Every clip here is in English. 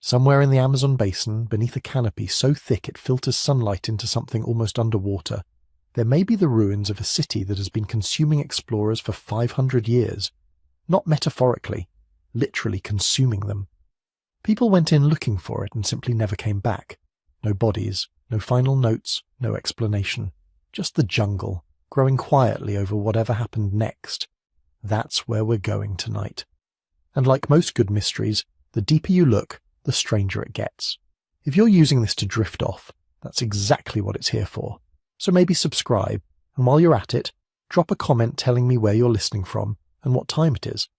Somewhere in the Amazon basin, beneath a canopy so thick it filters sunlight into something almost underwater, there may be the ruins of a city that has been consuming explorers for 500 years. Not metaphorically, literally consuming them. People went in looking for it and simply never came back. No bodies, no final notes, no explanation. Just the jungle, growing quietly over whatever happened next. That's where we're going tonight. And like most good mysteries, the deeper you look, the stranger it gets. If you're using this to drift off, that's exactly what it's here for. So maybe subscribe, and while you're at it, drop a comment telling me where you're listening from and what time it is.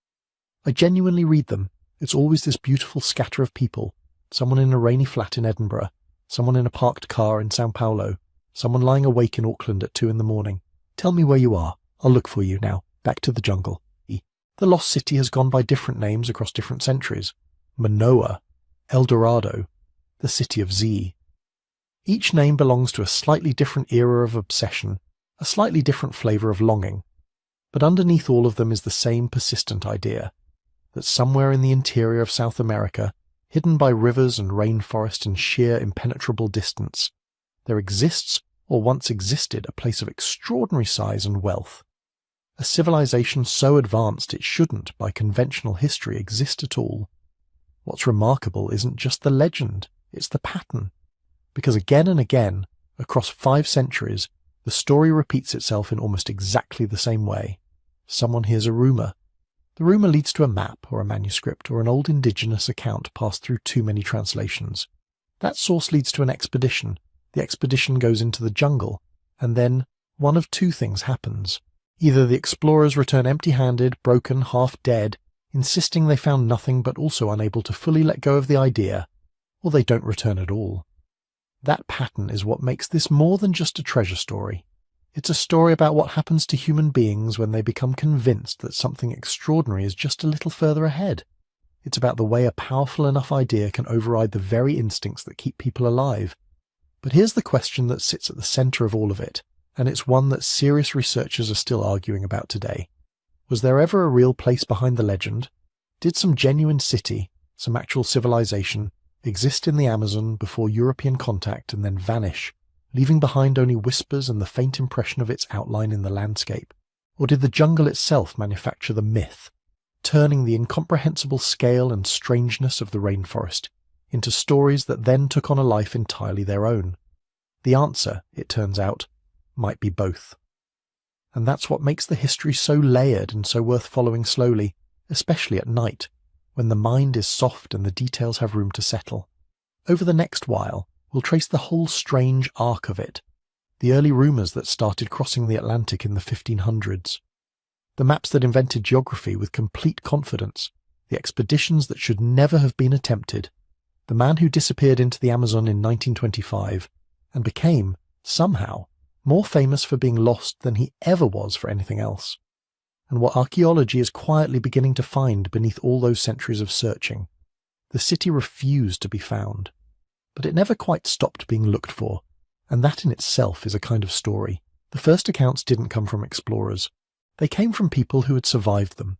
I genuinely read them. It's always this beautiful scatter of people. Someone in a rainy flat in Edinburgh, someone in a parked car in Sao Paulo, someone lying awake in Auckland at 2 a.m. Tell me where you are. I'll look for you now. Back to the jungle. The lost city has gone by different names across different centuries. Manoa, El Dorado, the City of Z. Each name belongs to a slightly different era of obsession, a slightly different flavour of longing. But underneath all of them is the same persistent idea, that somewhere in the interior of South America, hidden by rivers and rainforest and sheer impenetrable distance, there exists, or once existed, a place of extraordinary size and wealth. A civilization so advanced it shouldn't, by conventional history, exist at all. What's remarkable isn't just the legend, it's the pattern. Because again and again, across 5 centuries, the story repeats itself in almost exactly the same way. Someone hears a rumour. The rumour leads to a map or a manuscript or an old indigenous account passed through too many translations. That source leads to an expedition. The expedition goes into the jungle, and then one of 2 things happens. Either the explorers return empty-handed, broken, half dead, insisting they found nothing but also unable to fully let go of the idea, or they don't return at all. That pattern is what makes this more than just a treasure story. It's a story about what happens to human beings when they become convinced that something extraordinary is just a little further ahead. It's about the way a powerful enough idea can override the very instincts that keep people alive. But here's the question that sits at the centre of all of it, and it's one that serious researchers are still arguing about today. Was there ever a real place behind the legend? Did some genuine city, some actual civilization, exist in the Amazon before European contact and then vanish, leaving behind only whispers and the faint impression of its outline in the landscape? Or did the jungle itself manufacture the myth, turning the incomprehensible scale and strangeness of the rainforest into stories that then took on a life entirely their own? The answer, it turns out, might be both. And that's what makes the history so layered and so worth following slowly, especially at night, when the mind is soft and the details have room to settle. Over the next while, we'll trace the whole strange arc of it, the early rumours that started crossing the Atlantic in the 1500s, the maps that invented geography with complete confidence, the expeditions that should never have been attempted, the man who disappeared into the Amazon in 1925 and became, somehow, more famous for being lost than he ever was for anything else, and what archaeology is quietly beginning to find beneath all those centuries of searching. The city refused to be found, but it never quite stopped being looked for, and that in itself is a kind of story. The first accounts didn't come from explorers. They came from people who had survived them.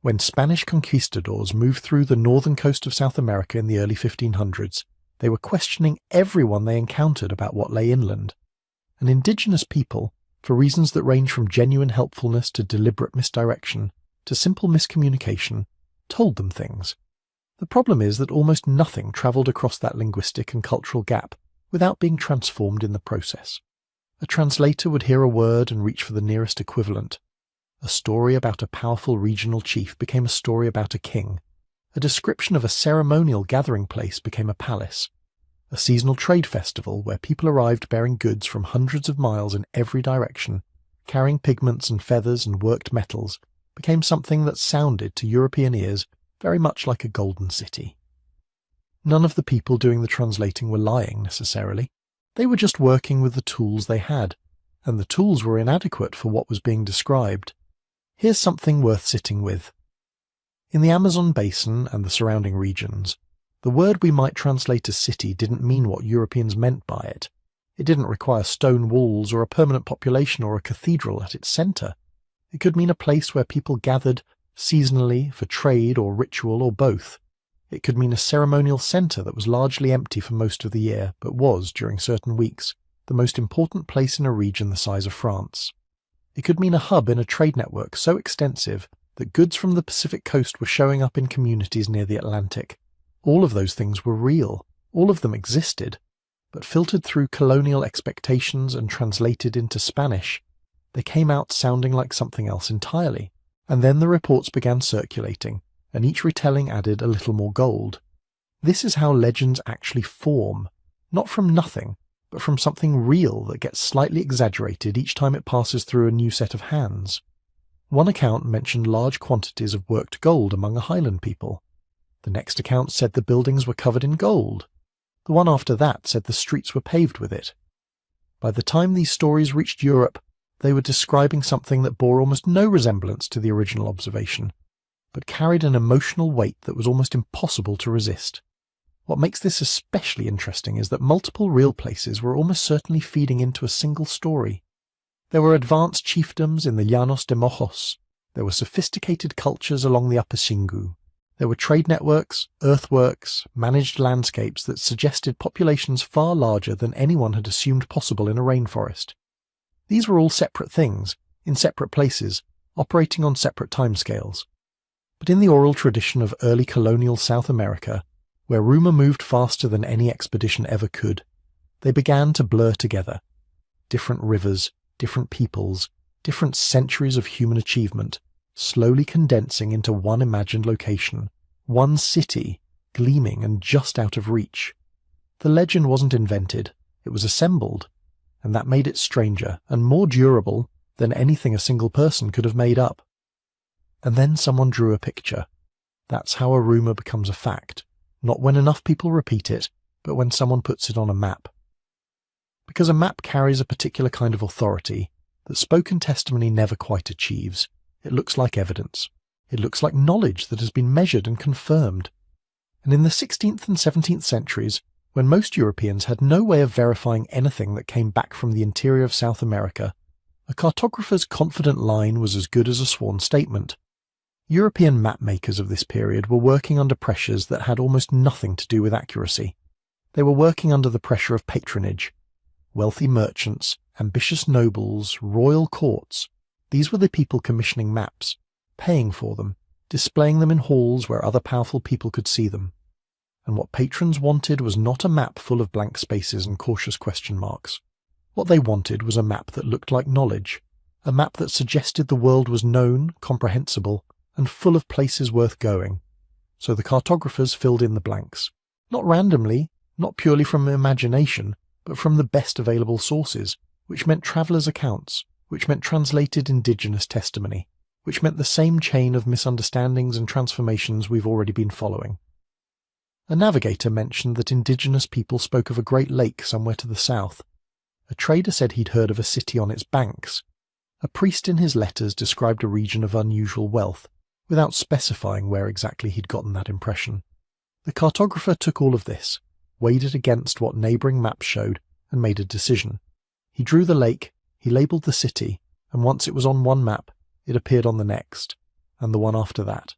When Spanish conquistadors moved through the northern coast of South America in the early 1500s, they were questioning everyone they encountered about what lay inland. And indigenous people, for reasons that range from genuine helpfulness to deliberate misdirection to simple miscommunication, told them things. The problem is that almost nothing travelled across that linguistic and cultural gap without being transformed in the process. A translator would hear a word and reach for the nearest equivalent. A story about a powerful regional chief became a story about a king. A description of a ceremonial gathering place became a palace. A seasonal trade festival where people arrived bearing goods from hundreds of miles in every direction, carrying pigments and feathers and worked metals, became something that sounded to European ears very much like a golden city. None of the people doing the translating were lying necessarily. They were just working with the tools they had, and the tools were inadequate for what was being described. Here's something worth sitting with. In the Amazon basin and the surrounding regions, the word we might translate as city didn't mean what Europeans meant by it. It didn't require stone walls or a permanent population or a cathedral at its centre. It could mean a place where people gathered seasonally for trade or ritual or both. It could mean a ceremonial centre that was largely empty for most of the year, but was, during certain weeks, the most important place in a region the size of France. It could mean a hub in a trade network so extensive that goods from the Pacific coast were showing up in communities near the Atlantic. All of those things were real. All of them existed. But filtered through colonial expectations and translated into Spanish, they came out sounding like something else entirely. And then the reports began circulating, and each retelling added a little more gold. This is how legends actually form, not from nothing, but from something real that gets slightly exaggerated each time it passes through a new set of hands. One account mentioned large quantities of worked gold among a Highland people. The next account said the buildings were covered in gold. The one after that said the streets were paved with it. By the time these stories reached Europe, they were describing something that bore almost no resemblance to the original observation, but carried an emotional weight that was almost impossible to resist. What makes this especially interesting is that multiple real places were almost certainly feeding into a single story. There were advanced chiefdoms in the Llanos de Mojos. There were sophisticated cultures along the upper Xingu. There were trade networks, earthworks, managed landscapes that suggested populations far larger than anyone had assumed possible in a rainforest. These were all separate things, in separate places, operating on separate timescales. But in the oral tradition of early colonial South America, where rumour moved faster than any expedition ever could, they began to blur together. Different rivers, different peoples, different centuries of human achievement, slowly condensing into one imagined location, one city, gleaming and just out of reach. The legend wasn't invented, it was assembled, and that made it stranger and more durable than anything a single person could have made up. And then someone drew a picture. That's how a rumour becomes a fact, not when enough people repeat it, but when someone puts it on a map. Because a map carries a particular kind of authority that spoken testimony never quite achieves. It looks like evidence. It looks like knowledge that has been measured and confirmed. And in the 16th and 17th centuries, when most Europeans had no way of verifying anything that came back from the interior of South America, a cartographer's confident line was as good as a sworn statement. European map makers of this period were working under pressures that had almost nothing to do with accuracy. They were working under the pressure of patronage. Wealthy merchants, ambitious nobles, royal courts, these were the people commissioning maps, paying for them, displaying them in halls where other powerful people could see them. And what patrons wanted was not a map full of blank spaces and cautious question marks. What they wanted was a map that looked like knowledge, a map that suggested the world was known, comprehensible, and full of places worth going. So the cartographers filled in the blanks, not randomly, not purely from imagination, but from the best available sources, which meant travellers' accounts, which meant translated indigenous testimony, which meant the same chain of misunderstandings and transformations we've already been following. A navigator mentioned that indigenous people spoke of a great lake somewhere to the south. A trader said he'd heard of a city on its banks. A priest in his letters described a region of unusual wealth, without specifying where exactly he'd gotten that impression. The cartographer took all of this, weighed it against what neighbouring maps showed, and made a decision. He drew the lake, he labelled the city, and once it was on one map, it appeared on the next, and the one after that.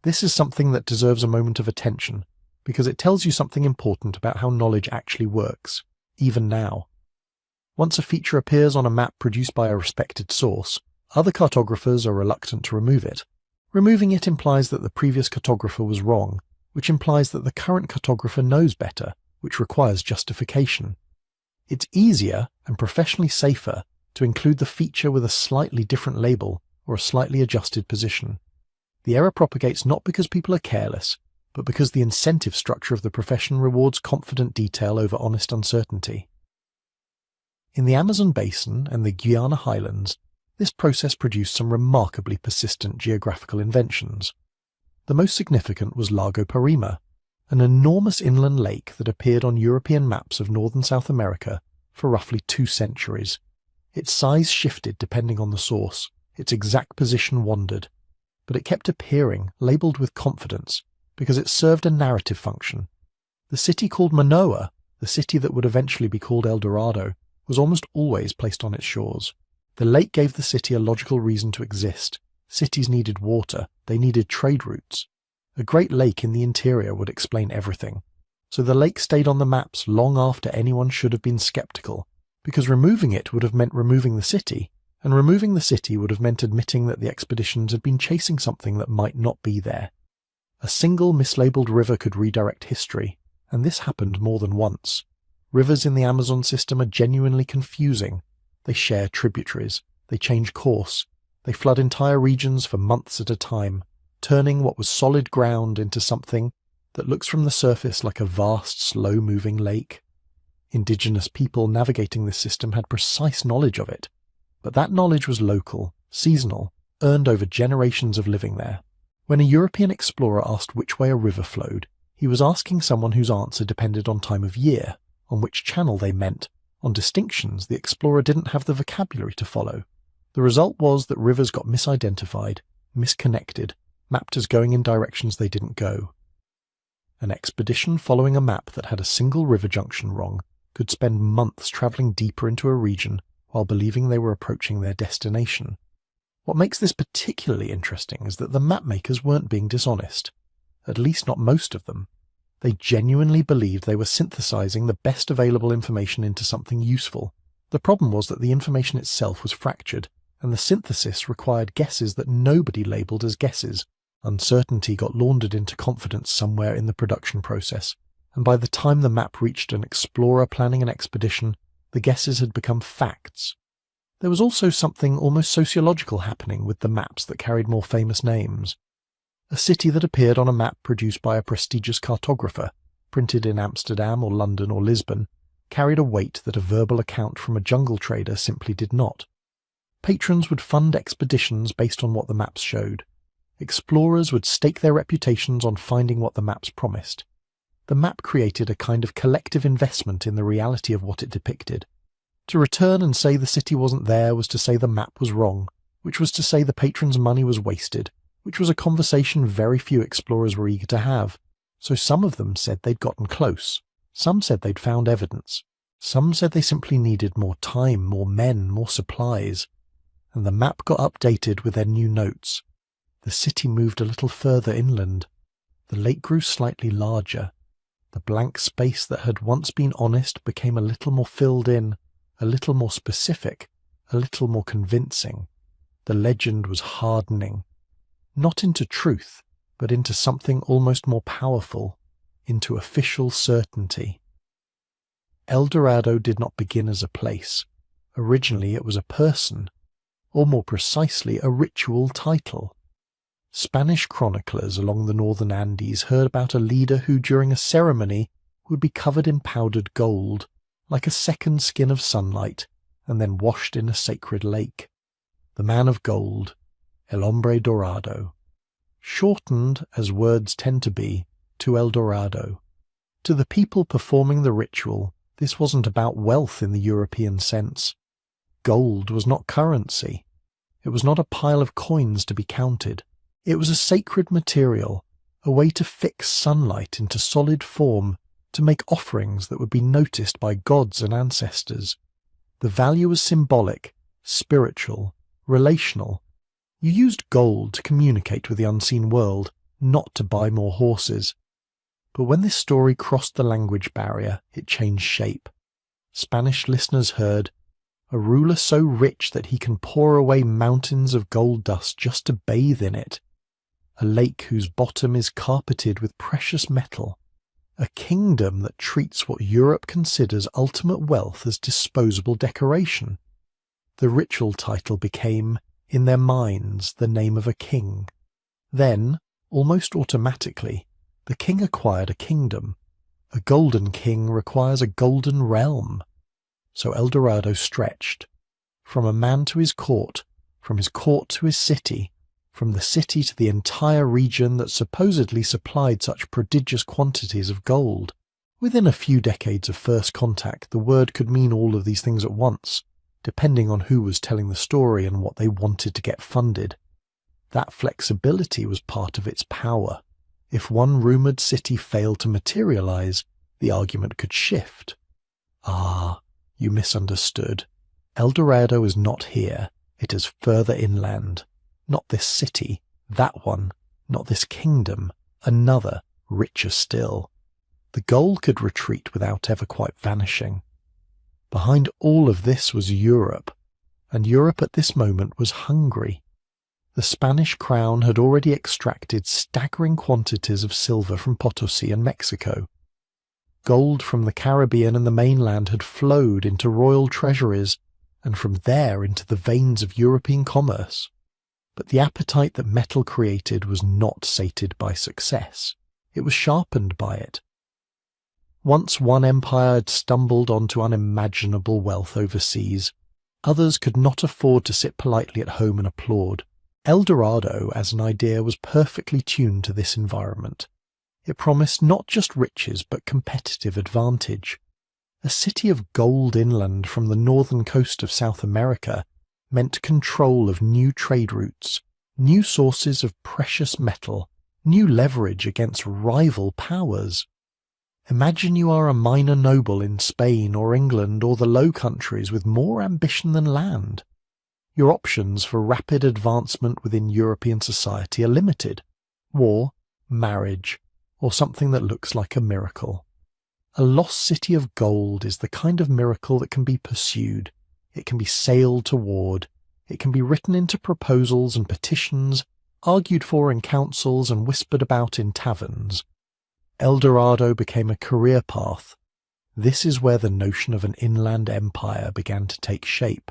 This is something that deserves a moment of attention, because it tells you something important about how knowledge actually works, even now. Once a feature appears on a map produced by a respected source, other cartographers are reluctant to remove it. Removing it implies that the previous cartographer was wrong, which implies that the current cartographer knows better, which requires justification. It's easier and professionally safer to include the feature with a slightly different label or a slightly adjusted position. The error propagates not because people are careless, but because the incentive structure of the profession rewards confident detail over honest uncertainty. In the Amazon basin and the Guiana highlands, this process produced some remarkably persistent geographical inventions. The most significant was Lago Parima, an enormous inland lake that appeared on European maps of northern South America for roughly 2 centuries. Its size shifted depending on the source, its exact position wandered, but it kept appearing, labelled with confidence, because it served a narrative function. The city called Manoa, the city that would eventually be called El Dorado, was almost always placed on its shores. The lake gave the city a logical reason to exist. Cities needed water, they needed trade routes. A great lake in the interior would explain everything. So the lake stayed on the maps long after anyone should have been skeptical, because removing it would have meant removing the city, and removing the city would have meant admitting that the expeditions had been chasing something that might not be there. A single mislabeled river could redirect history, and this happened more than once. Rivers in the Amazon system are genuinely confusing. They share tributaries, they change course, they flood entire regions for months at a time, turning what was solid ground into something that looks from the surface like a vast, slow-moving lake. Indigenous people navigating this system had precise knowledge of it, but that knowledge was local, seasonal, earned over generations of living there. When a European explorer asked which way a river flowed, he was asking someone whose answer depended on time of year, on which channel they meant, on distinctions the explorer didn't have the vocabulary to follow. The result was that rivers got misidentified, misconnected, mapped as going in directions they didn't go. An expedition following a map that had a single river junction wrong could spend months travelling deeper into a region while believing they were approaching their destination. What makes this particularly interesting is that the mapmakers weren't being dishonest, at least not most of them. They genuinely believed they were synthesizing the best available information into something useful. The problem was that the information itself was fractured, and the synthesis required guesses that nobody labelled as guesses. Uncertainty got laundered into confidence somewhere in the production process, and by the time the map reached an explorer planning an expedition, the guesses had become facts. There was also something almost sociological happening with the maps that carried more famous names. A city that appeared on a map produced by a prestigious cartographer, printed in Amsterdam or London or Lisbon, carried a weight that a verbal account from a jungle trader simply did not. Patrons would fund expeditions based on what the maps showed. Explorers would stake their reputations on finding what the maps promised. The map created a kind of collective investment in the reality of what it depicted. To return and say the city wasn't there was to say the map was wrong, which was to say the patron's money was wasted, which was a conversation very few explorers were eager to have. So some of them said they'd gotten close. Some said they'd found evidence. Some said they simply needed more time, more men, more supplies. And the map got updated with their new notes. The city moved a little further inland. The lake grew slightly larger. The blank space that had once been honest became a little more filled in, a little more specific, a little more convincing. The legend was hardening. Not into truth, but into something almost more powerful, into official certainty. El Dorado did not begin as a place. Originally it was a person, or more precisely a ritual title. Spanish chroniclers along the northern Andes heard about a leader who during a ceremony would be covered in powdered gold, like a second skin of sunlight, and then washed in a sacred lake. The man of gold, El Hombre Dorado. Shortened, as words tend to be, to El Dorado. To the people performing the ritual, this wasn't about wealth in the European sense. Gold was not currency. It was not a pile of coins to be counted. It was a sacred material, a way to fix sunlight into solid form, to make offerings that would be noticed by gods and ancestors. The value was symbolic, spiritual, relational. You used gold to communicate with the unseen world, not to buy more horses. But when this story crossed the language barrier, it changed shape. Spanish listeners heard, "A ruler so rich that he can pour away mountains of gold dust just to bathe in it. A lake whose bottom is carpeted with precious metal. A kingdom that treats what Europe considers ultimate wealth as disposable decoration." The ritual title became, in their minds, the name of a king. Then, almost automatically, the king acquired a kingdom. A golden king requires a golden realm. So El Dorado stretched. From a man to his court, from his court to his city, from the city to the entire region that supposedly supplied such prodigious quantities of gold. Within a few decades of first contact, the word could mean all of these things at once, depending on who was telling the story and what they wanted to get funded. That flexibility was part of its power. If one rumoured city failed to materialise, the argument could shift. Ah, you misunderstood. El Dorado is not here. It is further inland. Not this city, that one, not this kingdom, Another, richer still. The gold could retreat without ever quite vanishing. Behind all of this was Europe, and Europe at this moment was hungry. The Spanish crown had already extracted staggering quantities of silver from Potosi and Mexico. Gold from the Caribbean and the mainland had flowed into royal treasuries, and from there into the veins of European commerce. But the appetite that metal created was not sated by success. It was sharpened by it. Once one empire had stumbled onto unimaginable wealth overseas, others could not afford to sit politely at home and applaud. El Dorado as an idea was perfectly tuned to this environment. It promised not just riches but competitive advantage. A city of gold inland from the northern coast of South America meant control of new trade routes, new sources of precious metal, new leverage against rival powers. Imagine you are a minor noble in Spain or England or the Low Countries with more ambition than land. Your options for rapid advancement within European society are limited. War, marriage, or something that looks like a miracle. A lost city of gold is the kind of miracle that can be pursued. It can be sailed toward. It can be written into proposals and petitions, argued for in councils and whispered about in taverns. El Dorado became a career path. This is where the notion of an inland empire began to take shape.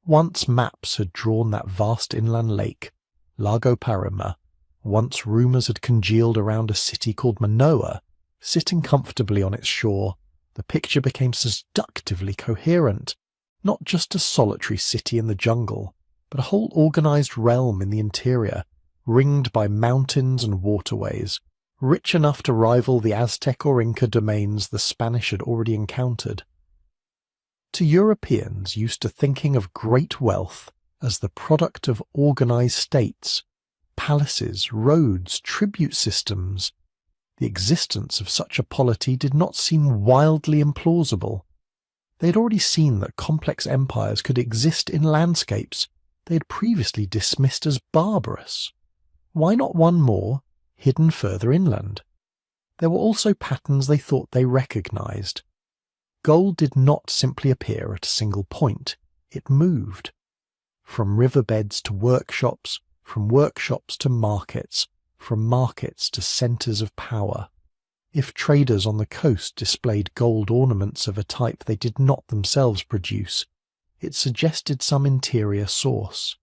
Once maps had drawn that vast inland lake, Lago Parima, once rumours had congealed around a city called Manoa, sitting comfortably on its shore, the picture became seductively coherent. Not just a solitary city in the jungle, but a whole organised realm in the interior, ringed by mountains and waterways, rich enough to rival the Aztec or Inca domains the Spanish had already encountered. To Europeans used to thinking of great wealth as the product of organised states, palaces, roads, tribute systems, the existence of such a polity did not seem wildly implausible. They had already seen that complex empires could exist in landscapes they had previously dismissed as barbarous. Why not one more, hidden further inland? There were also patterns they thought they recognised. Gold did not simply appear at a single point, it moved. From riverbeds to workshops, from workshops to markets, from markets to centres of power. If traders on the coast displayed gold ornaments of a type they did not themselves produce, it suggested some interior source.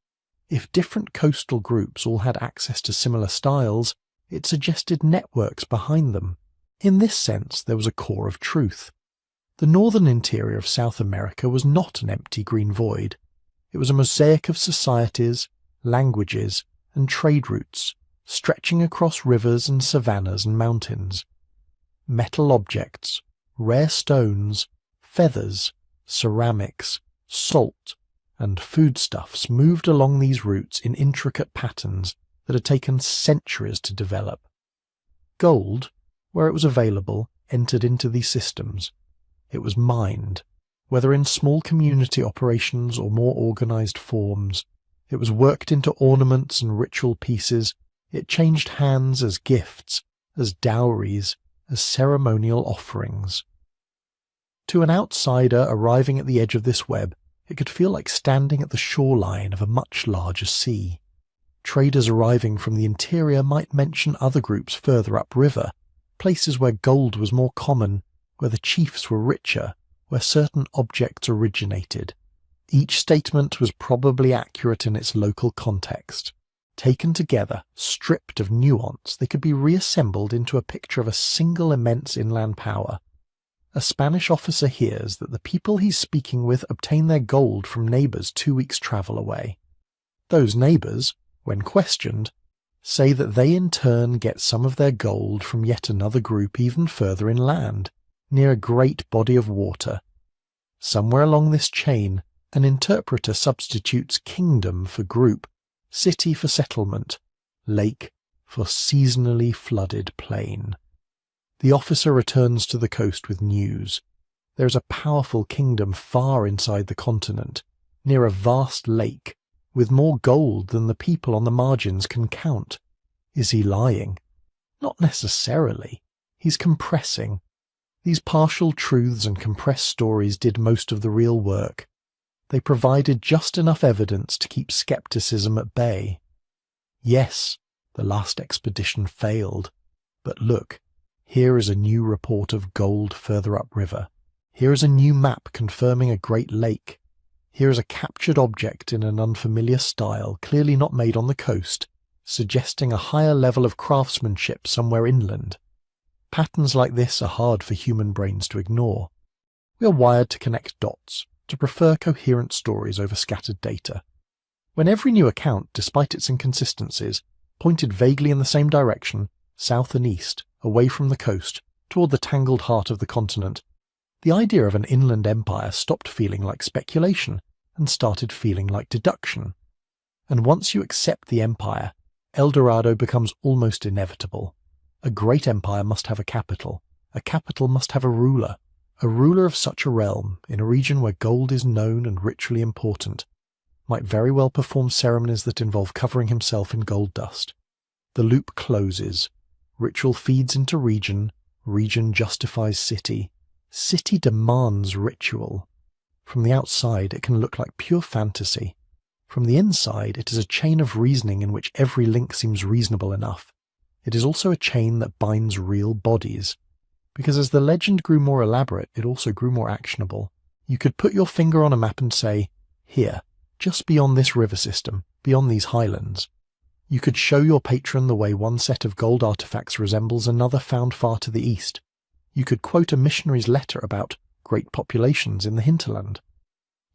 If different coastal groups all had access to similar styles, it suggested networks behind them. In this sense, there was a core of truth. The northern interior of South America was not an empty green void. It was a mosaic of societies, languages, and trade routes, stretching across rivers and savannas and mountains. Metal objects, rare stones, feathers, ceramics, salt, and foodstuffs moved along these routes in intricate patterns that had taken centuries to develop. Gold, where it was available, entered into these systems. It was mined, whether in small community operations or more organised forms. It was worked into ornaments and ritual pieces. It changed hands as gifts, as dowries, as ceremonial offerings. To an outsider arriving at the edge of this web, it could feel like standing at the shoreline of a much larger sea. Traders arriving from the interior might mention other groups further upriver, places where gold was more common, where the chiefs were richer, where certain objects originated. Each statement was probably accurate in its local context. Taken together, stripped of nuance, they could be reassembled into a picture of a single immense inland power. A Spanish officer hears that the people he's speaking with obtain their gold from neighbours 2 weeks' travel away. Those neighbours, when questioned, say that they in turn get some of their gold from yet another group even further inland, near a great body of water. Somewhere along this chain, an interpreter substitutes kingdom for group, city for settlement, lake for seasonally flooded plain. The officer returns to the coast with news. There is a powerful kingdom far inside the continent, near a vast lake, with more gold than the people on the margins can count. Is he lying? Not necessarily. He's compressing. These partial truths and compressed stories did most of the real work. They provided just enough evidence to keep skepticism at bay. Yes, the last expedition failed. But look, here is a new report of gold further upriver. Here is a new map confirming a great lake. Here is a captured object in an unfamiliar style, clearly not made on the coast, suggesting a higher level of craftsmanship somewhere inland. Patterns like this are hard for human brains to ignore. We are wired to connect dots, to prefer coherent stories over scattered data. When every new account, despite its inconsistencies, pointed vaguely in the same direction, south and east, away from the coast, toward the tangled heart of the continent, the idea of an inland empire stopped feeling like speculation and started feeling like deduction. And once you accept the empire, El Dorado becomes almost inevitable. A great empire must have a capital must have a ruler of such a realm, in a region where gold is known and ritually important, might very well perform ceremonies that involve covering himself in gold dust. The loop closes. Ritual feeds into region. Region justifies city. City demands ritual. From the outside, it can look like pure fantasy. From the inside, it is a chain of reasoning in which every link seems reasonable enough. It is also a chain that binds real bodies. Because as the legend grew more elaborate, it also grew more actionable. You could put your finger on a map and say, here, just beyond this river system, beyond these highlands. You could show your patron the way one set of gold artifacts resembles another found far to the east. You could quote a missionary's letter about great populations in the hinterland.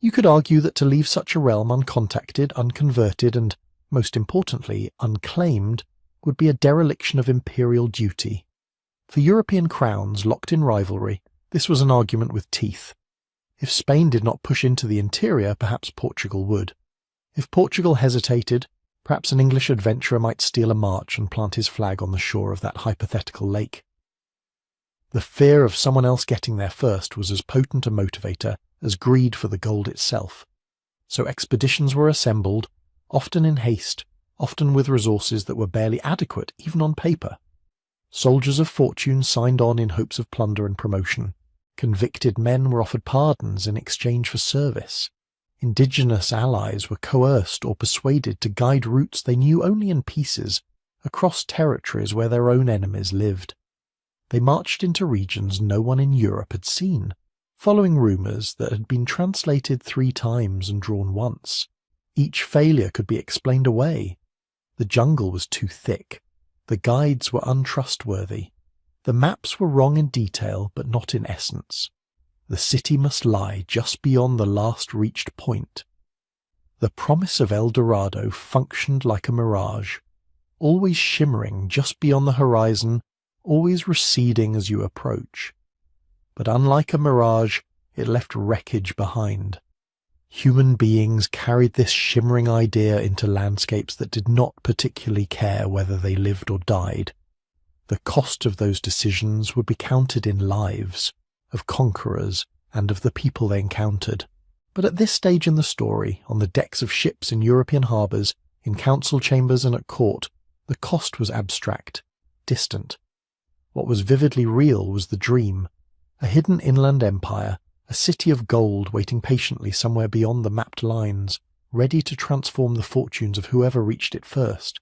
You could argue that to leave such a realm uncontacted, unconverted, and, most importantly, unclaimed, would be a dereliction of imperial duty. For European crowns locked in rivalry, this was an argument with teeth. If Spain did not push into the interior, perhaps Portugal would. If Portugal hesitated, perhaps an English adventurer might steal a march and plant his flag on the shore of that hypothetical lake. The fear of someone else getting there first was as potent a motivator as greed for the gold itself. So expeditions were assembled, often in haste, often with resources that were barely adequate even on paper. Soldiers of fortune signed on in hopes of plunder and promotion. Convicted men were offered pardons in exchange for service. Indigenous allies were coerced or persuaded to guide routes they knew only in pieces, across territories where their own enemies lived. They marched into regions no one in Europe had seen, following rumours that had been translated 3 times and drawn once. Each failure could be explained away. The jungle was too thick. The guides were untrustworthy. The maps were wrong in detail, but not in essence. The city must lie just beyond the last reached point. The promise of El Dorado functioned like a mirage, always shimmering just beyond the horizon, always receding as you approach. But unlike a mirage, it left wreckage behind. Human beings carried this shimmering idea into landscapes that did not particularly care whether they lived or died. The cost of those decisions would be counted in lives, of conquerors, and of the people they encountered. But at this stage in the story, on the decks of ships in European harbours, in council chambers and at court, the cost was abstract, distant. What was vividly real was the dream, a hidden inland empire, a city of gold waiting patiently somewhere beyond the mapped lines, ready to transform the fortunes of whoever reached it first.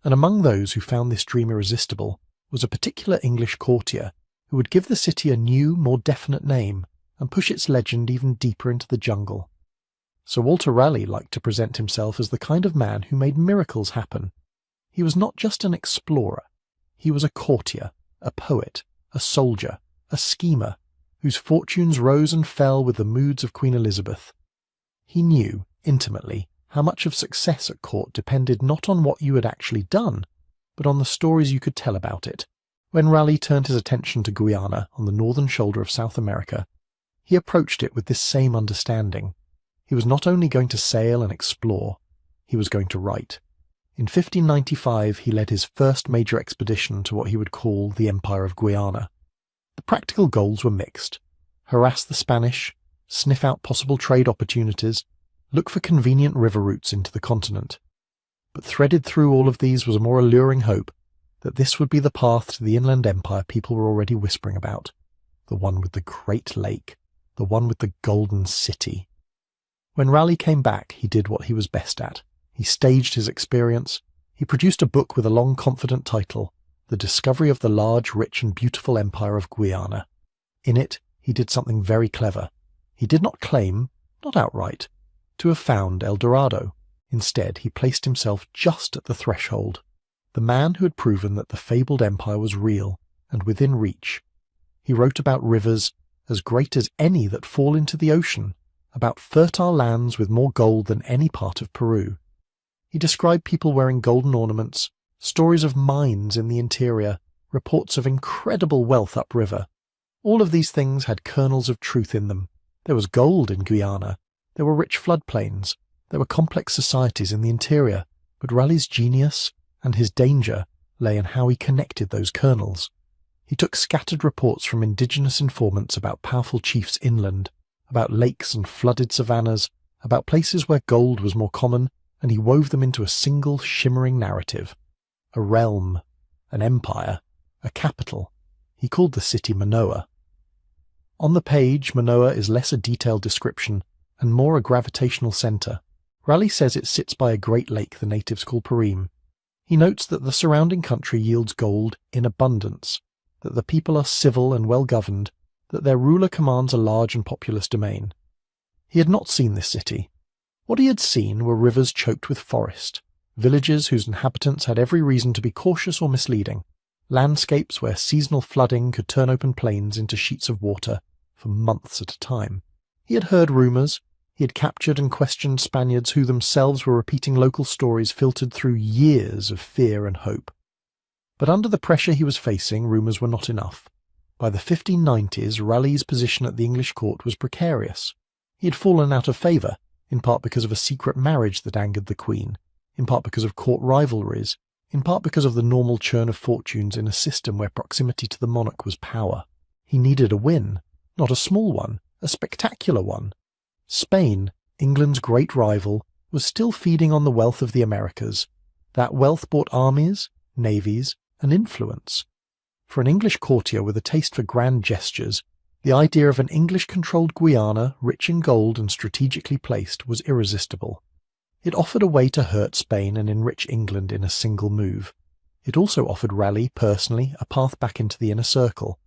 And among those who found this dream irresistible was a particular English courtier who would give the city a new, more definite name and push its legend even deeper into the jungle. Sir Walter Raleigh liked to present himself as the kind of man who made miracles happen. He was not just an explorer. He was a courtier, a poet, a soldier, a schemer, whose fortunes rose and fell with the moods of Queen Elizabeth. He knew, intimately, how much of success at court depended not on what you had actually done, but on the stories you could tell about it. When Raleigh turned his attention to Guiana on the northern shoulder of South America, he approached it with this same understanding. He was not only going to sail and explore, he was going to write. In 1595 he led his first major expedition to what he would call the Empire of Guiana. The practical goals were mixed. Harass the Spanish, sniff out possible trade opportunities, look for convenient river routes into the continent. But threaded through all of these was a more alluring hope, that this would be the path to the inland empire people were already whispering about, the one with the Great Lake, the one with the Golden City. When Raleigh came back, he did what he was best at. He staged his experience. He produced a book with a long, confident title, The Discovery of the Large, Rich and Beautiful Empire of Guiana. In it, he did something very clever. He did not claim, not outright, to have found El Dorado. Instead, he placed himself just at the threshold, the man who had proven that the fabled empire was real and within reach. He wrote about rivers as great as any that fall into the ocean, about fertile lands with more gold than any part of Peru. He described people wearing golden ornaments, stories of mines in the interior, reports of incredible wealth upriver. All of these things had kernels of truth in them. There was gold in Guiana. There were rich floodplains. There were complex societies in the interior. But Raleigh's genius and his danger lay in how he connected those kernels. He took scattered reports from indigenous informants about powerful chiefs inland, about lakes and flooded savannas, about places where gold was more common, and he wove them into a single shimmering narrative. A realm, an empire, a capital. He called the city Manoa. On the page, Manoa is less a detailed description and more a gravitational centre. Raleigh says it sits by a great lake the natives call Perim. He notes that the surrounding country yields gold in abundance, that the people are civil and well-governed, that their ruler commands a large and populous domain. He had not seen this city. What he had seen were rivers choked with forest, villages whose inhabitants had every reason to be cautious or misleading, landscapes where seasonal flooding could turn open plains into sheets of water for months at a time. He had heard rumours. He had captured and questioned Spaniards who themselves were repeating local stories filtered through years of fear and hope. But under the pressure he was facing, rumours were not enough. By the 1590s, Raleigh's position at the English court was precarious. He had fallen out of favour, in part because of a secret marriage that angered the Queen, in part because of court rivalries, in part because of the normal churn of fortunes in a system where proximity to the monarch was power. He needed a win, not a small one, a spectacular one. Spain, England's great rival, was still feeding on the wealth of the Americas. That wealth bought armies, navies, and influence. For an English courtier with a taste for grand gestures, the idea of an English-controlled Guiana, rich in gold and strategically placed, was irresistible. It offered a way to hurt Spain and enrich England in a single move. It also offered Raleigh, personally, a path back into the inner circle.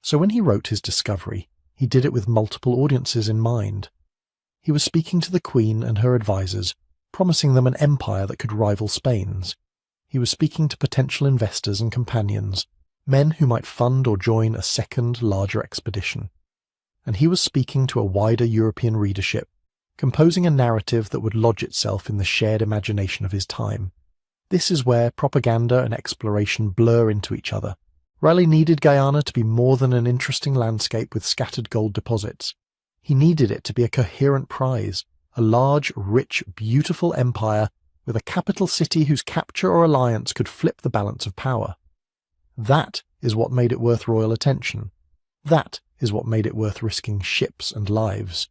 So when he wrote his Discoverie, he did it with multiple audiences in mind. He was speaking to the Queen and her advisers, promising them an empire that could rival Spain's. He was speaking to potential investors and companions, men who might fund or join a second, larger expedition. And he was speaking to a wider European readership, composing a narrative that would lodge itself in the shared imagination of his time. This is where propaganda and exploration blur into each other. Raleigh needed Guiana to be more than an interesting landscape with scattered gold deposits. He needed it to be a coherent prize, a large, rich, beautiful empire with a capital city whose capture or alliance could flip the balance of power. That is what made it worth royal attention. That is what made it worth risking ships and lives.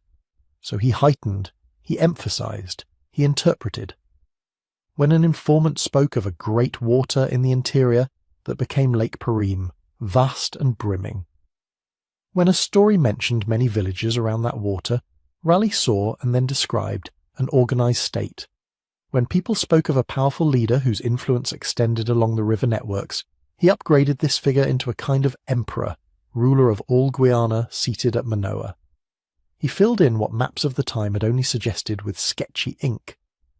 So he heightened, he emphasized, he interpreted. When an informant spoke of a great water in the interior that became Lake Perim, vast and brimming. When a story mentioned many villages around that water, Raleigh saw and then described an organized state. When people spoke of a powerful leader whose influence extended along the river networks, he upgraded this figure into a kind of emperor, ruler of all Guiana, seated at Manoa. He filled in what maps of the time had only suggested with sketchy ink,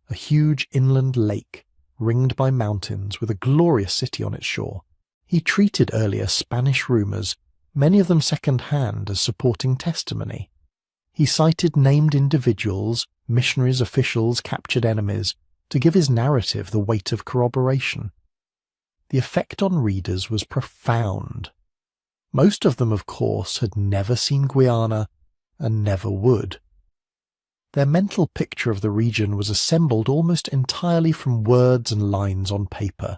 a huge inland lake, ringed by mountains with a glorious city on its shore. He treated earlier Spanish rumours, many of them second-hand, as supporting testimony. He cited named individuals, missionaries, officials, captured enemies, to give his narrative the weight of corroboration. The effect on readers was profound. Most of them, of course, had never seen Guiana, and never would. Their mental picture of the region was assembled almost entirely from words and lines on paper.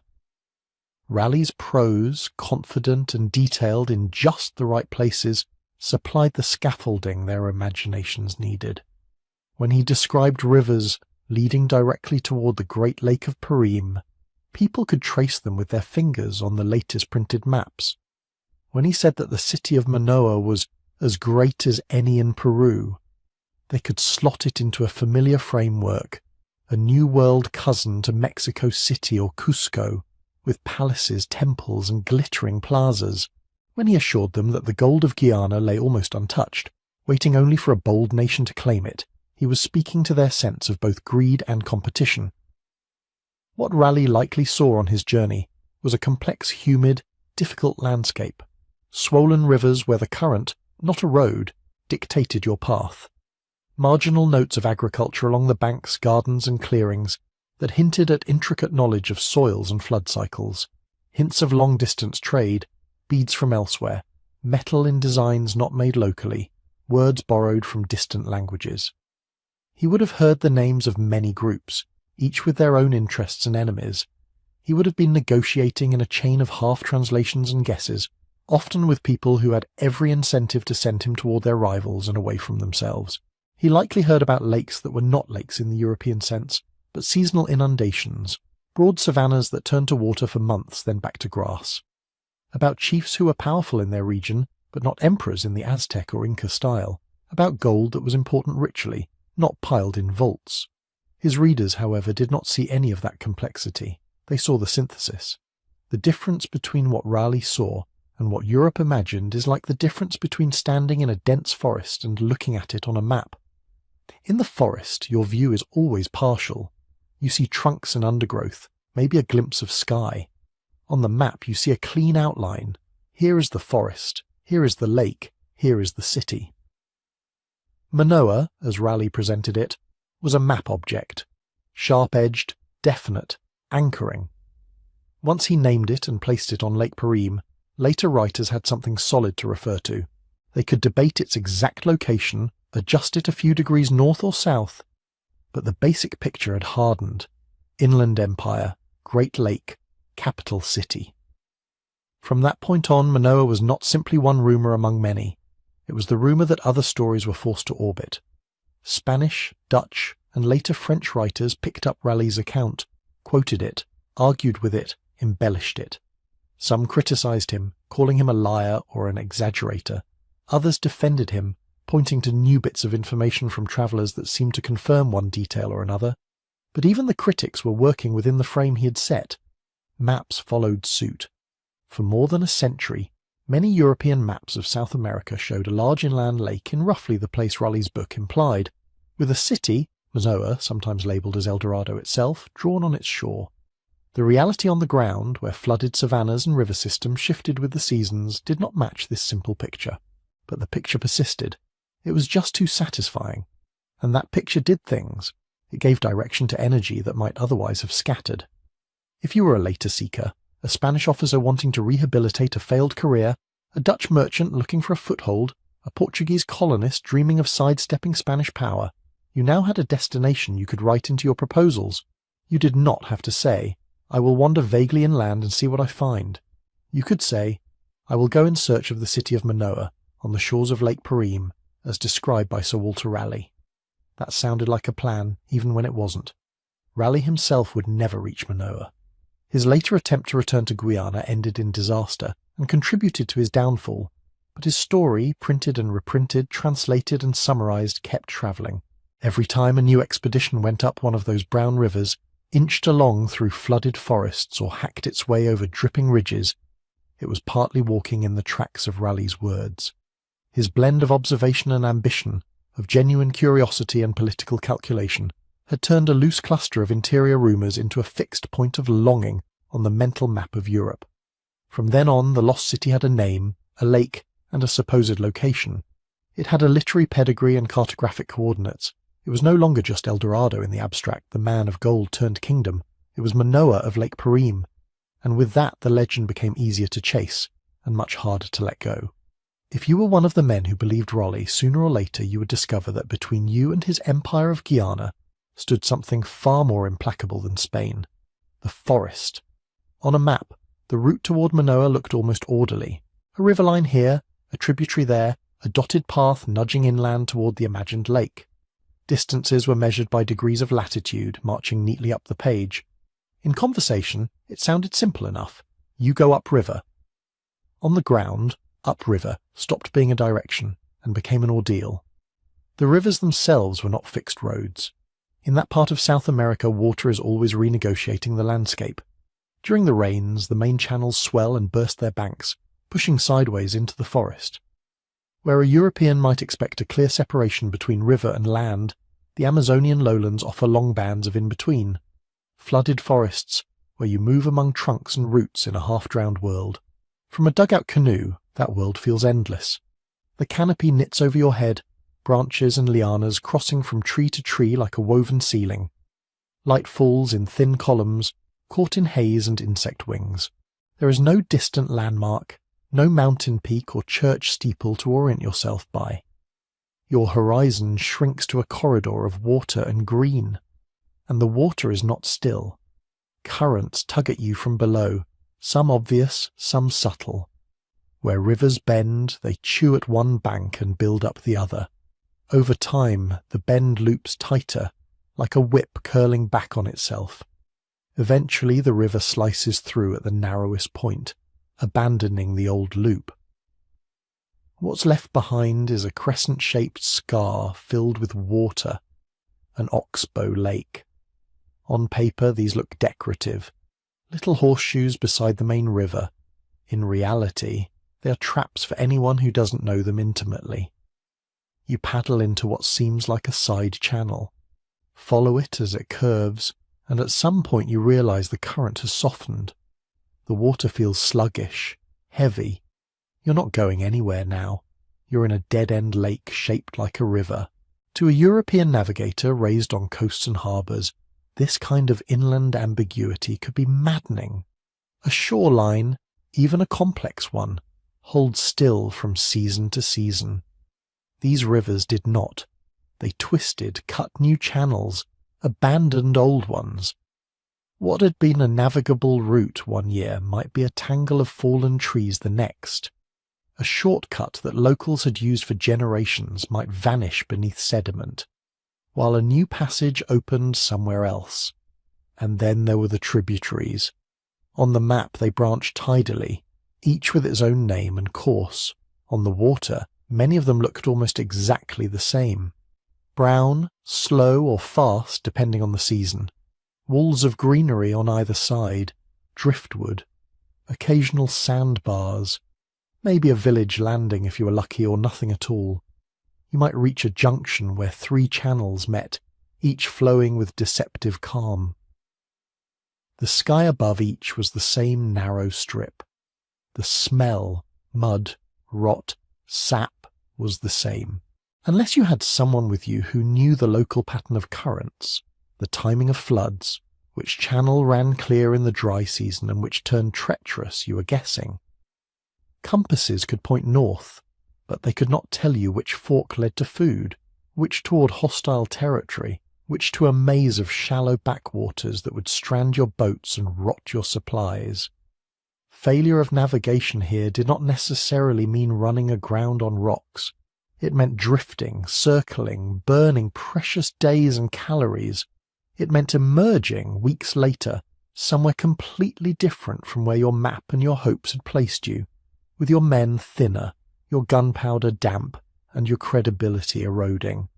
Raleigh's prose, confident and detailed in just the right places, supplied the scaffolding their imaginations needed. When he described rivers leading directly toward the great lake of Perim, People could trace them with their fingers on the latest printed maps. When he said that the city of Manoa was as great as any in Peru, they could slot it into a familiar framework, a New World cousin to Mexico City or Cusco, with palaces, temples, and glittering plazas. When he assured them that the gold of Guiana lay almost untouched, waiting only for a bold nation to claim it, he was speaking to their sense of both greed and competition. What Raleigh likely saw on his journey was a complex, humid, difficult landscape, swollen rivers where the current, not a road, dictated your path, marginal notes of agriculture along the banks, gardens, and clearings that hinted at intricate knowledge of soils and flood cycles, hints of long-distance trade, beads from elsewhere, metal in designs not made locally, words borrowed from distant languages. He would have heard the names of many groups, each with their own interests and enemies. He would have been negotiating in a chain of half-translations and guesses, often with people who had every incentive to send him toward their rivals and away from themselves. He likely heard about lakes that were not lakes in the European sense, but seasonal inundations, broad savannas that turned to water for months then back to grass. About chiefs who were powerful in their region, but not emperors in the Aztec or Inca style. About gold that was important ritually, not piled in vaults. His readers, however, did not see any of that complexity. They saw the synthesis. The difference between what Raleigh saw and what Europe imagined is like the difference between standing in a dense forest and looking at it on a map. In the forest, your view is always partial. You see trunks and undergrowth, maybe a glimpse of sky. On the map, you see a clean outline. Here is the forest, here is the lake, here is the city. Manoa, as Raleigh presented it, was a map object, sharp-edged, definite, anchoring. Once he named it and placed it on Lake Perim, later writers had something solid to refer to. They could debate its exact location, adjust it a few degrees north or south, but the basic picture had hardened. Inland empire, Great Lake, capital city. From that point on, Manoa was not simply one rumour among many. It was the rumour that other stories were forced to orbit. Spanish, Dutch, and later French writers picked up Raleigh's account, quoted it, argued with it, embellished it. Some criticised him, calling him a liar or an exaggerator. Others defended him, pointing to new bits of information from travellers that seemed to confirm one detail or another. But even the critics were working within the frame he had set. Maps followed suit. For more than a century, many European maps of South America showed a large inland lake in roughly the place Raleigh's book implied, with a city, Manoa, sometimes labelled as El Dorado itself, drawn on its shore. The reality on the ground, where flooded savannas and river systems shifted with the seasons, did not match this simple picture. But the picture persisted. It was just too satisfying. And that picture did things. It gave direction to energy that might otherwise have scattered. If you were a later seeker, a Spanish officer wanting to rehabilitate a failed career, a Dutch merchant looking for a foothold, a Portuguese colonist dreaming of sidestepping Spanish power, you now had a destination you could write into your proposals. You did not have to say, "I will wander vaguely inland and see what I find." You could say, "I will go in search of the city of Manoa, on the shores of Lake Perim, as described by Sir Walter Raleigh." That sounded like a plan, even when it wasn't. Raleigh himself would never reach Manoa. His later attempt to return to Guiana ended in disaster and contributed to his downfall, but his story, printed and reprinted, translated and summarized, kept travelling. Every time a new expedition went up one of those brown rivers, inched along through flooded forests or hacked its way over dripping ridges, it was partly walking in the tracks of Raleigh's words. His blend of observation and ambition, of genuine curiosity and political calculation, had turned a loose cluster of interior rumours into a fixed point of longing on the mental map of Europe. From then on, the lost city had a name, a lake, and a supposed location. It had a literary pedigree and cartographic coordinates. It was no longer just El Dorado in the abstract, the man of gold turned kingdom. It was Manoa of Lake Perim, and with that the legend became easier to chase, and much harder to let go. If you were one of the men who believed Raleigh, sooner or later you would discover that between you and his empire of Guiana stood something far more implacable than Spain. The forest. On a map, the route toward Manoa looked almost orderly. A riverline here, a tributary there, a dotted path nudging inland toward the imagined lake. Distances were measured by degrees of latitude, marching neatly up the page. In conversation, it sounded simple enough. You go upriver. On the ground, upriver stopped being a direction and became an ordeal. The rivers themselves were not fixed roads. In that part of South America, water is always renegotiating the landscape. During the rains, the main channels swell and burst their banks, pushing sideways into the forest. Where a European might expect a clear separation between river and land, the Amazonian lowlands offer long bands of in-between. Flooded forests, where you move among trunks and roots in a half-drowned world. From a dugout canoe, that world feels endless. The canopy knits over your head, branches and lianas crossing from tree to tree like a woven ceiling. Light falls in thin columns, caught in haze and insect wings. There is no distant landmark, no mountain peak or church steeple to orient yourself by. Your horizon shrinks to a corridor of water and green, and the water is not still. Currents tug at you from below, some obvious, some subtle. Where rivers bend, they chew at one bank and build up the other. Over time, the bend loops tighter, like a whip curling back on itself. Eventually, the river slices through at the narrowest point, abandoning the old loop. What's left behind is a crescent-shaped scar filled with water, an oxbow lake. On paper, these look decorative, little horseshoes beside the main river. In reality, they are traps for anyone who doesn't know them intimately. You paddle into what seems like a side channel, follow it as it curves, and at some point you realize the current has softened. The water feels sluggish, heavy. You're not going anywhere now. You're in a dead-end lake shaped like a river. To a European navigator raised on coasts and harbours, this kind of inland ambiguity could be maddening. A shoreline, even a complex one, holds still from season to season. These rivers did not. They twisted, cut new channels, abandoned old ones. What had been a navigable route one year might be a tangle of fallen trees the next. A shortcut that locals had used for generations might vanish beneath sediment, while a new passage opened somewhere else. And then there were the tributaries. On the map they branched tidally, each with its own name and course. On the water, many of them looked almost exactly the same. Brown, slow or fast depending on the season. Walls of greenery on either side, driftwood, occasional sandbars, maybe a village landing if you were lucky, or nothing at all. You might reach a junction where 3 channels met, each flowing with deceptive calm. The sky above each was the same narrow strip. The smell, mud, rot, sap, was the same. Unless you had someone with you who knew the local pattern of currents, the timing of floods, which channel ran clear in the dry season and which turned treacherous, you were guessing. Compasses could point north, but they could not tell you which fork led to food, which toward hostile territory, which to a maze of shallow backwaters that would strand your boats and rot your supplies. Failure of navigation here did not necessarily mean running aground on rocks. It meant drifting, circling, burning precious days and calories. It meant emerging, weeks later, somewhere completely different from where your map and your hopes had placed you, with your men thinner, your gunpowder damp, and your credibility eroding.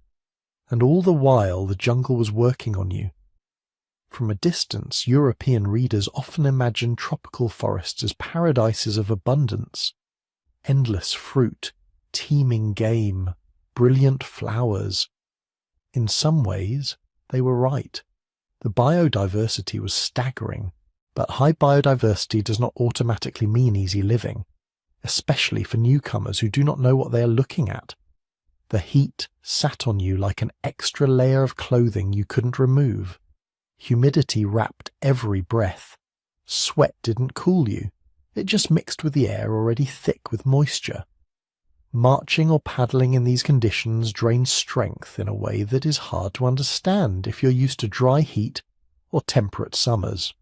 And all the while the jungle was working on you. From a distance, European readers often imagine tropical forests as paradises of abundance. Endless fruit, teeming game, brilliant flowers. In some ways, they were right. The biodiversity was staggering, but high biodiversity does not automatically mean easy living, especially for newcomers who do not know what they are looking at. The heat sat on you like an extra layer of clothing you couldn't remove. Humidity wrapped every breath. Sweat didn't cool you. It just mixed with the air already thick with moisture. Marching or paddling in these conditions drains strength in a way that is hard to understand if you're used to dry heat or temperate summers.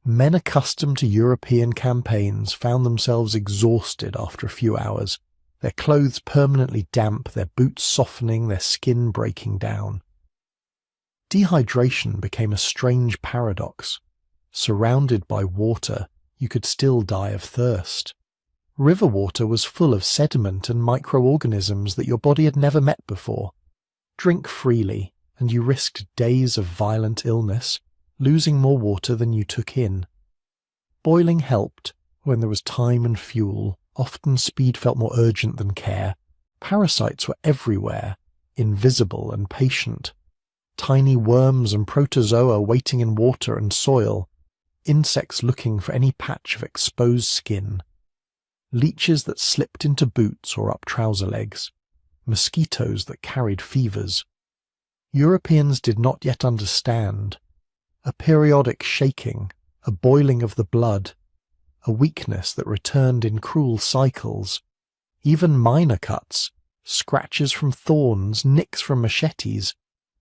Men accustomed to European campaigns found themselves exhausted after a few hours, their clothes permanently damp, their boots softening, their skin breaking down. Dehydration became a strange paradox. Surrounded by water, you could still die of thirst. River water was full of sediment and microorganisms that your body had never met before. Drink freely, and you risked days of violent illness, losing more water than you took in. Boiling helped when there was time and fuel. Often speed felt more urgent than care. Parasites were everywhere, invisible and patient. Tiny worms and protozoa waiting in water and soil. Insects looking for any patch of exposed skin. Leeches that slipped into boots or up trouser legs. Mosquitoes that carried fevers. Europeans did not yet understand. A periodic shaking, a boiling of the blood, a weakness that returned in cruel cycles. Even minor cuts, scratches from thorns, nicks from machetes,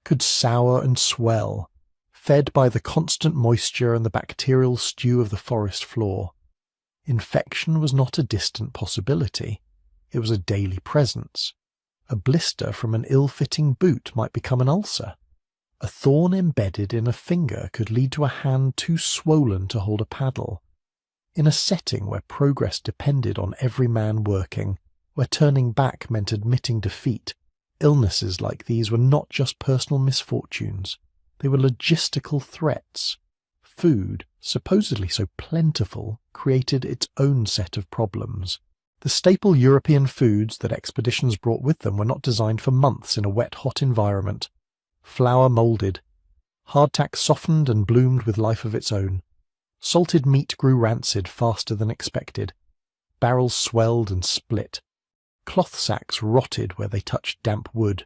could sour and swell, fed by the constant moisture and the bacterial stew of the forest floor. Infection was not a distant possibility. It was a daily presence. A blister from an ill-fitting boot might become an ulcer. A thorn embedded in a finger could lead to a hand too swollen to hold a paddle. In a setting where progress depended on every man working, where turning back meant admitting defeat, illnesses like these were not just personal misfortunes. They were logistical threats. Food, supposedly so plentiful, created its own set of problems. The staple European foods that expeditions brought with them were not designed for months in a wet, hot environment. Flour moulded. Hardtack softened and bloomed with life of its own. Salted meat grew rancid faster than expected. Barrels swelled and split. Cloth sacks rotted where they touched damp wood.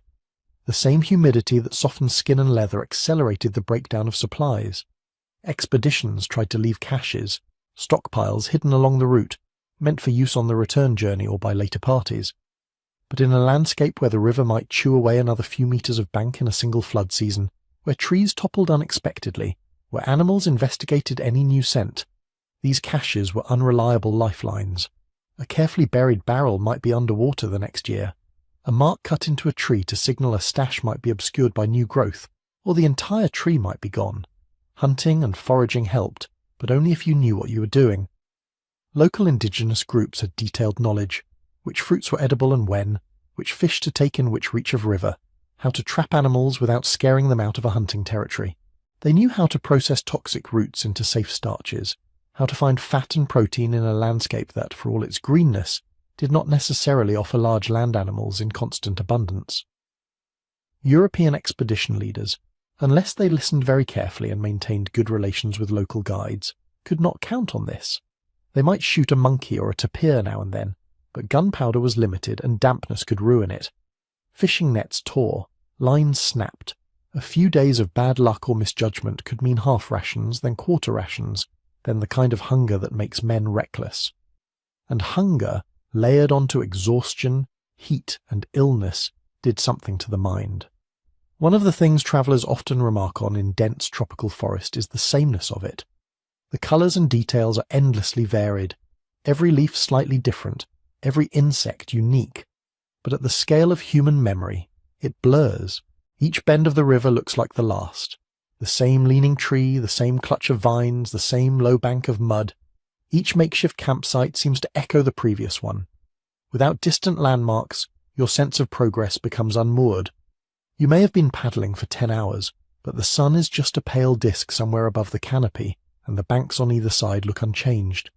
The same humidity that softened skin and leather accelerated the breakdown of supplies. Expeditions tried to leave caches, stockpiles hidden along the route, meant for use on the return journey or by later parties. But in a landscape where the river might chew away another few meters of bank in a single flood season, where trees toppled unexpectedly, where animals investigated any new scent, these caches were unreliable lifelines. A carefully buried barrel might be underwater the next year. A mark cut into a tree to signal a stash might be obscured by new growth, or the entire tree might be gone. Hunting and foraging helped, but only if you knew what you were doing. Local indigenous groups had detailed knowledge, which fruits were edible and when, which fish to take in which reach of river, how to trap animals without scaring them out of a hunting territory. They knew how to process toxic roots into safe starches, how to find fat and protein in a landscape that, for all its greenness, did not necessarily offer large land animals in constant abundance. European expedition leaders, unless they listened very carefully and maintained good relations with local guides, could not count on this. They might shoot a monkey or a tapir now and then, but gunpowder was limited and dampness could ruin it. Fishing nets tore, lines snapped. A few days of bad luck or misjudgment could mean half rations, then quarter rations, then the kind of hunger that makes men reckless. And hunger, layered onto exhaustion, heat, and illness, did something to the mind. One of the things travellers often remark on in dense tropical forest is the sameness of it. The colours and details are endlessly varied, every leaf slightly different, every insect unique. But at the scale of human memory, it blurs. Each bend of the river looks like the last. The same leaning tree, the same clutch of vines, the same low bank of mud. Each makeshift campsite seems to echo the previous one. Without distant landmarks, your sense of progress becomes unmoored. You may have been paddling for 10 hours, but the sun is just a pale disk somewhere above the canopy, and the banks on either side look unchanged.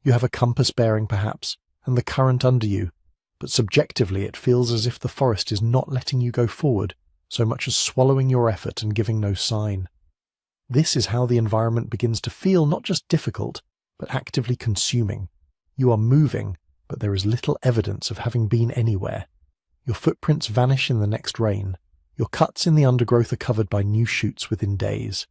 You have a compass bearing perhaps, and the current under you, but subjectively it feels as if the forest is not letting you go forward, so much as swallowing your effort and giving no sign. This is how the environment begins to feel not just difficult, but actively consuming. You are moving, but there is little evidence of having been anywhere. Your footprints vanish in the next rain. Your cuts in the undergrowth are covered by new shoots within days.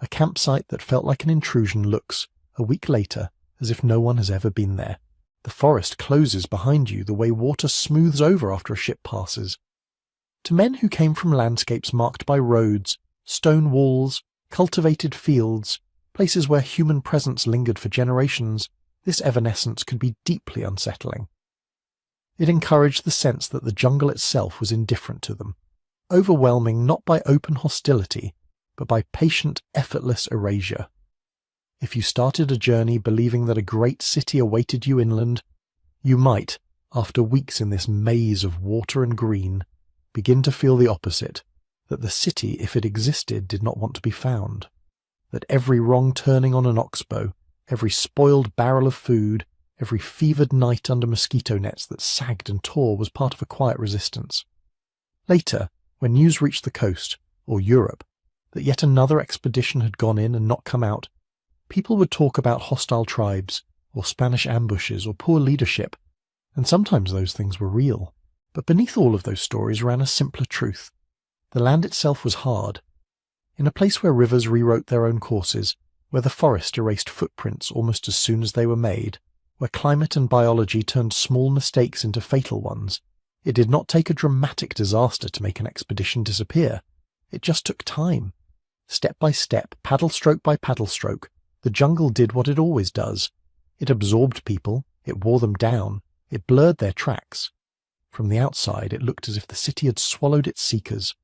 A campsite that felt like an intrusion looks, a week later, as if no one has ever been there. The forest closes behind you the way water smooths over after a ship passes. To men who came from landscapes marked by roads, stone walls, cultivated fields, places where human presence lingered for generations, this evanescence could be deeply unsettling. It encouraged the sense that the jungle itself was indifferent to them, overwhelming not by open hostility, but by patient, effortless erasure. If you started a journey believing that a great city awaited you inland, you might, after weeks in this maze of water and green, begin to feel the opposite, that the city, if it existed, did not want to be found, that every wrong turning on an oxbow, every spoiled barrel of food, every fevered night under mosquito nets that sagged and tore was part of a quiet resistance. Later, when news reached the coast, or Europe, that yet another expedition had gone in and not come out, people would talk about hostile tribes, or Spanish ambushes, or poor leadership, and sometimes those things were real. But beneath all of those stories ran a simpler truth. The land itself was hard. In a place where rivers rewrote their own courses, where the forest erased footprints almost as soon as they were made, where climate and biology turned small mistakes into fatal ones, it did not take a dramatic disaster to make an expedition disappear. It just took time. Step by step, paddle stroke by paddle stroke, the jungle did what it always does. It absorbed people, it wore them down, it blurred their tracks. From the outside, it looked as if the city had swallowed its seekers.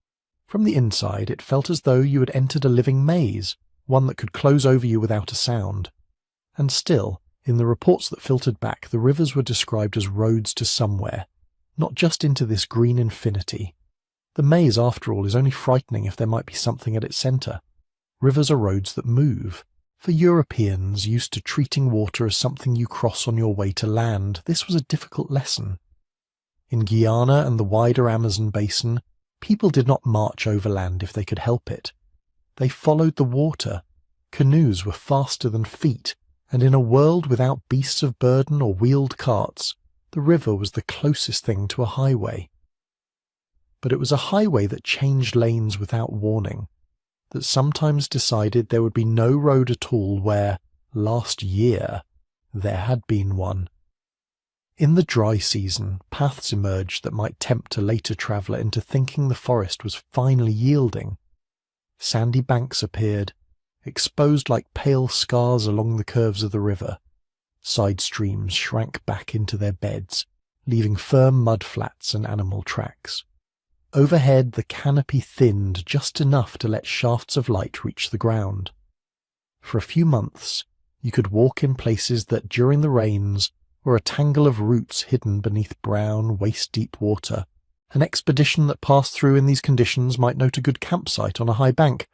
From the inside, it felt as though you had entered a living maze, one that could close over you without a sound. And still, in the reports that filtered back, the rivers were described as roads to somewhere, not just into this green infinity. The maze, after all, is only frightening if there might be something at its centre. Rivers are roads that move. For Europeans used to treating water as something you cross on your way to land, this was a difficult lesson. In Guiana and the wider Amazon basin, people did not march overland if they could help it. They followed the water. Canoes were faster than feet, and in a world without beasts of burden or wheeled carts, the river was the closest thing to a highway. But it was a highway that changed lanes without warning, that sometimes decided there would be no road at all where, last year, there had been one. In the dry season, paths emerged that might tempt a later traveller into thinking the forest was finally yielding. Sandy banks appeared, exposed like pale scars along the curves of the river. Side streams shrank back into their beds, leaving firm mud flats and animal tracks. Overhead, the canopy thinned just enough to let shafts of light reach the ground. For a few months, you could walk in places that, during the rains, were a tangle of roots hidden beneath brown, waist-deep water. An expedition that passed through in these conditions might note a good campsite on a high bank,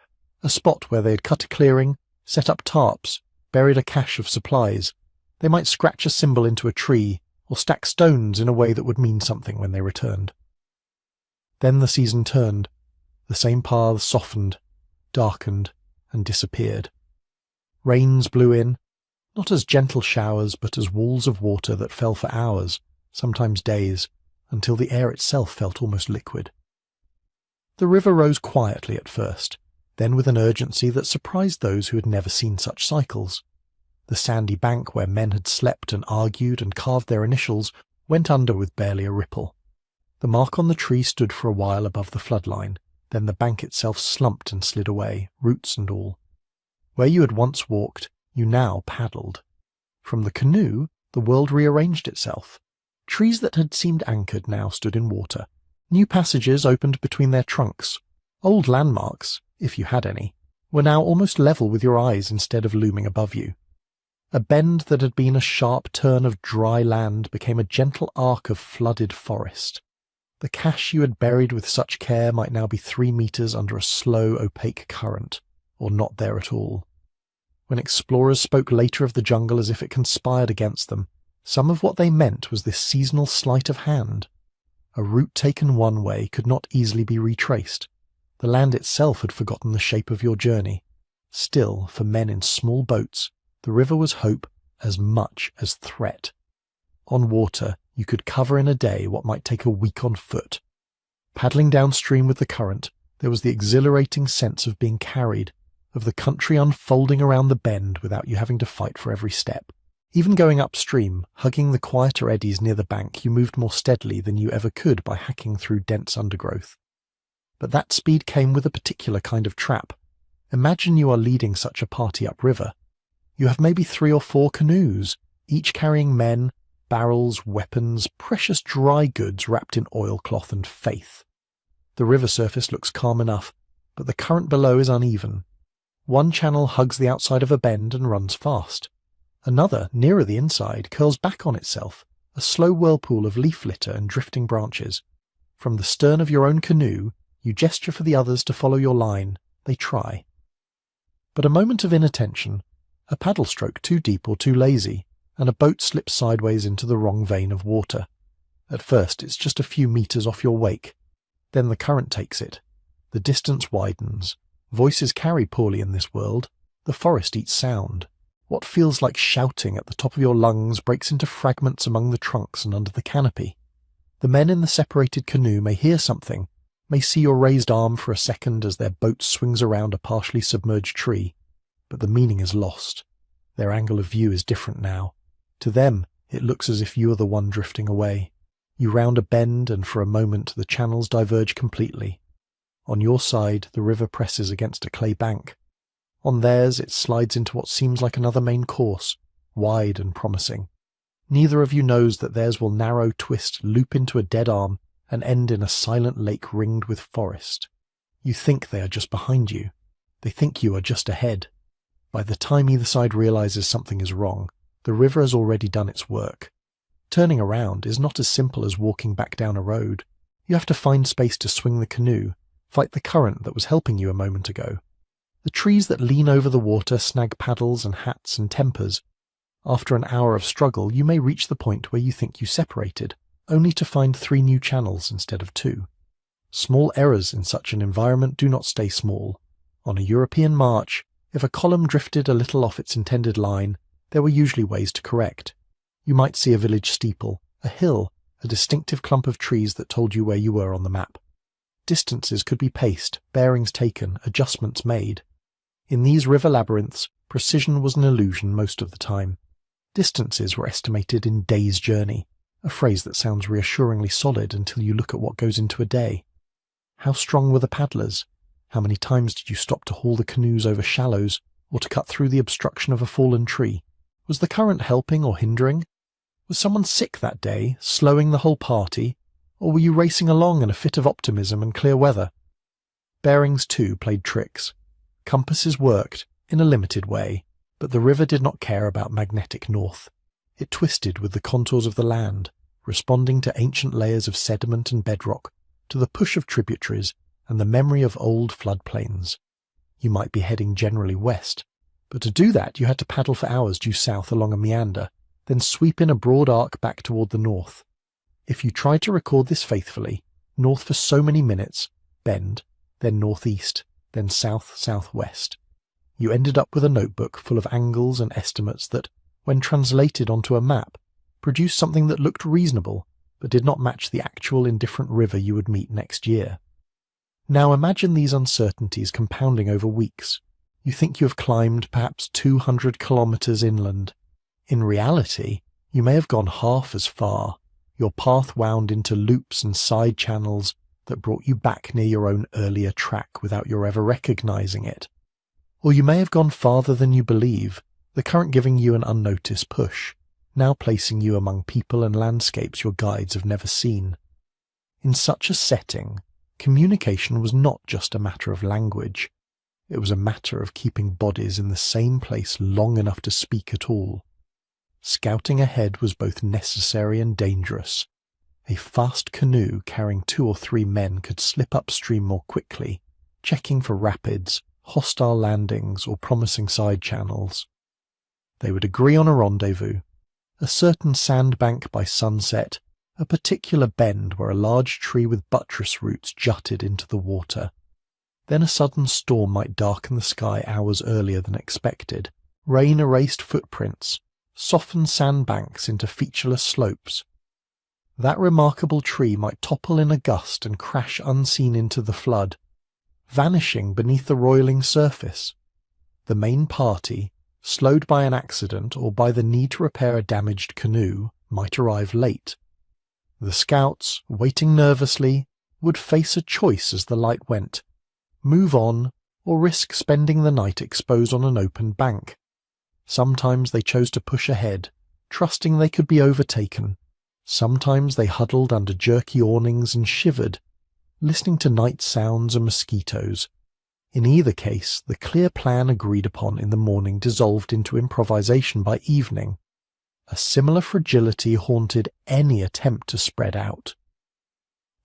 a spot where they had cut a clearing, set up tarps, buried a cache of supplies. They might scratch a symbol into a tree, or stack stones in a way that would mean something when they returned. Then the season turned. The same paths softened, darkened, and disappeared. Rains blew in, not as gentle showers, but as walls of water that fell for hours, sometimes days, until the air itself felt almost liquid. The river rose quietly at first, then with an urgency that surprised those who had never seen such cycles. The sandy bank where men had slept and argued and carved their initials went under with barely a ripple. The mark on the tree stood for a while above the floodline, then the bank itself slumped and slid away, roots and all. Where you had once walked, you now paddled. From the canoe, the world rearranged itself. Trees that had seemed anchored now stood in water. New passages opened between their trunks. Old landmarks, if you had any, were now almost level with your eyes instead of looming above you. A bend that had been a sharp turn of dry land became a gentle arc of flooded forest. The cache you had buried with such care might now be 3 meters under a slow, opaque current, or not there at all. When explorers spoke later of the jungle as if it conspired against them, some of what they meant was this seasonal sleight of hand. A route taken one way could not easily be retraced. The land itself had forgotten the shape of your journey. Still, for men in small boats, the river was hope as much as threat. On water, you could cover in a day what might take a week on foot. Paddling downstream with the current, there was the exhilarating sense of being carried, of the country unfolding around the bend without you having to fight for every step. Even going upstream, hugging the quieter eddies near the bank, you moved more steadily than you ever could by hacking through dense undergrowth. But that speed came with a particular kind of trap. Imagine you are leading such a party upriver. You have maybe 3 or 4 canoes, each carrying men, barrels, weapons, precious dry goods wrapped in oilcloth and faith. The river surface looks calm enough, but the current below is uneven. One channel hugs the outside of a bend and runs fast. Another, nearer the inside, curls back on itself, a slow whirlpool of leaf litter and drifting branches. From the stern of your own canoe, you gesture for the others to follow your line. They try. But a moment of inattention, a paddle stroke too deep or too lazy, and a boat slips sideways into the wrong vein of water. At first it's just a few meters off your wake. Then the current takes it. The distance widens. Voices carry poorly in this world. The forest eats sound. What feels like shouting at the top of your lungs breaks into fragments among the trunks and under the canopy. The men in the separated canoe may hear something, may see your raised arm for a second as their boat swings around a partially submerged tree, but the meaning is lost. Their angle of view is different now. To them, it looks as if you are the one drifting away. You round a bend, and for a moment the channels diverge completely. On your side, the river presses against a clay bank. On theirs, it slides into what seems like another main course, wide and promising. Neither of you knows that theirs will narrow, twist, loop into a dead arm, and end in a silent lake ringed with forest. You think they are just behind you. They think you are just ahead. By the time either side realizes something is wrong, the river has already done its work. Turning around is not as simple as walking back down a road. You have to find space to swing the canoe, fight the current that was helping you a moment ago. The trees that lean over the water snag paddles and hats and tempers. After an hour of struggle, you may reach the point where you think you separated, only to find 3 new channels instead of 2. Small errors in such an environment do not stay small. On a European march, if a column drifted a little off its intended line, there were usually ways to correct. You might see a village steeple, a hill, a distinctive clump of trees that told you where you were on the map. Distances could be paced, bearings taken, adjustments made. In these river labyrinths, precision was an illusion most of the time. Distances were estimated in days' journey, a phrase that sounds reassuringly solid until you look at what goes into a day. How strong were the paddlers? How many times did you stop to haul the canoes over shallows, or to cut through the obstruction of a fallen tree? Was the current helping or hindering? Was someone sick that day, slowing the whole party, or were you racing along in a fit of optimism and clear weather? Bearings, too, played tricks. Compasses worked, in a limited way, but the river did not care about magnetic north. It twisted with the contours of the land, responding to ancient layers of sediment and bedrock, to the push of tributaries and the memory of old floodplains. You might be heading generally west, but to do that you had to paddle for hours due south along a meander, then sweep in a broad arc back toward the north. If you tried to record this faithfully, north for so many minutes, bend, then northeast, then south-southwest. You ended up with a notebook full of angles and estimates that, when translated onto a map, produced something that looked reasonable, but did not match the actual indifferent river you would meet next year. Now imagine these uncertainties compounding over weeks. You think you have climbed perhaps 200 kilometers inland. In reality, you may have gone half as far. Your path wound into loops and side channels that brought you back near your own earlier track without your ever recognizing it. Or you may have gone farther than you believe, the current giving you an unnoticed push, now placing you among people and landscapes your guides have never seen. In such a setting, communication was not just a matter of language. It was a matter of keeping bodies in the same place long enough to speak at all. Scouting ahead was both necessary and dangerous. A fast canoe carrying 2 or 3 men could slip upstream more quickly, checking for rapids, hostile landings, or promising side channels. They would agree on a rendezvous, a certain sandbank by sunset, a particular bend where a large tree with buttress roots jutted into the water. Then a sudden storm might darken the sky hours earlier than expected. Rain erased footprints, softened sandbanks into featureless slopes. That remarkable tree might topple in a gust and crash unseen into the flood, vanishing beneath the roiling surface. The main party, slowed by an accident or by the need to repair a damaged canoe, might arrive late. The scouts, waiting nervously, would face a choice as the light went: move on or risk spending the night exposed on an open bank. Sometimes they chose to push ahead, trusting they could be overtaken. Sometimes they huddled under jerky awnings and shivered, listening to night sounds and mosquitoes. In either case, the clear plan agreed upon in the morning dissolved into improvisation by evening. A similar fragility haunted any attempt to spread out.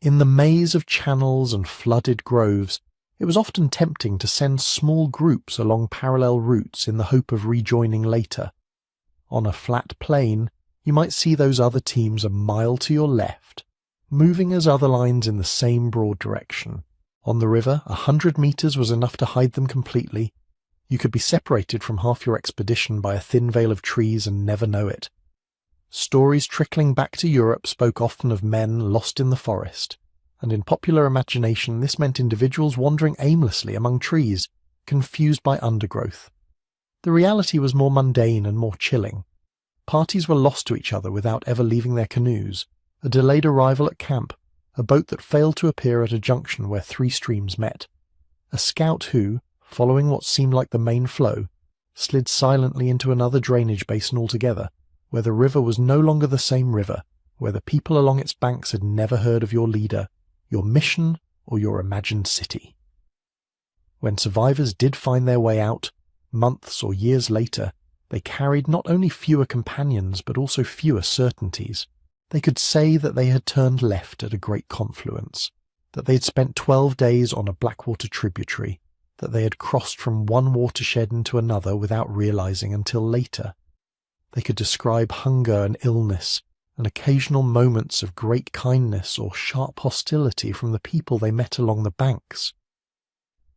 In the maze of channels and flooded groves, it was often tempting to send small groups along parallel routes in the hope of rejoining later. On a flat plain, you might see those other teams a mile to your left, moving as other lines in the same broad direction. On the river, 100 meters was enough to hide them completely. You could be separated from half your expedition by a thin veil of trees and never know it. Stories trickling back to Europe spoke often of men lost in the forest, and in popular imagination this meant individuals wandering aimlessly among trees, confused by undergrowth. The reality was more mundane and more chilling. Parties were lost to each other without ever leaving their canoes, a delayed arrival at camp, a boat that failed to appear at a junction where 3 streams met, a scout who, following what seemed like the main flow, slid silently into another drainage basin altogether, where the river was no longer the same river, where the people along its banks had never heard of your leader, your mission, or your imagined city. When survivors did find their way out, months or years later, they carried not only fewer companions but also fewer certainties. They could say that they had turned left at a great confluence, that they had spent 12 days on a Blackwater tributary, that they had crossed from one watershed into another without realizing until later. They could describe hunger and illness, and occasional moments of great kindness or sharp hostility from the people they met along the banks.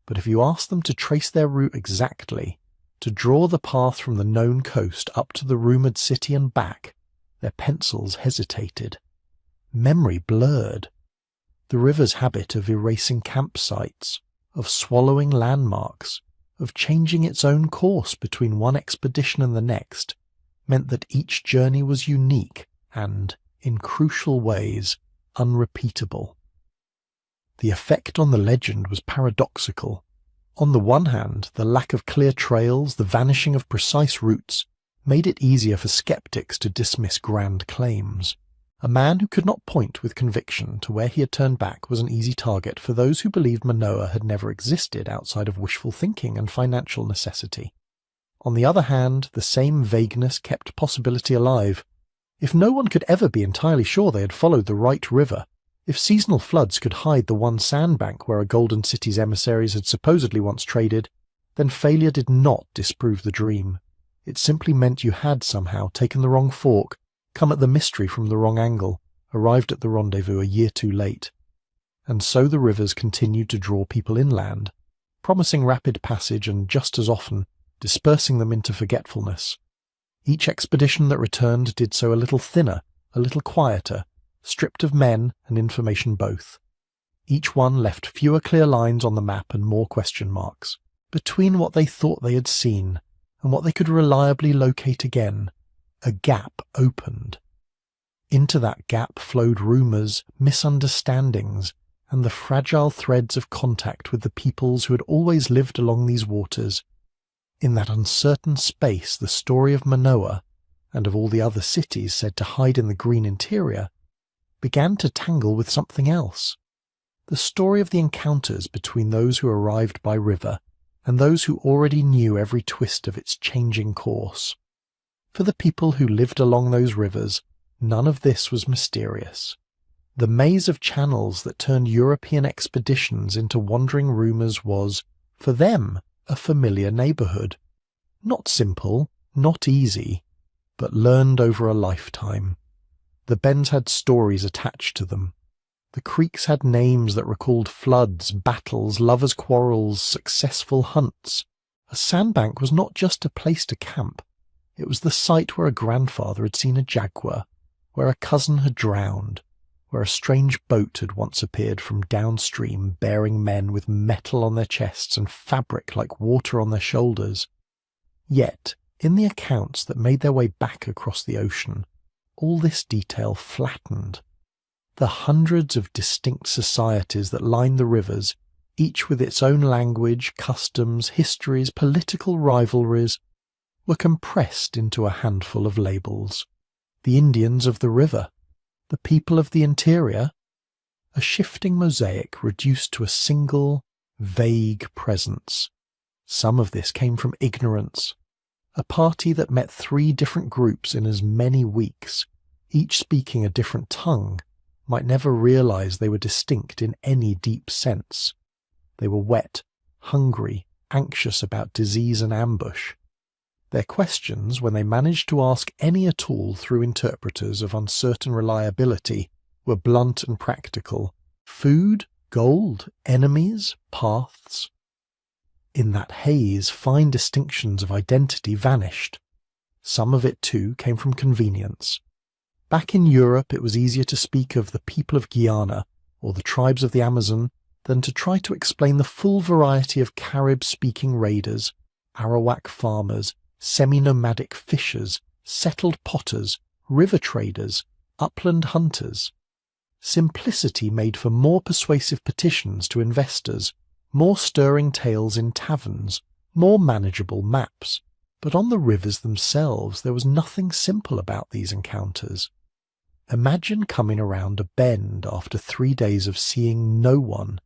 But if you asked them to trace their route exactly, to draw the path from the known coast up to the rumoured city and back, their pencils hesitated. Memory blurred. The river's habit of erasing campsites, of swallowing landmarks, of changing its own course between one expedition and the next, meant that each journey was unique and, in crucial ways, unrepeatable. The effect on the legend was paradoxical. On the one hand, the lack of clear trails, the vanishing of precise routes, made it easier for skeptics to dismiss grand claims. A man who could not point with conviction to where he had turned back was an easy target for those who believed Manoa had never existed outside of wishful thinking and financial necessity. On the other hand, the same vagueness kept possibility alive. If no one could ever be entirely sure they had followed the right river, if seasonal floods could hide the one sandbank where a Golden City's emissaries had supposedly once traded, then failure did not disprove the dream. It simply meant you had somehow taken the wrong fork, come at the mystery from the wrong angle, arrived at the rendezvous a year too late. And so the rivers continued to draw people inland, promising rapid passage and just as often dispersing them into forgetfulness. Each expedition that returned did so a little thinner, a little quieter, stripped of men and information both. Each one left fewer clear lines on the map and more question marks, between what they thought they had seen and what they could reliably locate again. A gap opened. Into that gap flowed rumours, misunderstandings, and the fragile threads of contact with the peoples who had always lived along these waters. In that uncertain space, the story of Manoa, and of all the other cities said to hide in the green interior, began to tangle with something else. The story of the encounters between those who arrived by river and those who already knew every twist of its changing course. For the people who lived along those rivers, none of this was mysterious. The maze of channels that turned European expeditions into wandering rumours was, for them, a familiar neighbourhood. Not simple, not easy, but learned over a lifetime. The bends had stories attached to them. The creeks had names that recalled floods, battles, lovers' quarrels, successful hunts. A sandbank was not just a place to camp. It was the site where a grandfather had seen a jaguar, where a cousin had drowned, where a strange boat had once appeared from downstream bearing men with metal on their chests and fabric like water on their shoulders. Yet, in the accounts that made their way back across the ocean, all this detail flattened. The hundreds of distinct societies that lined the rivers, each with its own language, customs, histories, political rivalries, were compressed into a handful of labels. The Indians of the river, the people of the interior, a shifting mosaic reduced to a single, vague presence. Some of this came from ignorance. A party that met 3 different groups in as many weeks, each speaking a different tongue, might never realize they were distinct in any deep sense. They were wet, hungry, anxious about disease and ambush. Their questions, when they managed to ask any at all through interpreters of uncertain reliability, were blunt and practical. Food, gold, enemies, paths. In that haze, fine distinctions of identity vanished. Some of it, too, came from convenience. Back in Europe, it was easier to speak of the people of Guiana or the tribes of the Amazon than to try to explain the full variety of Carib-speaking raiders, Arawak farmers, semi-nomadic fishers, settled potters, river traders, upland hunters. Simplicity made for more persuasive petitions to investors, more stirring tales in taverns, more manageable maps. But on the rivers themselves there was nothing simple about these encounters. Imagine coming around a bend after 3 days of seeing no one,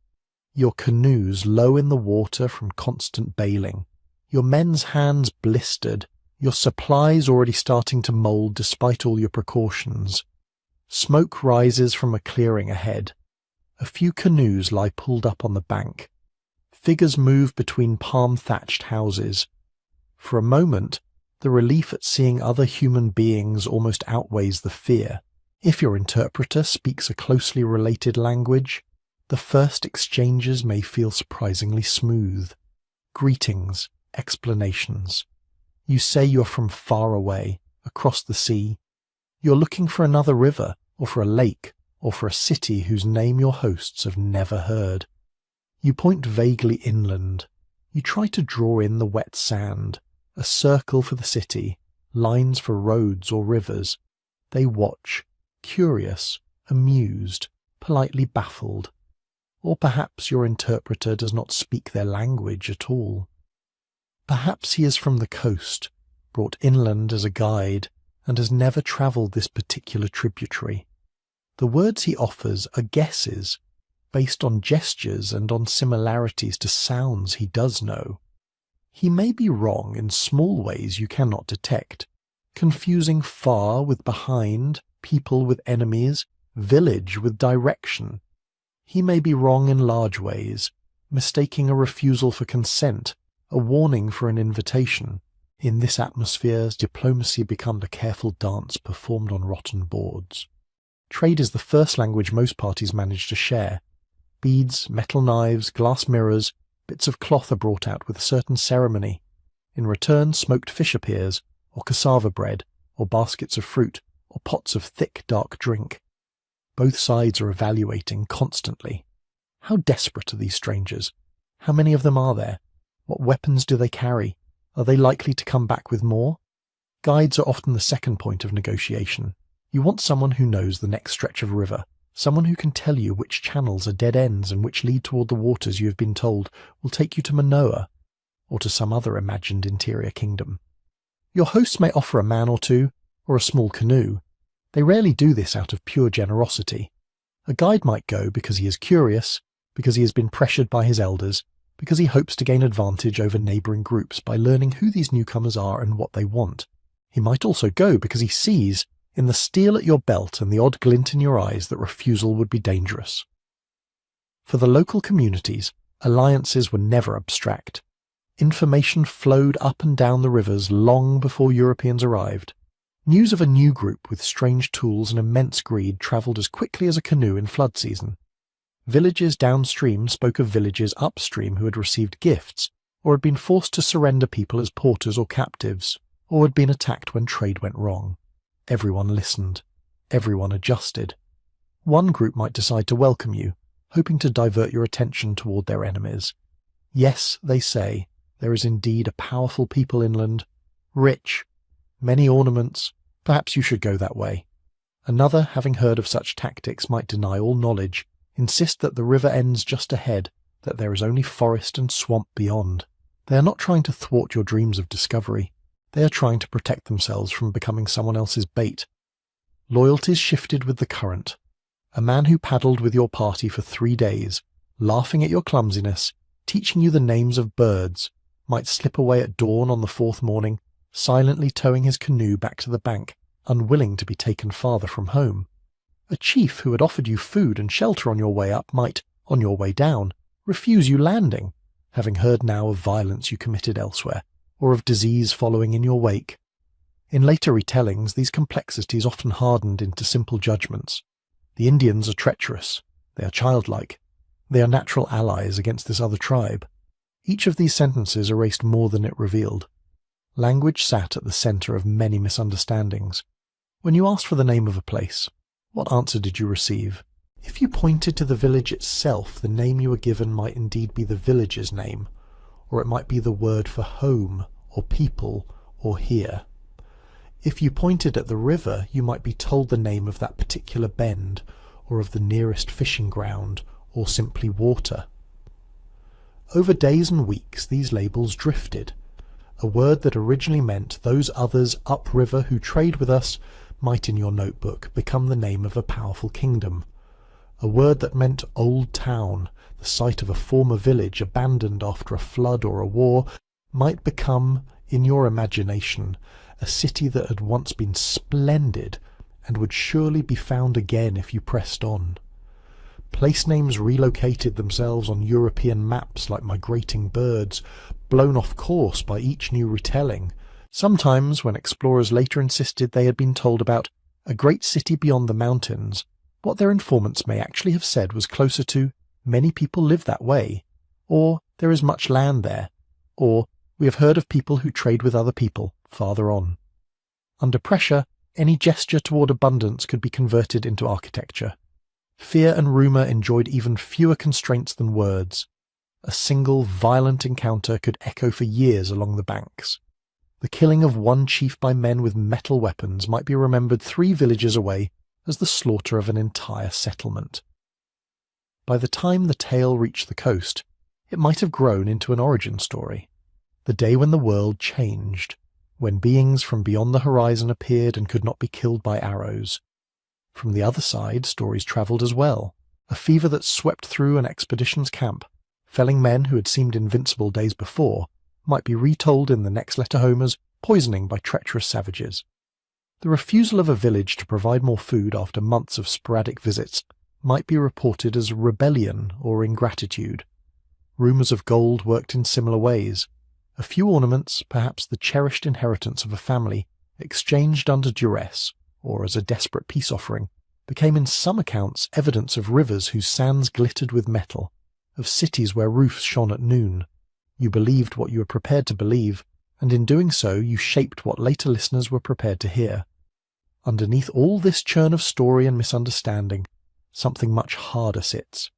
your canoes low in the water from constant bailing, your men's hands blistered, your supplies already starting to mould despite all your precautions. Smoke rises from a clearing ahead. A few canoes lie pulled up on the bank. Figures move between palm-thatched houses. For a moment, the relief at seeing other human beings almost outweighs the fear. If your interpreter speaks a closely related language, the first exchanges may feel surprisingly smooth. Greetings, explanations. You say you're from far away, across the sea. You're looking for another river, or for a lake, or for a city whose name your hosts have never heard. You point vaguely inland. You try to draw in the wet sand, a circle for the city, lines for roads or rivers. They watch, curious, amused, politely baffled. Or perhaps your interpreter does not speak their language at all. Perhaps he is from the coast, brought inland as a guide, and has never travelled this particular tributary. The words he offers are guesses, based on gestures and on similarities to sounds he does know. He may be wrong in small ways you cannot detect, confusing far with behind, people with enemies, village with direction. He may be wrong in large ways, mistaking a refusal for consent, a warning for an invitation. In this atmosphere, diplomacy becomes a careful dance performed on rotten boards. Trade is the first language most parties manage to share. Beads, metal knives, glass mirrors, bits of cloth are brought out with a certain ceremony. In return, smoked fish appears, or cassava bread, or baskets of fruit, or pots of thick, dark drink. Both sides are evaluating constantly. How desperate are these strangers? How many of them are there? What weapons do they carry? Are they likely to come back with more? Guides are often the second point of negotiation. You want someone who knows the next stretch of river, someone who can tell you which channels are dead ends and which lead toward the waters you have been told will take you to Manoa, or to some other imagined interior kingdom. Your hosts may offer a man or two, or a small canoe. They rarely do this out of pure generosity. A guide might go because he is curious, because he has been pressured by his elders, because he hopes to gain advantage over neighbouring groups by learning who these newcomers are and what they want. He might also go because he sees, in the steel at your belt and the odd glint in your eyes, that refusal would be dangerous. For the local communities, alliances were never abstract. Information flowed up and down the rivers long before Europeans arrived. News of a new group with strange tools and immense greed travelled as quickly as a canoe in flood season. Villages downstream spoke of villages upstream who had received gifts, or had been forced to surrender people as porters or captives, or had been attacked when trade went wrong. Everyone listened. Everyone adjusted. One group might decide to welcome you, hoping to divert your attention toward their enemies. Yes, they say, there is indeed a powerful people inland, rich, many ornaments, perhaps you should go that way. Another, having heard of such tactics, might deny all knowledge, insist that the river ends just ahead, that there is only forest and swamp beyond. They are not trying to thwart your dreams of discovery. They are trying to protect themselves from becoming someone else's bait. Loyalties shifted with the current. A man who paddled with your party for 3 days, laughing at your clumsiness, teaching you the names of birds, might slip away at dawn on the fourth morning, silently towing his canoe back to the bank, unwilling to be taken farther from home. A chief who had offered you food and shelter on your way up might, on your way down, refuse you landing, having heard now of violence you committed elsewhere, or of disease following in your wake. In later retellings, these complexities often hardened into simple judgments. The Indians are treacherous. They are childlike. They are natural allies against this other tribe. Each of these sentences erased more than it revealed. Language sat at the centre of many misunderstandings. When you asked for the name of a place, what answer did you receive? If you pointed to the village itself, the name you were given might indeed be the village's name, or it might be the word for home, or people, or here. If you pointed at the river, you might be told the name of that particular bend, or of the nearest fishing ground, or simply water. Over days and weeks these labels drifted. A word that originally meant those others upriver who trade with us might in your notebook become the name of a powerful kingdom. A word that meant old town, the site of a former village abandoned after a flood or a war, might become, in your imagination, a city that had once been splendid and would surely be found again if you pressed on. Place names relocated themselves on European maps like migrating birds, blown off course by each new retelling. Sometimes, when explorers later insisted they had been told about a great city beyond the mountains, what their informants may actually have said was closer to many people live that way, or there is much land there, or we have heard of people who trade with other people farther on. Under pressure, any gesture toward abundance could be converted into architecture. Fear and rumour enjoyed even fewer constraints than words. A single violent encounter could echo for years along the banks. The killing of one chief by men with metal weapons might be remembered 3 villages away as the slaughter of an entire settlement. By the time the tale reached the coast, it might have grown into an origin story. The day when the world changed, when beings from beyond the horizon appeared and could not be killed by arrows. From the other side, stories travelled as well. A fever that swept through an expedition's camp, felling men who had seemed invincible days before, might be retold in the next letter home as poisoning by treacherous savages. The refusal of a village to provide more food after months of sporadic visits might be reported as rebellion or ingratitude. Rumours of gold worked in similar ways. A few ornaments, perhaps the cherished inheritance of a family, exchanged under duress, or as a desperate peace offering, became in some accounts evidence of rivers whose sands glittered with metal, of cities where roofs shone at noon. You believed what you were prepared to believe, and in doing so you shaped what later listeners were prepared to hear. Underneath all this churn of story and misunderstanding, something much harder sits.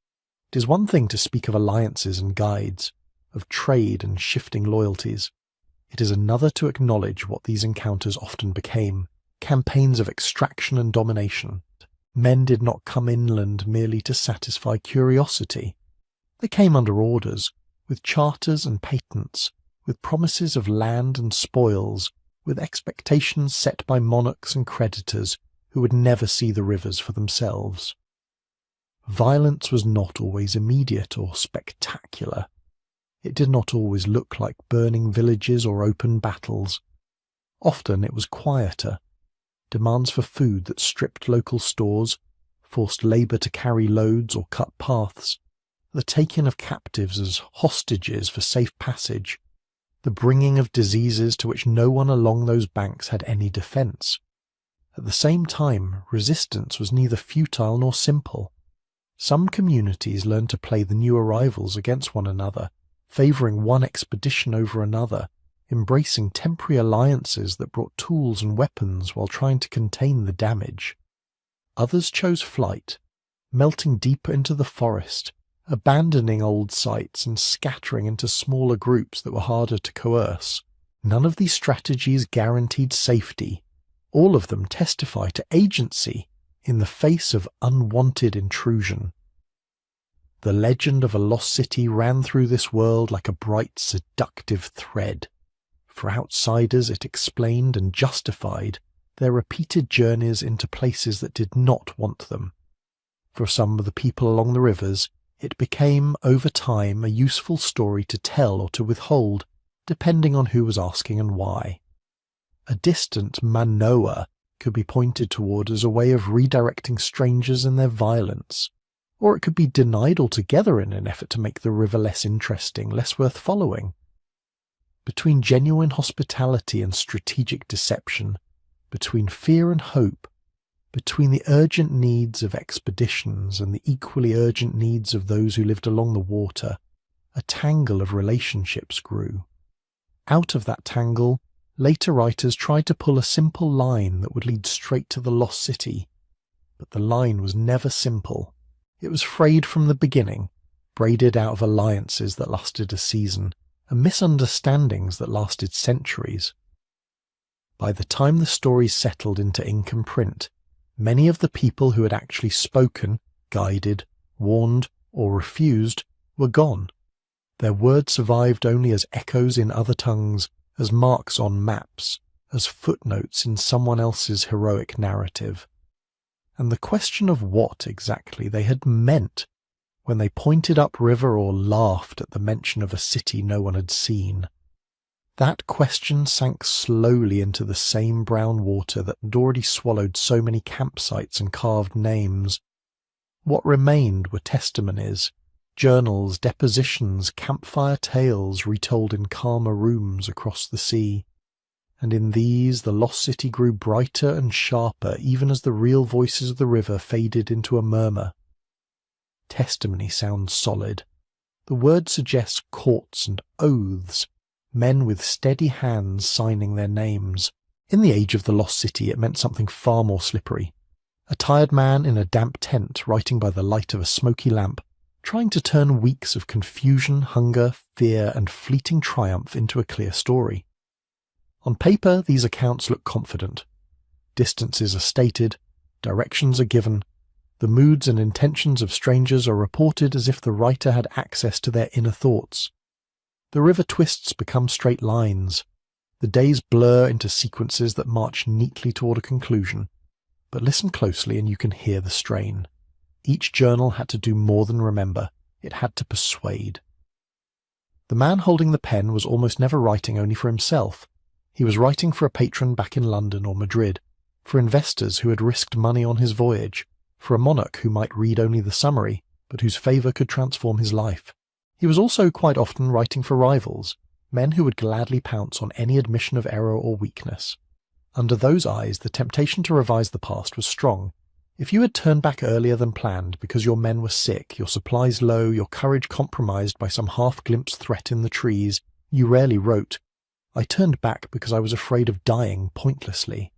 It is one thing to speak of alliances and guides, of trade and shifting loyalties. It is another to acknowledge what these encounters often became, campaigns of extraction and domination. Men did not come inland merely to satisfy curiosity. They came under orders, with charters and patents, with promises of land and spoils, with expectations set by monarchs and creditors who would never see the rivers for themselves. Violence was not always immediate or spectacular. It did not always look like burning villages or open battles. Often it was quieter. Demands for food that stripped local stores, forced labour to carry loads or cut paths, the taking of captives as hostages for safe passage, the bringing of diseases to which no one along those banks had any defence. At the same time, resistance was neither futile nor simple. Some communities learned to play the new arrivals against one another, favouring one expedition over another, embracing temporary alliances that brought tools and weapons while trying to contain the damage. Others chose flight, melting deeper into the forest, abandoning old sites and scattering into smaller groups that were harder to coerce. None of these strategies guaranteed safety. All of them testify to agency in the face of unwanted intrusion. The legend of a lost city ran through this world like a bright, seductive thread. For outsiders it explained and justified their repeated journeys into places that did not want them. For some of the people along the rivers, It became, over time, a useful story to tell or to withhold, depending on who was asking and why. A distant Manoa could be pointed toward as a way of redirecting strangers and their violence, or it could be denied altogether in an effort to make the river less interesting, less worth following. Between genuine hospitality and strategic deception, between fear and hope, between the urgent needs of expeditions and the equally urgent needs of those who lived along the water, a tangle of relationships grew. Out of that tangle, later writers tried to pull a simple line that would lead straight to the lost city. But the line was never simple. It was frayed from the beginning, braided out of alliances that lasted a season, and misunderstandings that lasted centuries. By the time the stories settled into ink and print, many of the people who had actually spoken, guided, warned, or refused were gone. Their words survived only as echoes in other tongues, as marks on maps, as footnotes in someone else's heroic narrative. And the question of what exactly they had meant when they pointed upriver or laughed at the mention of a city no one had seen, that question sank slowly into the same brown water that had already swallowed so many campsites and carved names. What remained were testimonies, journals, depositions, campfire tales retold in calmer rooms across the sea. And in these the lost city grew brighter and sharper even as the real voices of the river faded into a murmur. Testimony sounds solid. The word suggests courts and oaths, men with steady hands signing their names. In the age of the lost city it meant something far more slippery. A tired man in a damp tent writing by the light of a smoky lamp, trying to turn weeks of confusion, hunger, fear, and fleeting triumph into a clear story. On paper, these accounts look confident. Distances are stated, directions are given, the moods and intentions of strangers are reported as if the writer had access to their inner thoughts. The river twists become straight lines. The days blur into sequences that march neatly toward a conclusion. But listen closely and you can hear the strain. Each journal had to do more than remember. It had to persuade. The man holding the pen was almost never writing only for himself. He was writing for a patron back in London or Madrid, for investors who had risked money on his voyage, for a monarch who might read only the summary, but whose favour could transform his life. He was also quite often writing for rivals, men who would gladly pounce on any admission of error or weakness. Under those eyes, the temptation to revise the past was strong. If you had turned back earlier than planned because your men were sick, your supplies low, your courage compromised by some half-glimpsed threat in the trees, you rarely wrote, "I turned back because I was afraid of dying pointlessly."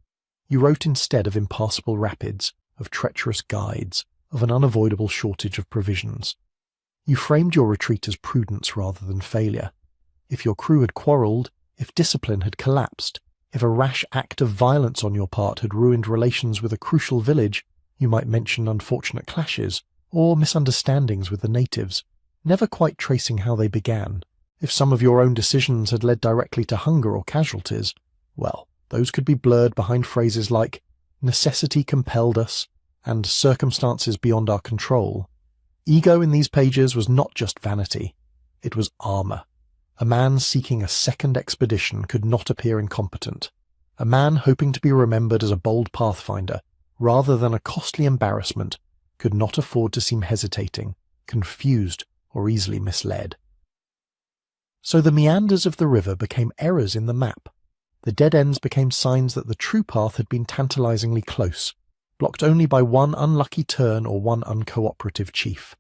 You wrote instead of impassable rapids, of treacherous guides, of an unavoidable shortage of provisions. You framed your retreat as prudence rather than failure. If your crew had quarrelled, if discipline had collapsed, if a rash act of violence on your part had ruined relations with a crucial village, you might mention unfortunate clashes, or misunderstandings with the natives, never quite tracing how they began. If some of your own decisions had led directly to hunger or casualties, well, those could be blurred behind phrases like "necessity compelled us" and "circumstances beyond our control." Ego in these pages was not just vanity, it was armour. A man seeking a second expedition could not appear incompetent. A man hoping to be remembered as a bold pathfinder, rather than a costly embarrassment, could not afford to seem hesitating, confused, or easily misled. So the meanders of the river became errors in the map. The dead ends became signs that the true path had been tantalizingly close, blocked only by one unlucky turn or one uncooperative chief.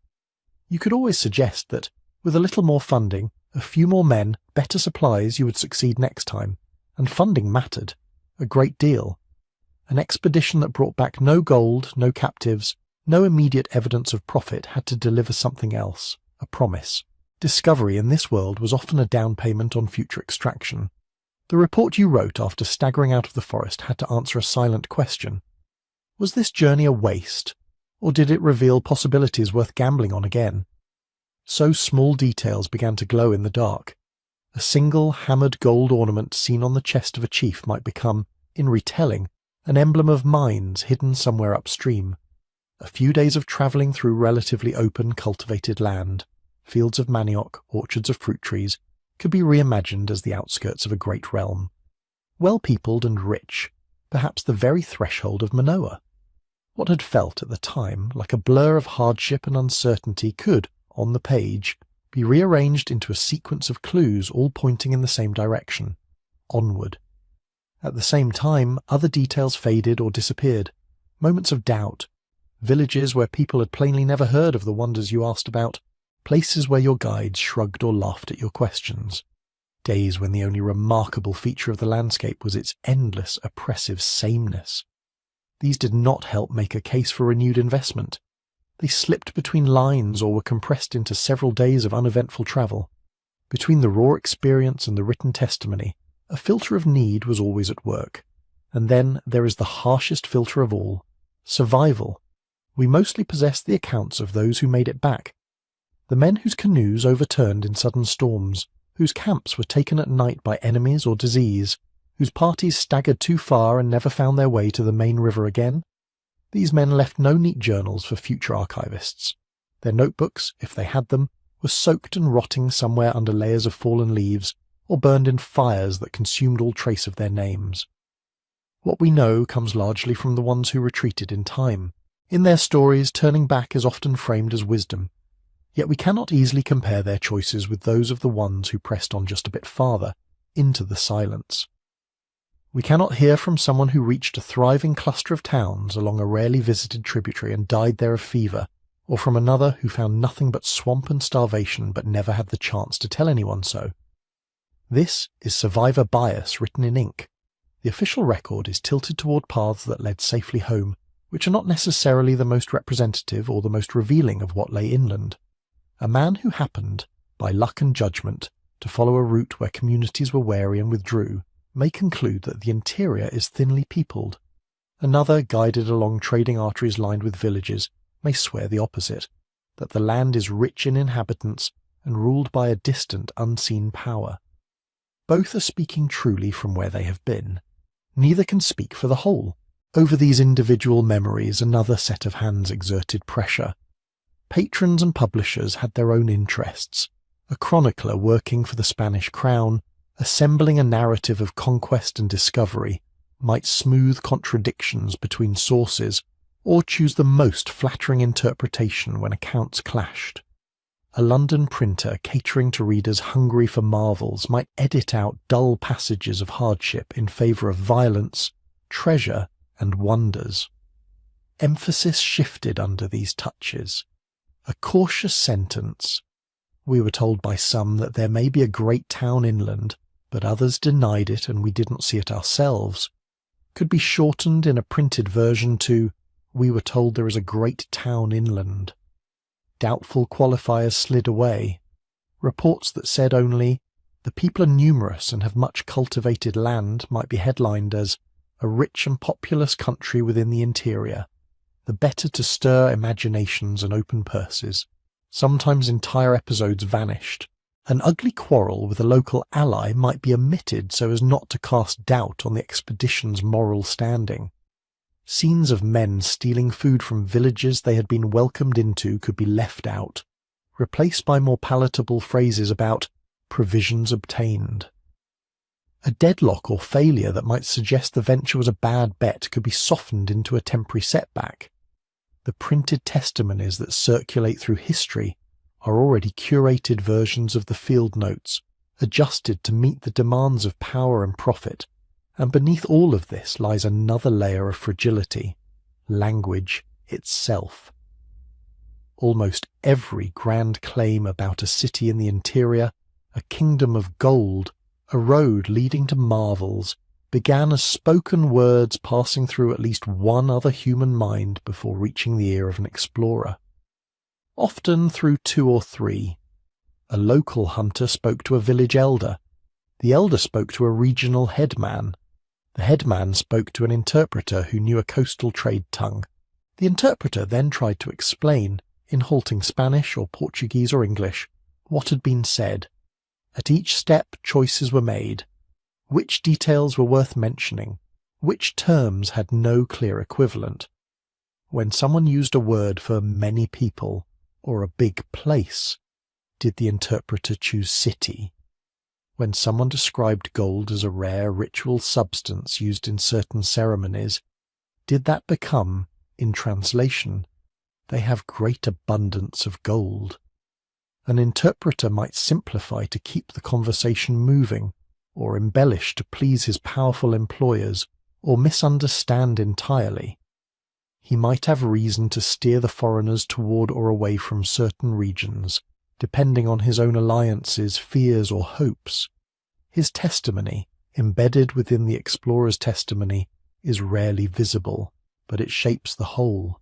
You could always suggest that, with a little more funding, a few more men, better supplies, you would succeed next time, and funding mattered, a great deal. An expedition that brought back no gold, no captives, no immediate evidence of profit had to deliver something else, a promise. Discovery in this world was often a down payment on future extraction. The report you wrote after staggering out of the forest had to answer a silent question. Was this journey a waste, or did it reveal possibilities worth gambling on again? So small details began to glow in the dark. A single hammered gold ornament seen on the chest of a chief might become, in retelling, an emblem of mines hidden somewhere upstream. A few days of travelling through relatively open, cultivated land, fields of manioc, orchards of fruit trees, could be reimagined as the outskirts of a great realm. Well-peopled and rich, perhaps the very threshold of Manoa. What had felt at the time like a blur of hardship and uncertainty could, on the page, be rearranged into a sequence of clues all pointing in the same direction, onward. At the same time, other details faded or disappeared, moments of doubt, villages where people had plainly never heard of the wonders you asked about, places where your guides shrugged or laughed at your questions, days when the only remarkable feature of the landscape was its endless, oppressive sameness. These did not help make a case for renewed investment. They slipped between lines or were compressed into several days of uneventful travel. Between the raw experience and the written testimony, a filter of need was always at work. And then there is the harshest filter of all, survival. We mostly possess the accounts of those who made it back. The men whose canoes overturned in sudden storms, whose camps were taken at night by enemies or disease, whose parties staggered too far and never found their way to the main river again. These men left no neat journals for future archivists. Their notebooks, if they had them, were soaked and rotting somewhere under layers of fallen leaves, or burned in fires that consumed all trace of their names. What we know comes largely from the ones who retreated in time. In their stories, turning back is often framed as wisdom, yet we cannot easily compare their choices with those of the ones who pressed on just a bit farther, into the silence. We cannot hear from someone who reached a thriving cluster of towns along a rarely visited tributary and died there of fever, or from another who found nothing but swamp and starvation but never had the chance to tell anyone so. This is survivor bias written in ink. The official record is tilted toward paths that led safely home, which are not necessarily the most representative or the most revealing of what lay inland. A man who happened, by luck and judgment, to follow a route where communities were wary and withdrew, may conclude that the interior is thinly peopled. Another, guided along trading arteries lined with villages, may swear the opposite, that the land is rich in inhabitants and ruled by a distant, unseen power. Both are speaking truly from where they have been. Neither can speak for the whole. Over these individual memories another set of hands exerted pressure. Patrons and publishers had their own interests. A chronicler working for the Spanish crown, assembling a narrative of conquest and discovery, might smooth contradictions between sources or choose the most flattering interpretation when accounts clashed. A London printer catering to readers hungry for marvels might edit out dull passages of hardship in favour of violence, treasure, and wonders. Emphasis shifted under these touches. A cautious sentence. We were told by some that there may be a great town inland, but others denied it and we didn't see it ourselves, could be shortened in a printed version to, we were told there is a great town inland. Doubtful qualifiers slid away. Reports that said only, the people are numerous and have much cultivated land might be headlined as, a rich and populous country within the interior, the better to stir imaginations and open purses. Sometimes entire episodes vanished. An ugly quarrel with a local ally might be omitted so as not to cast doubt on the expedition's moral standing. Scenes of men stealing food from villages they had been welcomed into could be left out, replaced by more palatable phrases about provisions obtained. A deadlock or failure that might suggest the venture was a bad bet could be softened into a temporary setback. The printed testimonies that circulate through history are already curated versions of the field notes, adjusted to meet the demands of power and profit, and beneath all of this lies another layer of fragility, language itself. Almost every grand claim about a city in the interior, a kingdom of gold, a road leading to marvels, began as spoken words passing through at least one other human mind before reaching the ear of an explorer. Often through two or three. A local hunter spoke to a village elder. The elder spoke to a regional headman. The headman spoke to an interpreter who knew a coastal trade tongue. The interpreter then tried to explain, in halting Spanish or Portuguese or English, what had been said. At each step choices were made. Which details were worth mentioning? Which terms had no clear equivalent? When someone used a word for many people or a big place, did the interpreter choose city? When someone described gold as a rare ritual substance used in certain ceremonies, did that become, in translation, they have great abundance of gold? An interpreter might simplify to keep the conversation moving, or embellish to please his powerful employers, or misunderstand entirely. He might have reason to steer the foreigners toward or away from certain regions, depending on his own alliances, fears, or hopes. His testimony, embedded within the explorer's testimony, is rarely visible, but it shapes the whole.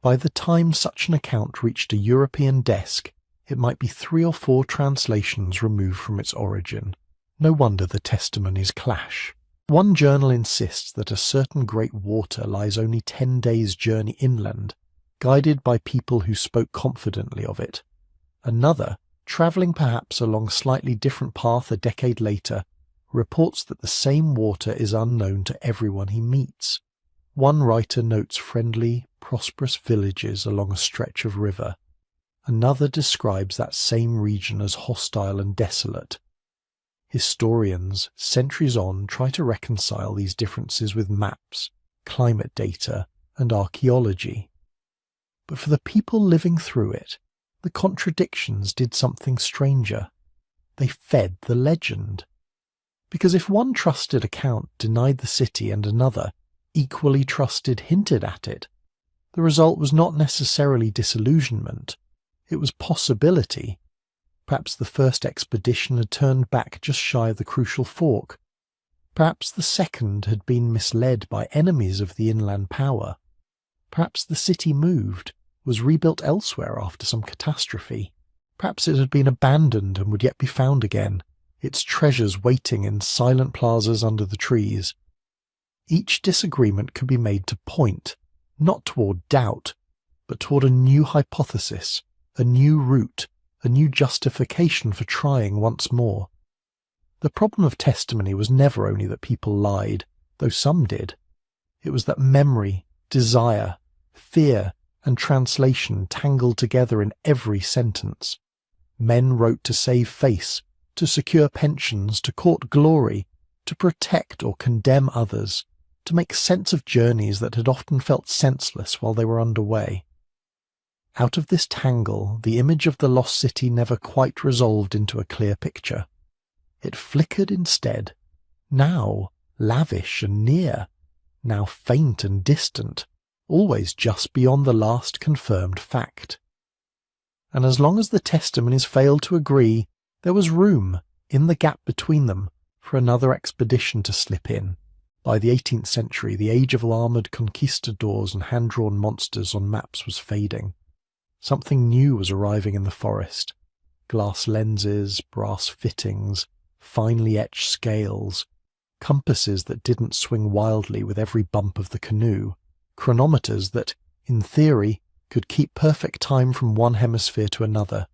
By the time such an account reached a European desk, it might be 3 or 4 translations removed from its origin. No wonder the testimonies clash. One journal insists that a certain great water lies only 10 days' journey inland, guided by people who spoke confidently of it. Another, travelling perhaps along a slightly different path a decade later, reports that the same water is unknown to everyone he meets. One writer notes friendly, prosperous villages along a stretch of river. Another describes that same region as hostile and desolate. Historians, centuries on, try to reconcile these differences with maps, climate data, and archaeology. But for the people living through it, the contradictions did something stranger. They fed the legend. Because if one trusted account denied the city and another, equally trusted, hinted at it, the result was not necessarily disillusionment. It was possibility. Perhaps the first expedition had turned back just shy of the crucial fork. Perhaps the second had been misled by enemies of the inland power. Perhaps the city moved, was rebuilt elsewhere after some catastrophe. Perhaps it had been abandoned and would yet be found again, its treasures waiting in silent plazas under the trees. Each disagreement could be made to point, not toward doubt, but toward a new hypothesis, a new route, a new justification for trying once more. The problem of testimony was never only that people lied, though some did. It was that memory, desire, fear, and translation tangled together in every sentence. Men wrote to save face, to secure pensions, to court glory, to protect or condemn others, to make sense of journeys that had often felt senseless while they were underway. Out of this tangle, the image of the lost city never quite resolved into a clear picture. It flickered instead, now lavish and near, now faint and distant, always just beyond the last confirmed fact. And as long as the testimonies failed to agree, there was room, in the gap between them, for another expedition to slip in. By the 18th century, the age of armoured conquistadors and hand-drawn monsters on maps was fading. Something new was arriving in the forest. Glass lenses, brass fittings, finely etched scales, compasses that didn't swing wildly with every bump of the canoe, chronometers that, in theory, could keep perfect time from one hemisphere to another,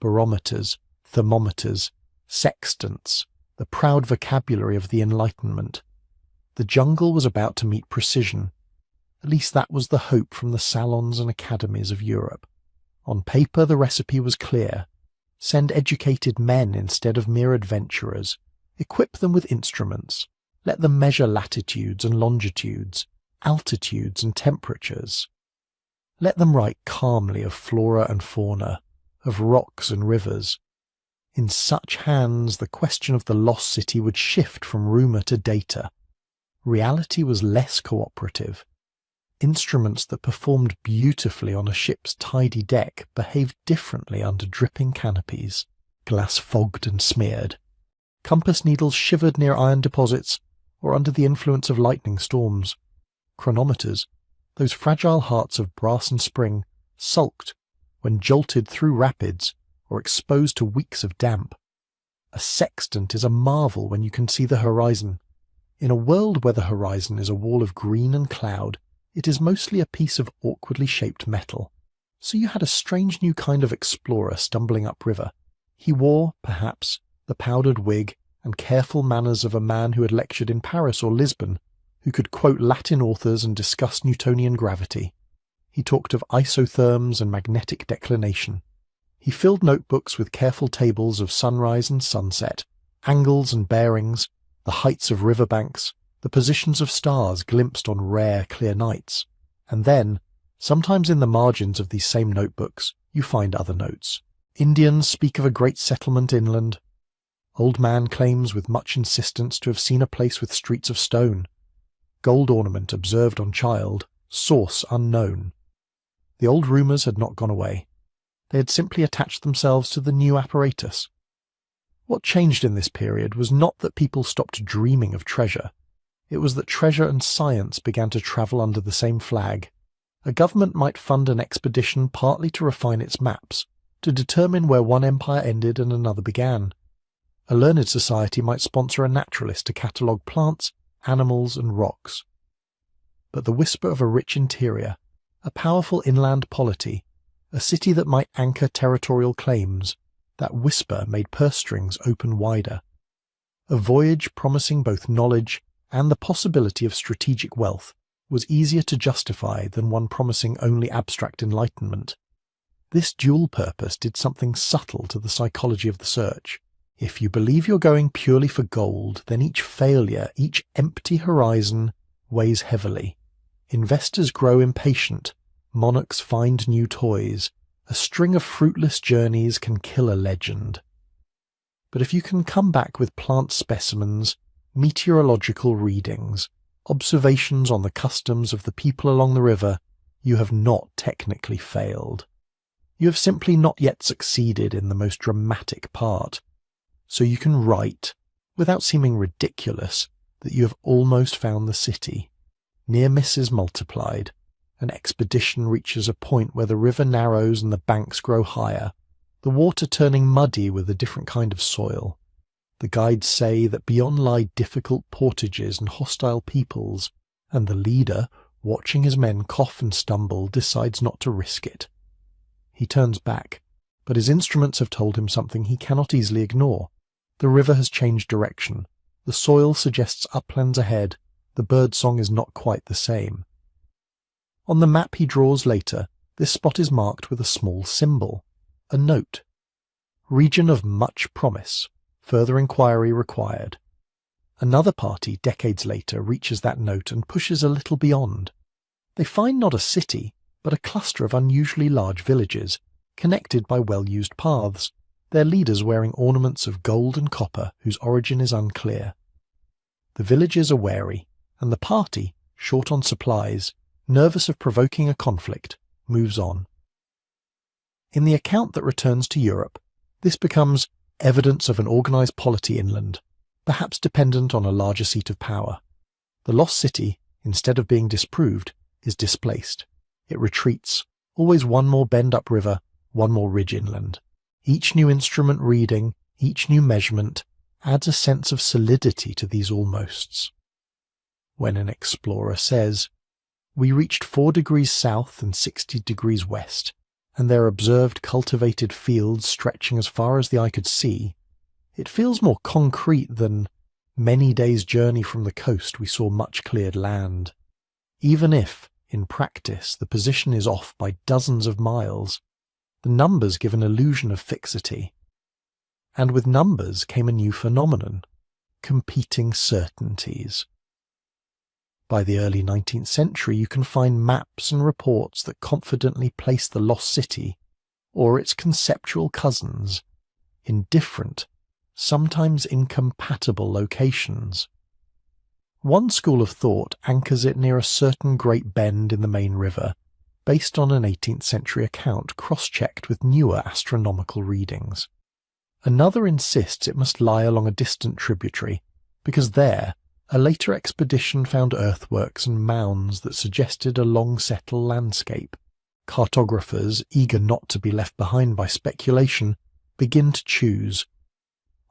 barometers, thermometers, sextants, the proud vocabulary of the Enlightenment. The jungle was about to meet precision. At least that was the hope from the salons and academies of Europe. On paper the recipe was clear. Send educated men instead of mere adventurers. Equip them with instruments. Let them measure latitudes and longitudes, altitudes and temperatures. Let them write calmly of flora and fauna, of rocks and rivers. In such hands the question of the lost city would shift from rumour to data. Reality was less cooperative. Instruments that performed beautifully on a ship's tidy deck behaved differently under dripping canopies, glass fogged and smeared. Compass needles shivered near iron deposits or under the influence of lightning storms. Chronometers, those fragile hearts of brass and spring, sulked when jolted through rapids or exposed to weeks of damp. A sextant is a marvel when you can see the horizon. In a world where the horizon is a wall of green and cloud, it is mostly a piece of awkwardly shaped metal. So you had a strange new kind of explorer stumbling upriver. He wore, perhaps, the powdered wig and careful manners of a man who had lectured in Paris or Lisbon, who could quote Latin authors and discuss Newtonian gravity. He talked of isotherms and magnetic declination. He filled notebooks with careful tables of sunrise and sunset, angles and bearings, the heights of riverbanks, the positions of stars glimpsed on rare, clear nights. And then, sometimes in the margins of these same notebooks, you find other notes. Indians speak of a great settlement inland. Old man claims with much insistence to have seen a place with streets of stone. Gold ornament observed on child, source unknown. The old rumours had not gone away. They had simply attached themselves to the new apparatus. What changed in this period was not that people stopped dreaming of treasure. It was that treasure and science began to travel under the same flag. A government might fund an expedition partly to refine its maps, to determine where one empire ended and another began. A learned society might sponsor a naturalist to catalogue plants, animals and rocks. But the whisper of a rich interior, a powerful inland polity, a city that might anchor territorial claims, that whisper made purse strings open wider. A voyage promising both knowledge and the possibility of strategic wealth was easier to justify than one promising only abstract enlightenment. This dual purpose did something subtle to the psychology of the search. If you believe you're going purely for gold, then each failure, each empty horizon, weighs heavily. Investors grow impatient. Monarchs find new toys. A string of fruitless journeys can kill a legend. But if you can come back with plant specimens, meteorological readings, observations on the customs of the people along the river, you have not technically failed. You have simply not yet succeeded in the most dramatic part. So you can write, without seeming ridiculous, that you have almost found the city. Near misses multiplied. An expedition reaches a point where the river narrows and the banks grow higher, the water turning muddy with a different kind of soil. The guides say that beyond lie difficult portages and hostile peoples, and the leader, watching his men cough and stumble, decides not to risk it. He turns back, but his instruments have told him something he cannot easily ignore. The river has changed direction. The soil suggests uplands ahead. The birdsong is not quite the same. On the map he draws later, this spot is marked with a small symbol, a note. Region of much promise. Further inquiry required. Another party, decades later, reaches that note and pushes a little beyond. They find not a city, but a cluster of unusually large villages, connected by well-used paths, their leaders wearing ornaments of gold and copper whose origin is unclear. The villagers are wary, and the party, short on supplies, nervous of provoking a conflict, moves on. In the account that returns to Europe, this becomes evidence of an organised polity inland, perhaps dependent on a larger seat of power. The lost city, instead of being disproved, is displaced. It retreats, always one more bend upriver, one more ridge inland. Each new instrument reading, each new measurement, adds a sense of solidity to these almosts. When an explorer says, "We reached 4 degrees south and 60 degrees west, and there observed cultivated fields stretching as far as the eye could see," it feels more concrete than "many days' journey from the coast we saw much cleared land." Even if, in practice, the position is off by dozens of miles, the numbers give an illusion of fixity. And with numbers came a new phenomenon, competing certainties. By the early 19th century you can find maps and reports that confidently place the lost city, or its conceptual cousins, in different, sometimes incompatible locations. One school of thought anchors it near a certain great bend in the main river, based on an 18th century account cross-checked with newer astronomical readings. Another insists it must lie along a distant tributary, because there a later expedition found earthworks and mounds that suggested a long-settled landscape. Cartographers, eager not to be left behind by speculation, begin to choose.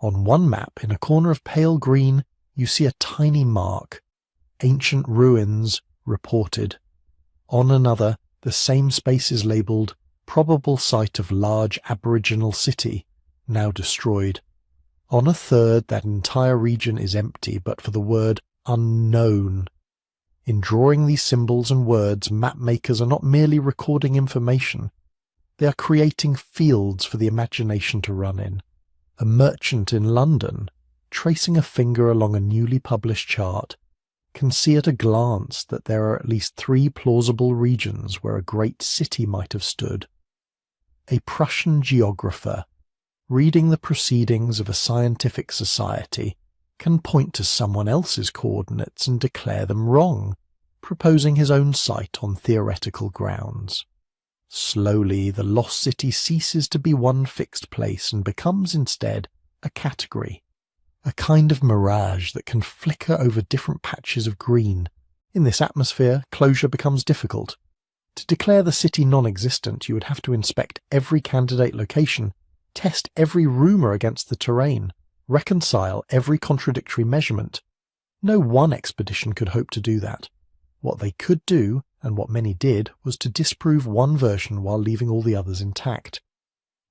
On one map, in a corner of pale green, you see a tiny mark, "Ancient Ruins Reported." On another, the same space is labelled "Probable Site of Large Aboriginal City, now destroyed." On a third, that entire region is empty but for the word "Unknown." In drawing these symbols and words, map makers are not merely recording information, they are creating fields for the imagination to run in. A merchant in London, tracing a finger along a newly published chart, can see at a glance that there are at least 3 plausible regions where a great city might have stood. A Prussian geographer, reading the proceedings of a scientific society, can point to someone else's coordinates and declare them wrong, proposing his own site on theoretical grounds. Slowly, the lost city ceases to be one fixed place and becomes instead a category, a kind of mirage that can flicker over different patches of green. In this atmosphere, closure becomes difficult. To declare the city non-existent, you would have to inspect every candidate location, test every rumour against the terrain, reconcile every contradictory measurement. No one expedition could hope to do that. What they could do, and what many did, was to disprove one version while leaving all the others intact.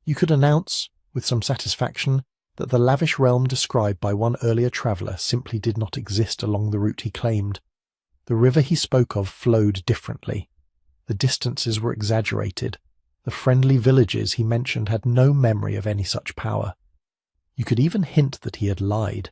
You could announce, with some satisfaction, that the lavish realm described by one earlier traveller simply did not exist along the route he claimed. The river he spoke of flowed differently. The distances were exaggerated. The friendly villages he mentioned had no memory of any such power. You could even hint that he had lied.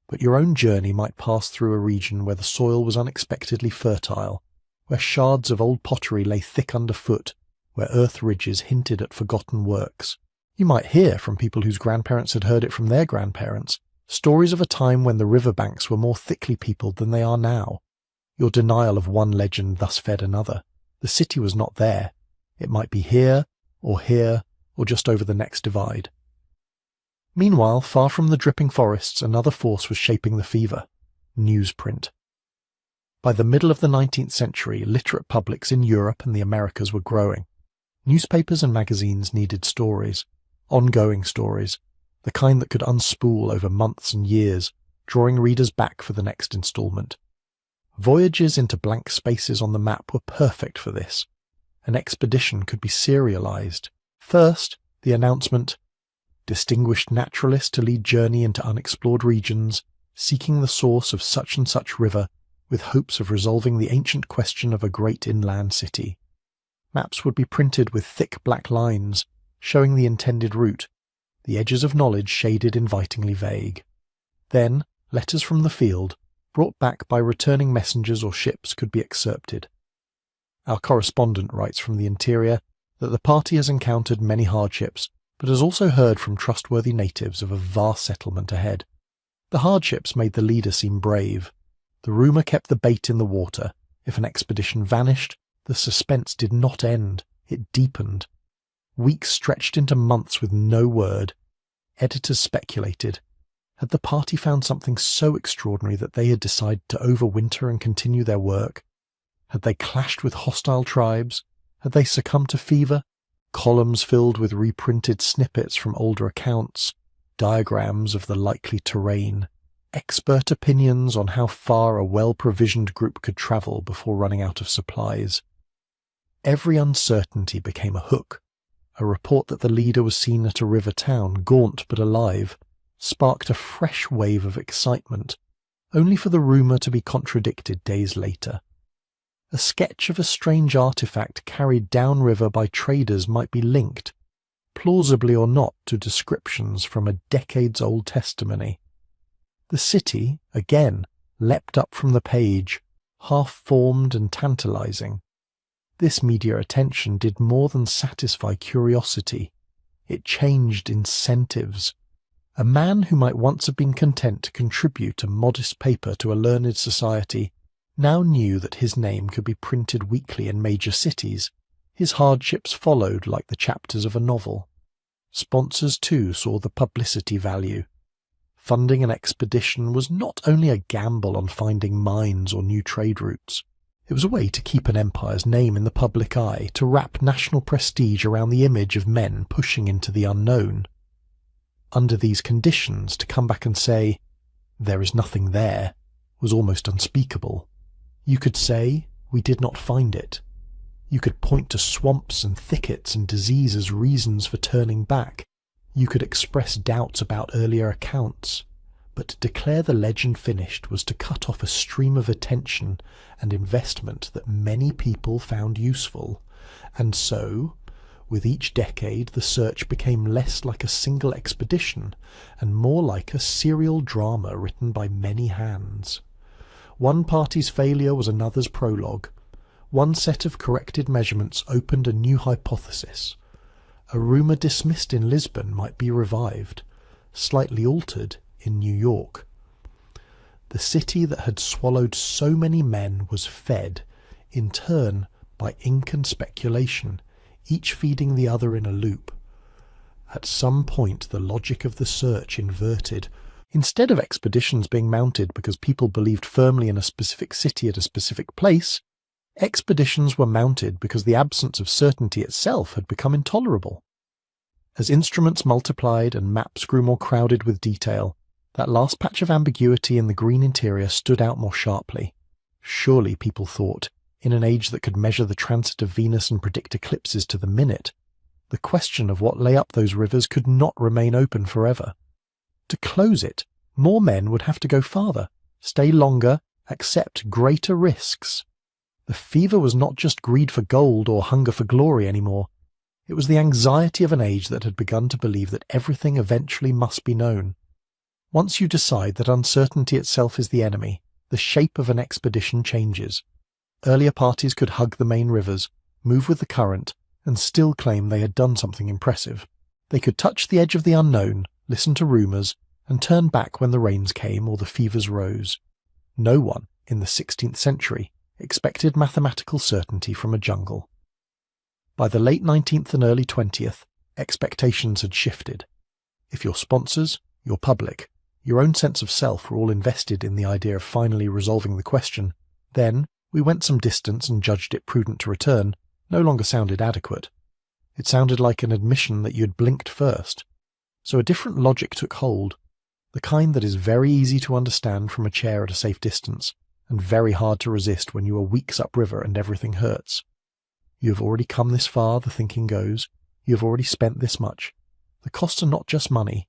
But your own journey might pass through a region where the soil was unexpectedly fertile, where shards of old pottery lay thick underfoot, where earth ridges hinted at forgotten works. You might hear from people whose grandparents had heard it from their grandparents, stories of a time when the riverbanks were more thickly peopled than they are now. Your denial of one legend thus fed another. The city was not there. It might be here, or just over the next divide. Meanwhile, far from the dripping forests, another force was shaping the fever: newsprint. By the middle of the 19th century, literate publics in Europe and the Americas were growing. Newspapers and magazines needed stories, ongoing stories, the kind that could unspool over months and years, drawing readers back for the next instalment. Voyages into blank spaces on the map were perfect for this. An expedition could be serialized. First, the announcement: distinguished naturalist to lead journey into unexplored regions, seeking the source of such and such river, with hopes of resolving the ancient question of a great inland city. Maps would be printed with thick black lines, showing the intended route, the edges of knowledge shaded invitingly vague. Then, letters from the field, brought back by returning messengers or ships, could be excerpted. Our correspondent writes from the interior that the party has encountered many hardships, but has also heard from trustworthy natives of a vast settlement ahead. The hardships made the leader seem brave. The rumour kept the bait in the water. If an expedition vanished, the suspense did not end, it deepened. Weeks stretched into months with no word. Editors speculated. Had the party found something so extraordinary that they had decided to overwinter and continue their work? Had they clashed with hostile tribes? Had they succumbed to fever? Columns filled with reprinted snippets from older accounts, diagrams of the likely terrain, expert opinions on how far a well-provisioned group could travel before running out of supplies. Every uncertainty became a hook. A report that the leader was seen at a river town, gaunt but alive, sparked a fresh wave of excitement, only for the rumour to be contradicted days later. A sketch of a strange artifact carried downriver by traders might be linked, plausibly or not, to descriptions from a decades-old testimony. The city, again, leapt up from the page, half-formed and tantalizing. This media attention did more than satisfy curiosity. It changed incentives. A man who might once have been content to contribute a modest paper to a learned society now knew that his name could be printed weekly in major cities. His hardships followed like the chapters of a novel. Sponsors too saw the publicity value. Funding an expedition was not only a gamble on finding mines or new trade routes. It was a way to keep an empire's name in the public eye, to wrap national prestige around the image of men pushing into the unknown. Under these conditions, to come back and say, "There is nothing there," was almost unspeakable. You could say, "We did not find it." You could point to swamps and thickets and disease as reasons for turning back. You could express doubts about earlier accounts. But to declare the legend finished was to cut off a stream of attention and investment that many people found useful, and so, with each decade, the search became less like a single expedition and more like a serial drama written by many hands. One party's failure was another's prologue. One set of corrected measurements opened a new hypothesis. A rumour dismissed in Lisbon might be revived, slightly altered in New York. The city that had swallowed so many men was fed, in turn, by ink and speculation, each feeding the other in a loop. At some point the logic of the search inverted. Instead of expeditions being mounted because people believed firmly in a specific city at a specific place, expeditions were mounted because the absence of certainty itself had become intolerable. As instruments multiplied and maps grew more crowded with detail, that last patch of ambiguity in the green interior stood out more sharply. Surely, people thought, in an age that could measure the transit of Venus and predict eclipses to the minute, the question of what lay up those rivers could not remain open forever. To close it, more men would have to go farther, stay longer, accept greater risks. The fever was not just greed for gold or hunger for glory anymore. It was the anxiety of an age that had begun to believe that everything eventually must be known. Once you decide that uncertainty itself is the enemy, the shape of an expedition changes. Earlier parties could hug the main rivers, move with the current, and still claim they had done something impressive. They could touch the edge of the unknown, listen to rumours, and turn back when the rains came or the fevers rose. No one, in the 16th century, expected mathematical certainty from a jungle. By the late 19th and early 20th, expectations had shifted. If your sponsors, your public, your own sense of self were all invested in the idea of finally resolving the question, then we went some distance and judged it prudent to return no longer sounded adequate. It sounded like an admission that you had blinked first. So a different logic took hold, the kind that is very easy to understand from a chair at a safe distance, and very hard to resist when you are weeks upriver and everything hurts. You have already come this far, the thinking goes. You have already spent this much. The costs are not just money.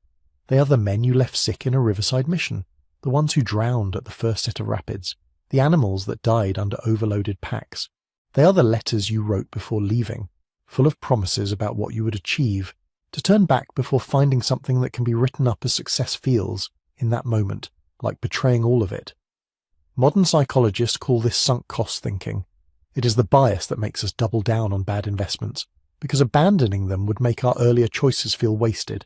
They are the men you left sick in a riverside mission, the ones who drowned at the first set of rapids, the animals that died under overloaded packs. They are the letters you wrote before leaving, full of promises about what you would achieve, to turn back before finding something that can be written up as success feels, in that moment, like betraying all of it. Modern psychologists call this sunk cost thinking. It is the bias that makes us double down on bad investments, because abandoning them would make our earlier choices feel wasted.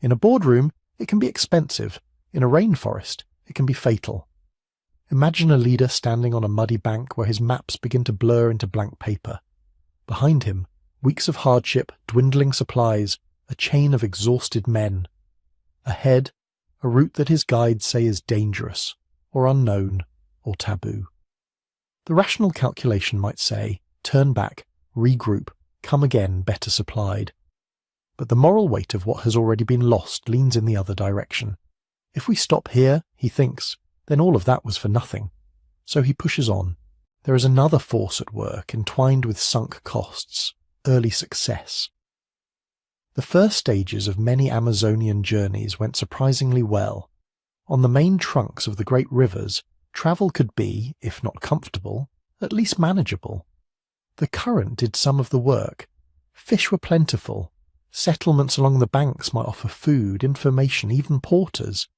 In a boardroom, it can be expensive. In a rainforest, it can be fatal. Imagine a leader standing on a muddy bank where his maps begin to blur into blank paper. Behind him, weeks of hardship, dwindling supplies, a chain of exhausted men. Ahead, a route that his guides say is dangerous, or unknown, or taboo. The rational calculation might say, turn back, regroup, come again better supplied. But the moral weight of what has already been lost leans in the other direction. If we stop here, he thinks, then all of that was for nothing. So he pushes on. There is another force at work, entwined with sunk costs, early success. The first stages of many Amazonian journeys went surprisingly well. On the main trunks of the great rivers, travel could be, if not comfortable, at least manageable. The current did some of the work. Fish were plentiful. Settlements along the banks might offer food, information, even porters.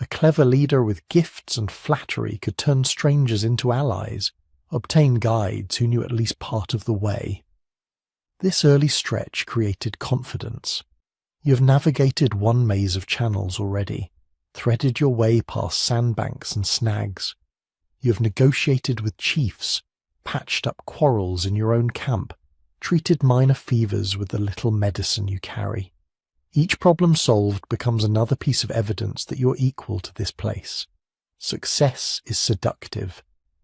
A clever leader with gifts and flattery could turn strangers into allies, obtain guides who knew at least part of the way. This early stretch created confidence. You have navigated one maze of channels already, threaded your way past sandbanks and snags. You have negotiated with chiefs, patched up quarrels in your own camp, treated minor fevers with the little medicine you carry. Each problem solved becomes another piece of evidence that you are equal to this place. Success is seductive.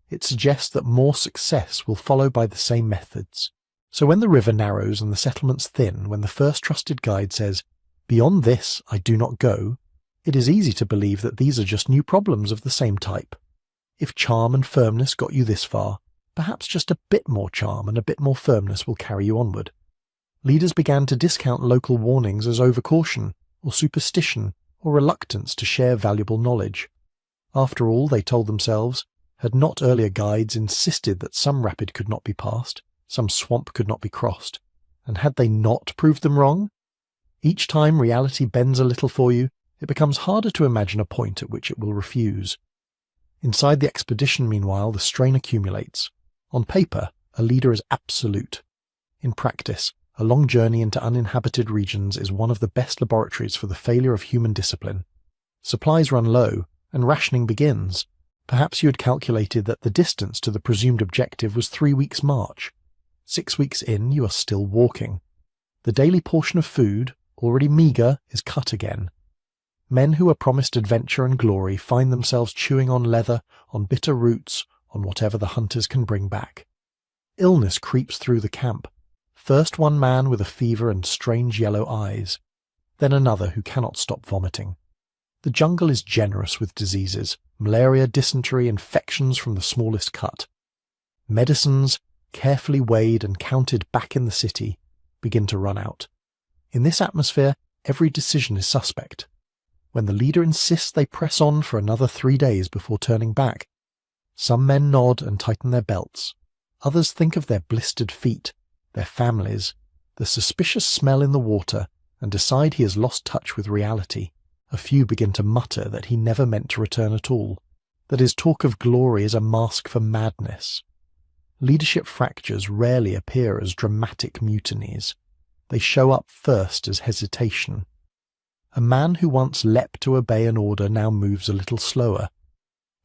It suggests that more success will follow by the same methods. So when the river narrows and the settlements thin, when the first trusted guide says, "Beyond this I do not go," it is easy to believe that these are just new problems of the same type. If charm and firmness got you this far, perhaps just a bit more charm and a bit more firmness will carry you onward. Leaders began to discount local warnings as overcaution, or superstition, or reluctance to share valuable knowledge. After all, they told themselves, had not earlier guides insisted that some rapid could not be passed, some swamp could not be crossed, and had they not proved them wrong? Each time reality bends a little for you, it becomes harder to imagine a point at which it will refuse. Inside the expedition, meanwhile, the strain accumulates. On paper, a leader is absolute. In practice, a long journey into uninhabited regions is one of the best laboratories for the failure of human discipline. Supplies run low, and rationing begins. Perhaps you had calculated that the distance to the presumed objective was 3 weeks' march. 6 weeks in, you are still walking. The daily portion of food, already meagre, is cut again. Men who are promised adventure and glory find themselves chewing on leather, on bitter roots, on whatever the hunters can bring back. Illness creeps through the camp. First one man with a fever and strange yellow eyes, then another who cannot stop vomiting. The jungle is generous with diseases, malaria, dysentery, infections from the smallest cut. Medicines, carefully weighed and counted back in the city, begin to run out. In this atmosphere, every decision is suspect. When the leader insists they press on for another 3 days before turning back, some men nod and tighten their belts. Others think of their blistered feet, their families, the suspicious smell in the water, and decide he has lost touch with reality. A few begin to mutter that he never meant to return at all, that his talk of glory is a mask for madness. Leadership fractures rarely appear as dramatic mutinies. They show up first as hesitation. A man who once leapt to obey an order now moves a little slower.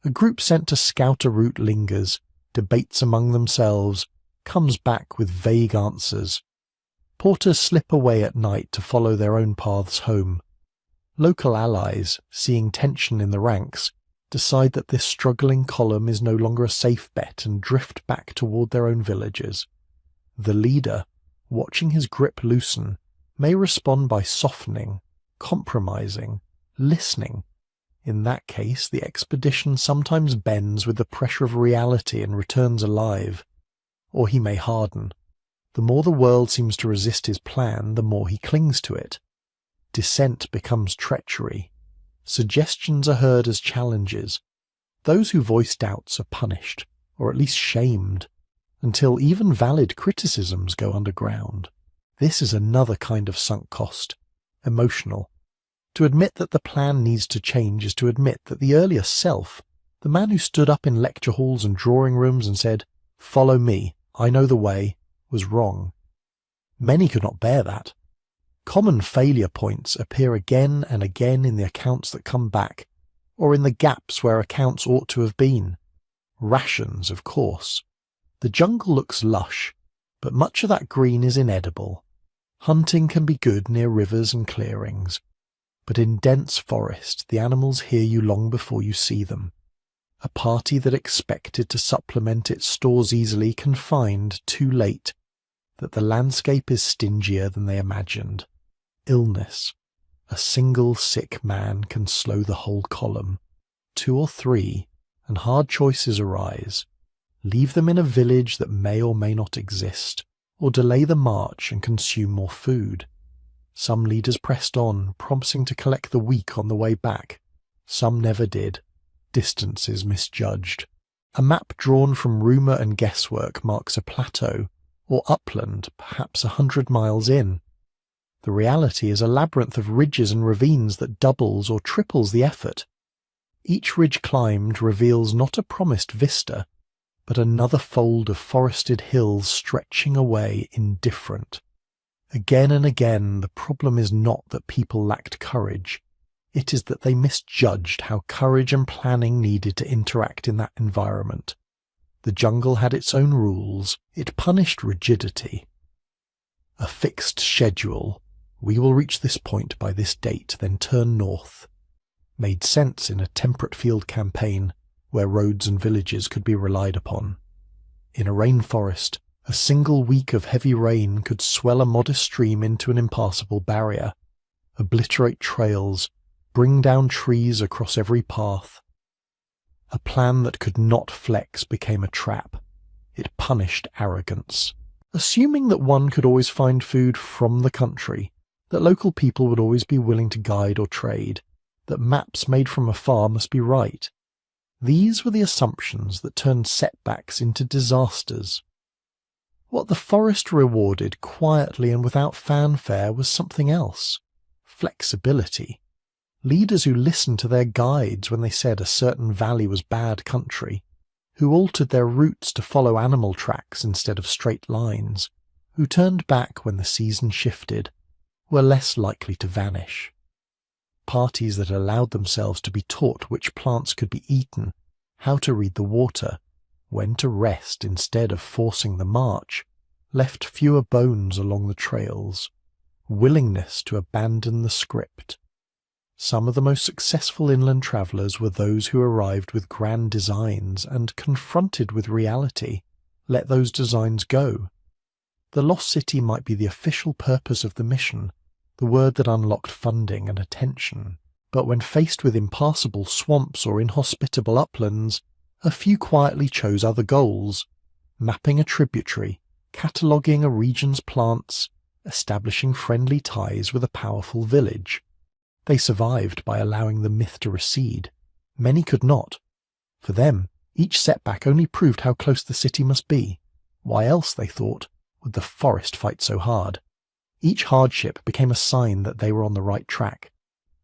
A group sent to scout a route lingers, debates among themselves, comes back with vague answers. Porters slip away at night to follow their own paths home. Local allies, seeing tension in the ranks, decide that this struggling column is no longer a safe bet and drift back toward their own villages. The leader, watching his grip loosen, may respond by softening, compromising, listening. In that case, the expedition sometimes bends with the pressure of reality and returns alive. Or he may harden. The more the world seems to resist his plan, the more he clings to it. Dissent becomes treachery. Suggestions are heard as challenges. Those who voice doubts are punished, or at least shamed, until even valid criticisms go underground. This is another kind of sunk cost, emotional. To admit that the plan needs to change is to admit that the earlier self, the man who stood up in lecture halls and drawing rooms and said, "Follow me, I know the way," was wrong. Many could not bear that. Common failure points appear again and again in the accounts that come back, or in the gaps where accounts ought to have been. Rations, of course. The jungle looks lush, but much of that green is inedible. Hunting can be good near rivers and clearings, but in dense forest the animals hear you long before you see them. A party that expected to supplement its stores easily can find, too late, that the landscape is stingier than they imagined. Illness. A single sick man can slow the whole column. 2 or 3, and hard choices arise. Leave them in a village that may or may not exist, or delay the march and consume more food. Some leaders pressed on, promising to collect the weak on the way back. Some never did. Distances misjudged. A map drawn from rumour and guesswork marks a plateau, or upland, perhaps 100 miles in. The reality is a labyrinth of ridges and ravines that doubles or triples the effort. Each ridge climbed reveals not a promised vista, but another fold of forested hills stretching away indifferent. Again and again, the problem is not that people lacked courage. It is that they misjudged how courage and planning needed to interact in that environment. The jungle had its own rules. It punished rigidity. A fixed schedule. We will reach this point by this date, then turn north. Made sense in a temperate field campaign where roads and villages could be relied upon. In a rainforest, a single week of heavy rain could swell a modest stream into an impassable barrier, obliterate trails, bring down trees across every path. A plan that could not flex became a trap. It punished arrogance. Assuming that one could always find food from the country, that local people would always be willing to guide or trade, that maps made from afar must be right. These were the assumptions that turned setbacks into disasters. What the forest rewarded quietly and without fanfare was something else: flexibility. Leaders who listened to their guides when they said a certain valley was bad country, who altered their routes to follow animal tracks instead of straight lines, who turned back when the season shifted, were less likely to vanish. Parties that allowed themselves to be taught which plants could be eaten, how to read the water, when to rest instead of forcing the march, left fewer bones along the trails, willingness to abandon the script. Some of the most successful inland travellers were those who arrived with grand designs and, confronted with reality, let those designs go. The lost city might be the official purpose of the mission, the word that unlocked funding and attention, but when faced with impassable swamps or inhospitable uplands, a few quietly chose other goals: mapping a tributary, cataloguing a region's plants, establishing friendly ties with a powerful village. They survived by allowing the myth to recede. Many could not. For them, each setback only proved how close the city must be. Why else, they thought, would the forest fight so hard? Each hardship became a sign that they were on the right track.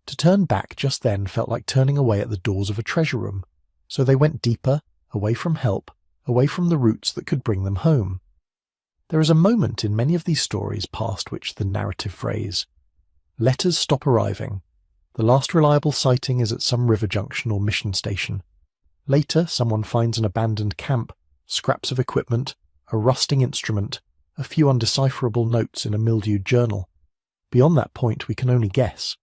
To turn back just then felt like turning away at the doors of a treasure room, so they went deeper, away from help, away from the routes that could bring them home. There is a moment in many of these stories past which the narrative phrase, "Letters stop arriving." The last reliable sighting is at some river junction or mission station. Later, someone finds an abandoned camp, scraps of equipment, a rusting instrument, a few undecipherable notes in a mildewed journal. Beyond that point we can only guess.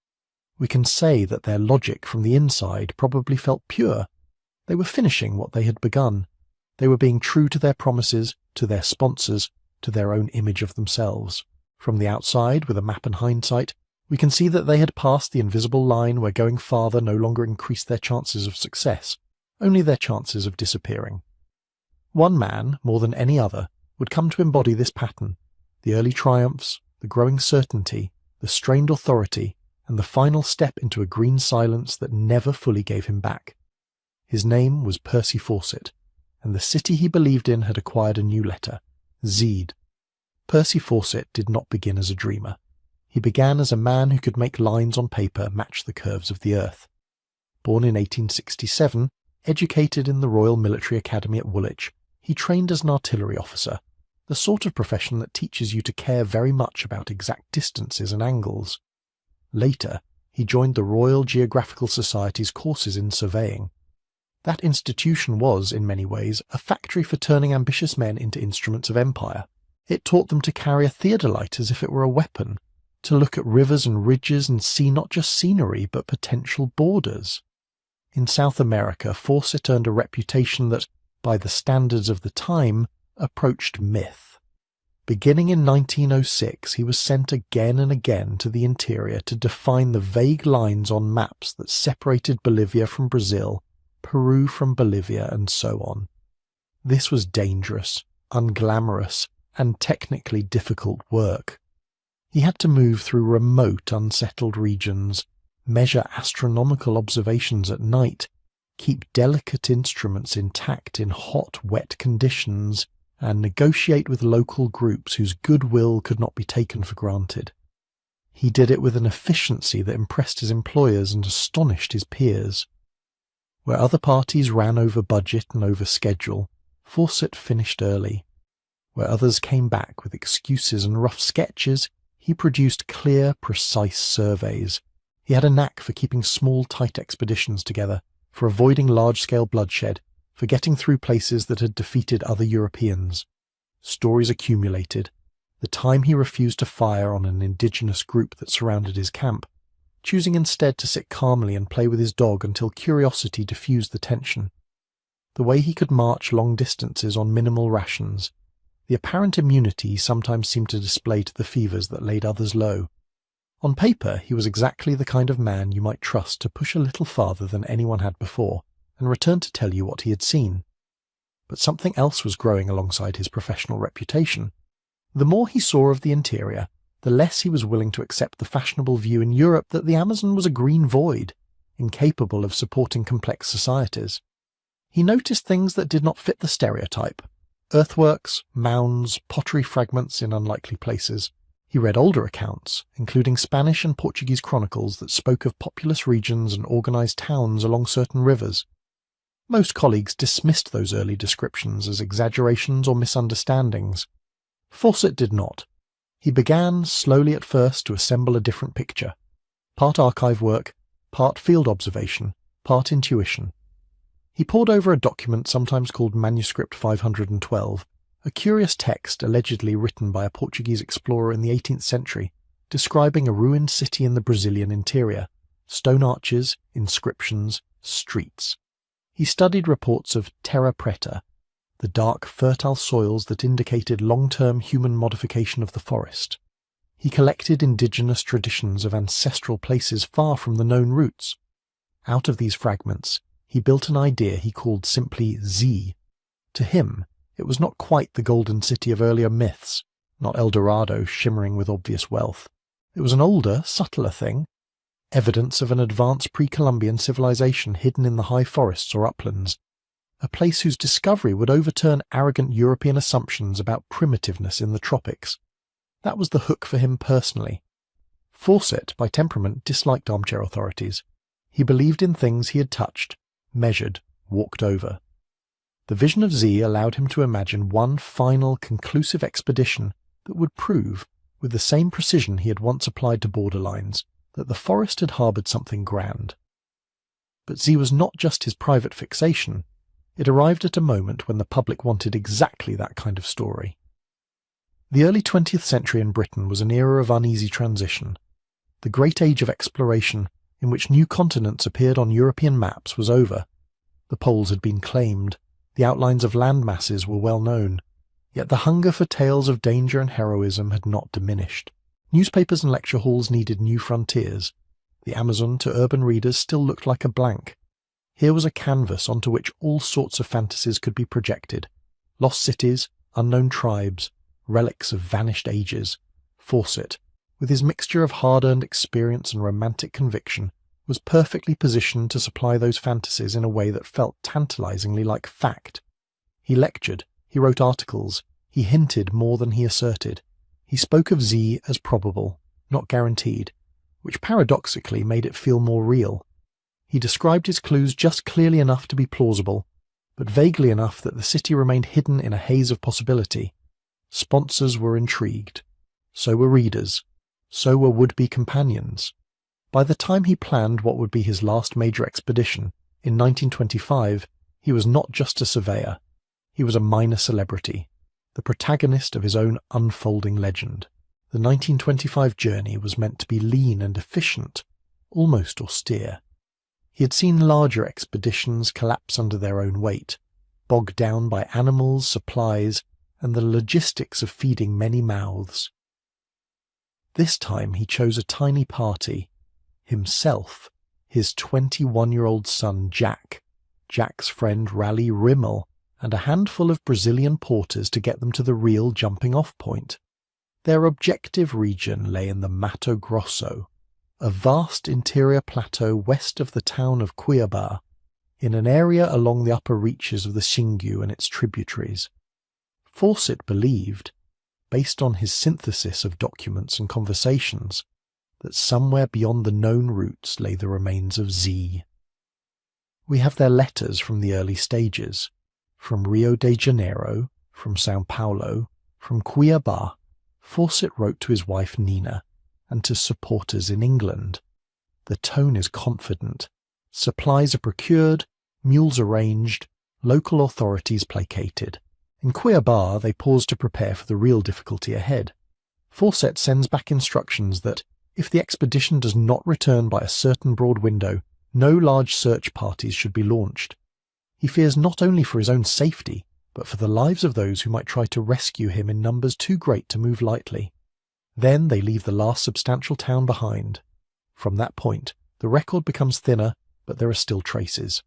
We can say that their logic from the inside probably felt pure. They were finishing what they had begun. They were being true to their promises, to their sponsors, to their own image of themselves. From the outside, with a map and hindsight, we can see that they had passed the invisible line where going farther no longer increased their chances of success, only their chances of disappearing. One man, more than any other, would come to embody this pattern: the early triumphs, the growing certainty, the strained authority, and the final step into a green silence that never fully gave him back. His name was Percy Fawcett, and the city he believed in had acquired a new letter, Z. Percy Fawcett did not begin as a dreamer. He began as a man who could make lines on paper match the curves of the earth. Born in 1867, educated in the Royal Military Academy at Woolwich, he trained as an artillery officer, the sort of profession that teaches you to care very much about exact distances and angles. Later, he joined the Royal Geographical Society's courses in surveying. That institution was, in many ways, a factory for turning ambitious men into instruments of empire. It taught them to carry a theodolite as if it were a weapon, to look at rivers and ridges and see not just scenery but potential borders. In South America, Fawcett earned a reputation that, by the standards of the time, approached myth. Beginning in 1906, he was sent again and again to the interior to define the vague lines on maps that separated Bolivia from Brazil, Peru from Bolivia, and so on. This was dangerous, unglamorous, and technically difficult work. He had to move through remote, unsettled regions, measure astronomical observations at night, keep delicate instruments intact in hot, wet conditions, and negotiate with local groups whose goodwill could not be taken for granted. He did it with an efficiency that impressed his employers and astonished his peers. Where other parties ran over budget and over schedule, Fawcett finished early. Where others came back with excuses and rough sketches, he produced clear, precise surveys. He had a knack for keeping small, tight expeditions together, for avoiding large-scale bloodshed, for getting through places that had defeated other Europeans. Stories accumulated. The time he refused to fire on an indigenous group that surrounded his camp, choosing instead to sit calmly and play with his dog until curiosity diffused the tension. The way he could march long distances on minimal rations, the apparent immunity he sometimes seemed to display to the fevers that laid others low. On paper, he was exactly the kind of man you might trust to push a little farther than anyone had before, and return to tell you what he had seen. But something else was growing alongside his professional reputation. The more he saw of the interior, the less he was willing to accept the fashionable view in Europe that the Amazon was a green void. incapable of supporting complex societies. He noticed things that did not fit the stereotype: earthworks, mounds, pottery fragments in unlikely places. He read older accounts, including Spanish and Portuguese chronicles that spoke of populous regions and organised towns along certain rivers. Most colleagues dismissed those early descriptions as exaggerations or misunderstandings. Fawcett did not. He began, slowly at first, to assemble a different picture. Part archive work, part field observation, part intuition. He pored over a document sometimes called Manuscript 512, a curious text allegedly written by a Portuguese explorer in the 18th century, describing a ruined city in the Brazilian interior: stone arches, inscriptions, streets. He studied reports of terra preta, the dark, fertile soils that indicated long-term human modification of the forest. He collected indigenous traditions of ancestral places far from the known routes. Out of these fragments, he built an idea he called simply Z. To him, it was not quite the golden city of earlier myths, not El Dorado shimmering with obvious wealth. It was an older, subtler thing, evidence of an advanced pre-Columbian civilization hidden in the high forests or uplands, a place whose discovery would overturn arrogant European assumptions about primitiveness in the tropics. That was the hook for him personally. Fawcett, by temperament, disliked armchair authorities. He believed in things he had touched, measured, walked over. The vision of Z allowed him to imagine one final, conclusive expedition that would prove, with the same precision he had once applied to borderlines, that the forest had harboured something grand. But Z was not just his private fixation. It arrived at a moment when the public wanted exactly that kind of story. The early 20th century in Britain was an era of uneasy transition. The great age of exploration, in which new continents appeared on European maps, was over. The poles had been claimed. The outlines of land masses were well known, yet the hunger for tales of danger and heroism had not diminished. Newspapers and lecture halls needed new frontiers. The Amazon to urban readers still looked like a blank. Here was a canvas onto which all sorts of fantasies could be projected: lost cities, unknown tribes, relics of vanished ages. Fawcett, with his mixture of hard-earned experience and romantic conviction, was perfectly positioned to supply those fantasies in a way that felt tantalizingly like fact. He lectured, he wrote articles, he hinted more than he asserted. He spoke of Z as probable, not guaranteed, which paradoxically made it feel more real. He described his clues just clearly enough to be plausible, but vaguely enough that the city remained hidden in a haze of possibility. Sponsors were intrigued. So were readers. So were would-be companions. By the time he planned what would be his last major expedition, in 1925, he was not just a surveyor. He was a minor celebrity, the protagonist of his own unfolding legend. The 1925 journey was meant to be lean and efficient, almost austere. He had seen larger expeditions collapse under their own weight, bogged down by animals, supplies, and the logistics of feeding many mouths. This time he chose a tiny party: himself, his 21-year-old son Jack, Jack's friend Raleigh Rimmel, and a handful of Brazilian porters to get them to the real jumping-off point. Their objective region lay in the Mato Grosso, a vast interior plateau west of the town of Cuiabá, in an area along the upper reaches of the Xingu and its tributaries. Fawcett believed, based on his synthesis of documents and conversations, that somewhere beyond the known routes lay the remains of Z. We have their letters from the early stages, from Rio de Janeiro, from São Paulo, from Cuiabá. Fawcett wrote to his wife Nina, and to supporters in England. The tone is confident. Supplies are procured, mules arranged, local authorities placated. In Cuiabá they pause to prepare for the real difficulty ahead. Fawcett sends back instructions that, if the expedition does not return by a certain broad window, no large search parties should be launched. He fears not only for his own safety, but for the lives of those who might try to rescue him in numbers too great to move lightly. Then they leave the last substantial town behind. From that point, the record becomes thinner, but there are still traces.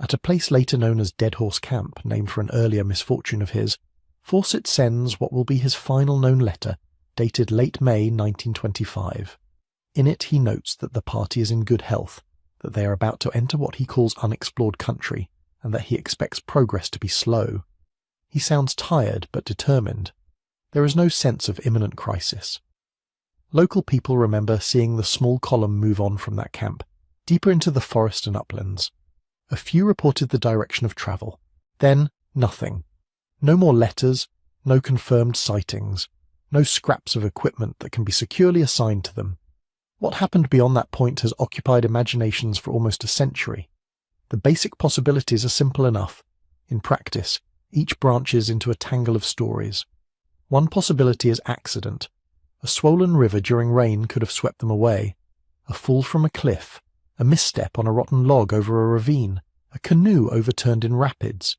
At a place later known as Dead Horse Camp, named for an earlier misfortune of his, Fawcett sends what will be his final known letter, dated late May 1925. In it he notes that the party is in good health, that they are about to enter what he calls unexplored country, and that he expects progress to be slow. He sounds tired but determined. There is no sense of imminent crisis. Local people remember seeing the small column move on from that camp, deeper into the forest and uplands. A few reported the direction of travel. Then, nothing. No more letters, no confirmed sightings, no scraps of equipment that can be securely assigned to them. What happened beyond that point has occupied imaginations for almost a century. The basic possibilities are simple enough. In practice, each branches into a tangle of stories. One possibility is accident. A swollen river during rain could have swept them away. A fall from a cliff, a misstep on a rotten log over a ravine, a canoe overturned in rapids.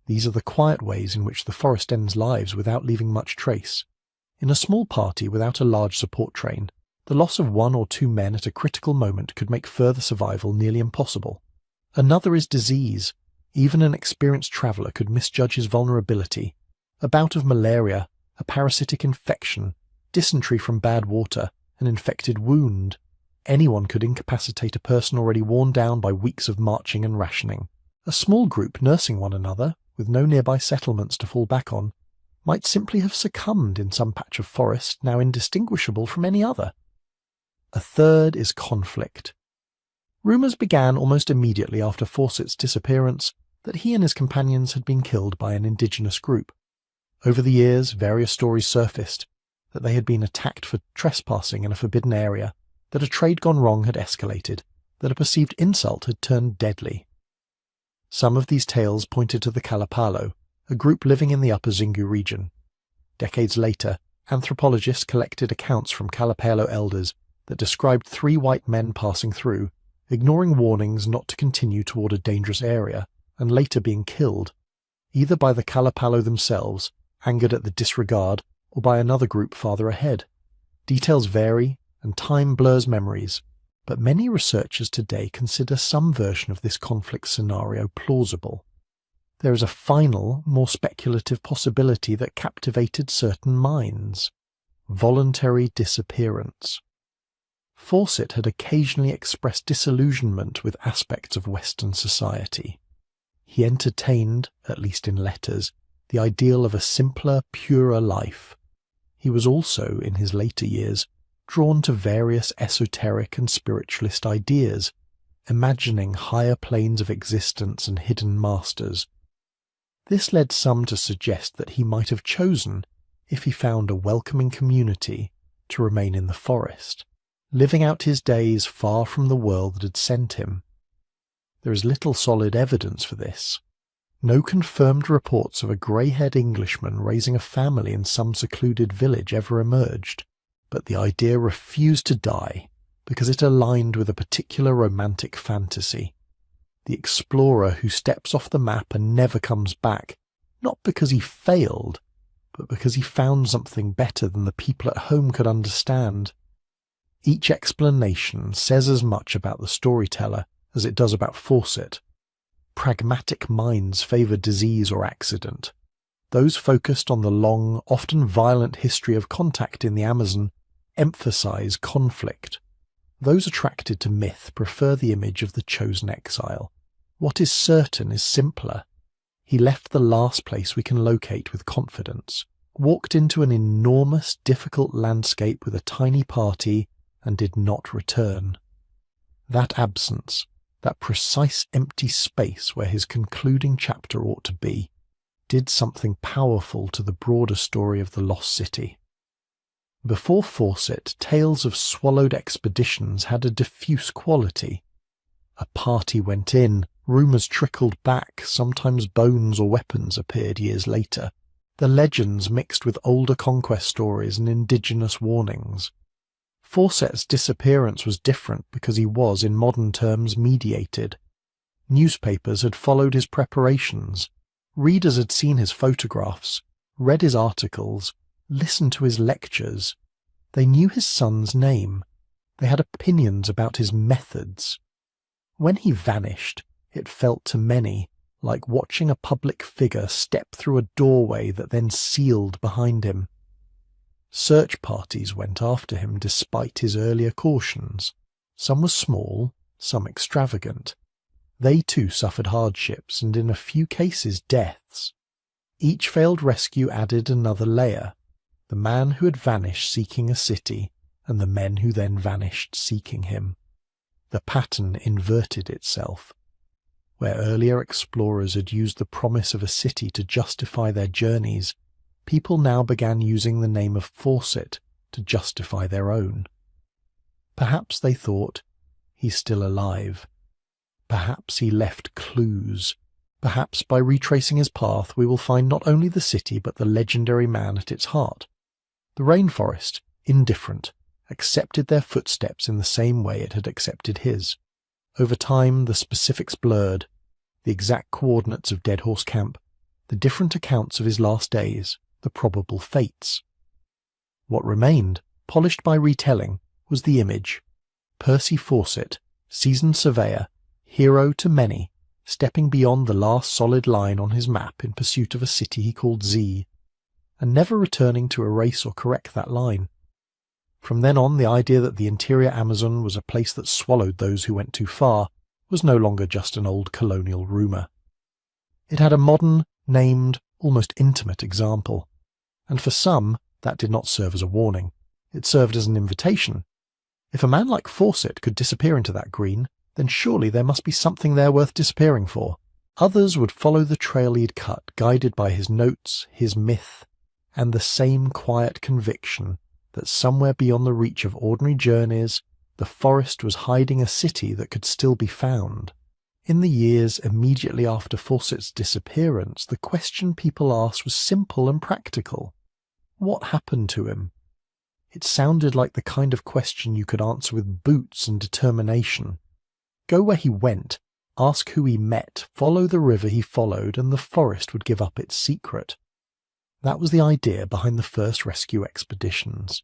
These are the quiet ways in which the forest ends lives without leaving much trace. In a small party without a large support train, the loss of 1 or 2 men at a critical moment could make further survival nearly impossible. Another is disease. Even an experienced traveller could misjudge his vulnerability. A bout of malaria, a parasitic infection, dysentery from bad water, an infected wound. Anyone could incapacitate a person already worn down by weeks of marching and rationing. A small group nursing one another, with no nearby settlements to fall back on, might simply have succumbed in some patch of forest now indistinguishable from any other. A third is conflict. Rumours began almost immediately after Fawcett's disappearance that he and his companions had been killed by an indigenous group. Over the years, various stories surfaced, that they had been attacked for trespassing in a forbidden area, that a trade gone wrong had escalated, that a perceived insult had turned deadly. Some of these tales pointed to the Kalapalo, a group living in the upper Xingu region. Decades later, anthropologists collected accounts from Kalapalo elders that described 3 white men passing through, ignoring warnings not to continue toward a dangerous area, and later being killed, either by the Kalapalo themselves, angered at the disregard, or by another group farther ahead. Details vary, and time blurs memories, but many researchers today consider some version of this conflict scenario plausible. There is a final, more speculative possibility that captivated certain minds: voluntary disappearance. Fawcett had occasionally expressed disillusionment with aspects of Western society. He entertained, at least in letters, the ideal of a simpler, purer life. He was also, in his later years, drawn to various esoteric and spiritualist ideas, imagining higher planes of existence and hidden masters. This led some to suggest that he might have chosen, if he found a welcoming community, to remain in the forest, living out his days far from the world that had sent him. There is little solid evidence for this. No confirmed reports of a grey-haired Englishman raising a family in some secluded village ever emerged, but the idea refused to die because it aligned with a particular romantic fantasy. The explorer who steps off the map and never comes back, not because he failed, but because he found something better than the people at home could understand. Each explanation says as much about the storyteller as it does about Fawcett. Pragmatic minds favour disease or accident. Those focused on the long, often violent history of contact in the Amazon emphasise conflict. Those attracted to myth prefer the image of the chosen exile. What is certain is simpler. He left the last place we can locate with confidence, walked into an enormous, difficult landscape with a tiny party, and did not return. That absence, that precise empty space where his concluding chapter ought to be, did something powerful to the broader story of the lost city. Before Fawcett, tales of swallowed expeditions had a diffuse quality. A party went in, rumours trickled back, sometimes bones or weapons appeared years later. The legends mixed with older conquest stories and indigenous warnings. Fawcett's disappearance was different because he was, in modern terms, mediated. Newspapers had followed his preparations. Readers had seen his photographs, read his articles, listened to his lectures. They knew his son's name. They had opinions about his methods. When he vanished, it felt to many like watching a public figure step through a doorway that then sealed behind him. Search parties went after him despite his earlier cautions. Some were small, some extravagant. They too suffered hardships and in a few cases deaths. Each failed rescue added another layer, the man who had vanished seeking a city and the men who then vanished seeking him. The pattern inverted itself. Where earlier explorers had used the promise of a city to justify their journeys, people now began using the name of Fawcett to justify their own. Perhaps they thought, he's still alive. Perhaps he left clues. Perhaps by retracing his path we will find not only the city but the legendary man at its heart. The rainforest, indifferent, accepted their footsteps in the same way it had accepted his. Over time the specifics blurred, the exact coordinates of Dead Horse Camp, the different accounts of his last days, the probable fates. What remained, polished by retelling, was the image. Percy Fawcett, seasoned surveyor, hero to many, stepping beyond the last solid line on his map in pursuit of a city he called Z, and never returning to erase or correct that line. From then on, the idea that the interior Amazon was a place that swallowed those who went too far was no longer just an old colonial rumour. It had a modern, named, almost intimate example, and for some that did not serve as a warning. It served as an invitation. If a man like Fawcett could disappear into that green, then surely there must be something there worth disappearing for. Others would follow the trail he'd cut, guided by his notes, his myth, and the same quiet conviction that somewhere beyond the reach of ordinary journeys, the forest was hiding a city that could still be found. In the years immediately after Fawcett's disappearance, the question people asked was simple and practical. What happened to him? It sounded like the kind of question you could answer with boots and determination. Go where he went, ask who he met, follow the river he followed, and the forest would give up its secret. That was the idea behind the first rescue expeditions.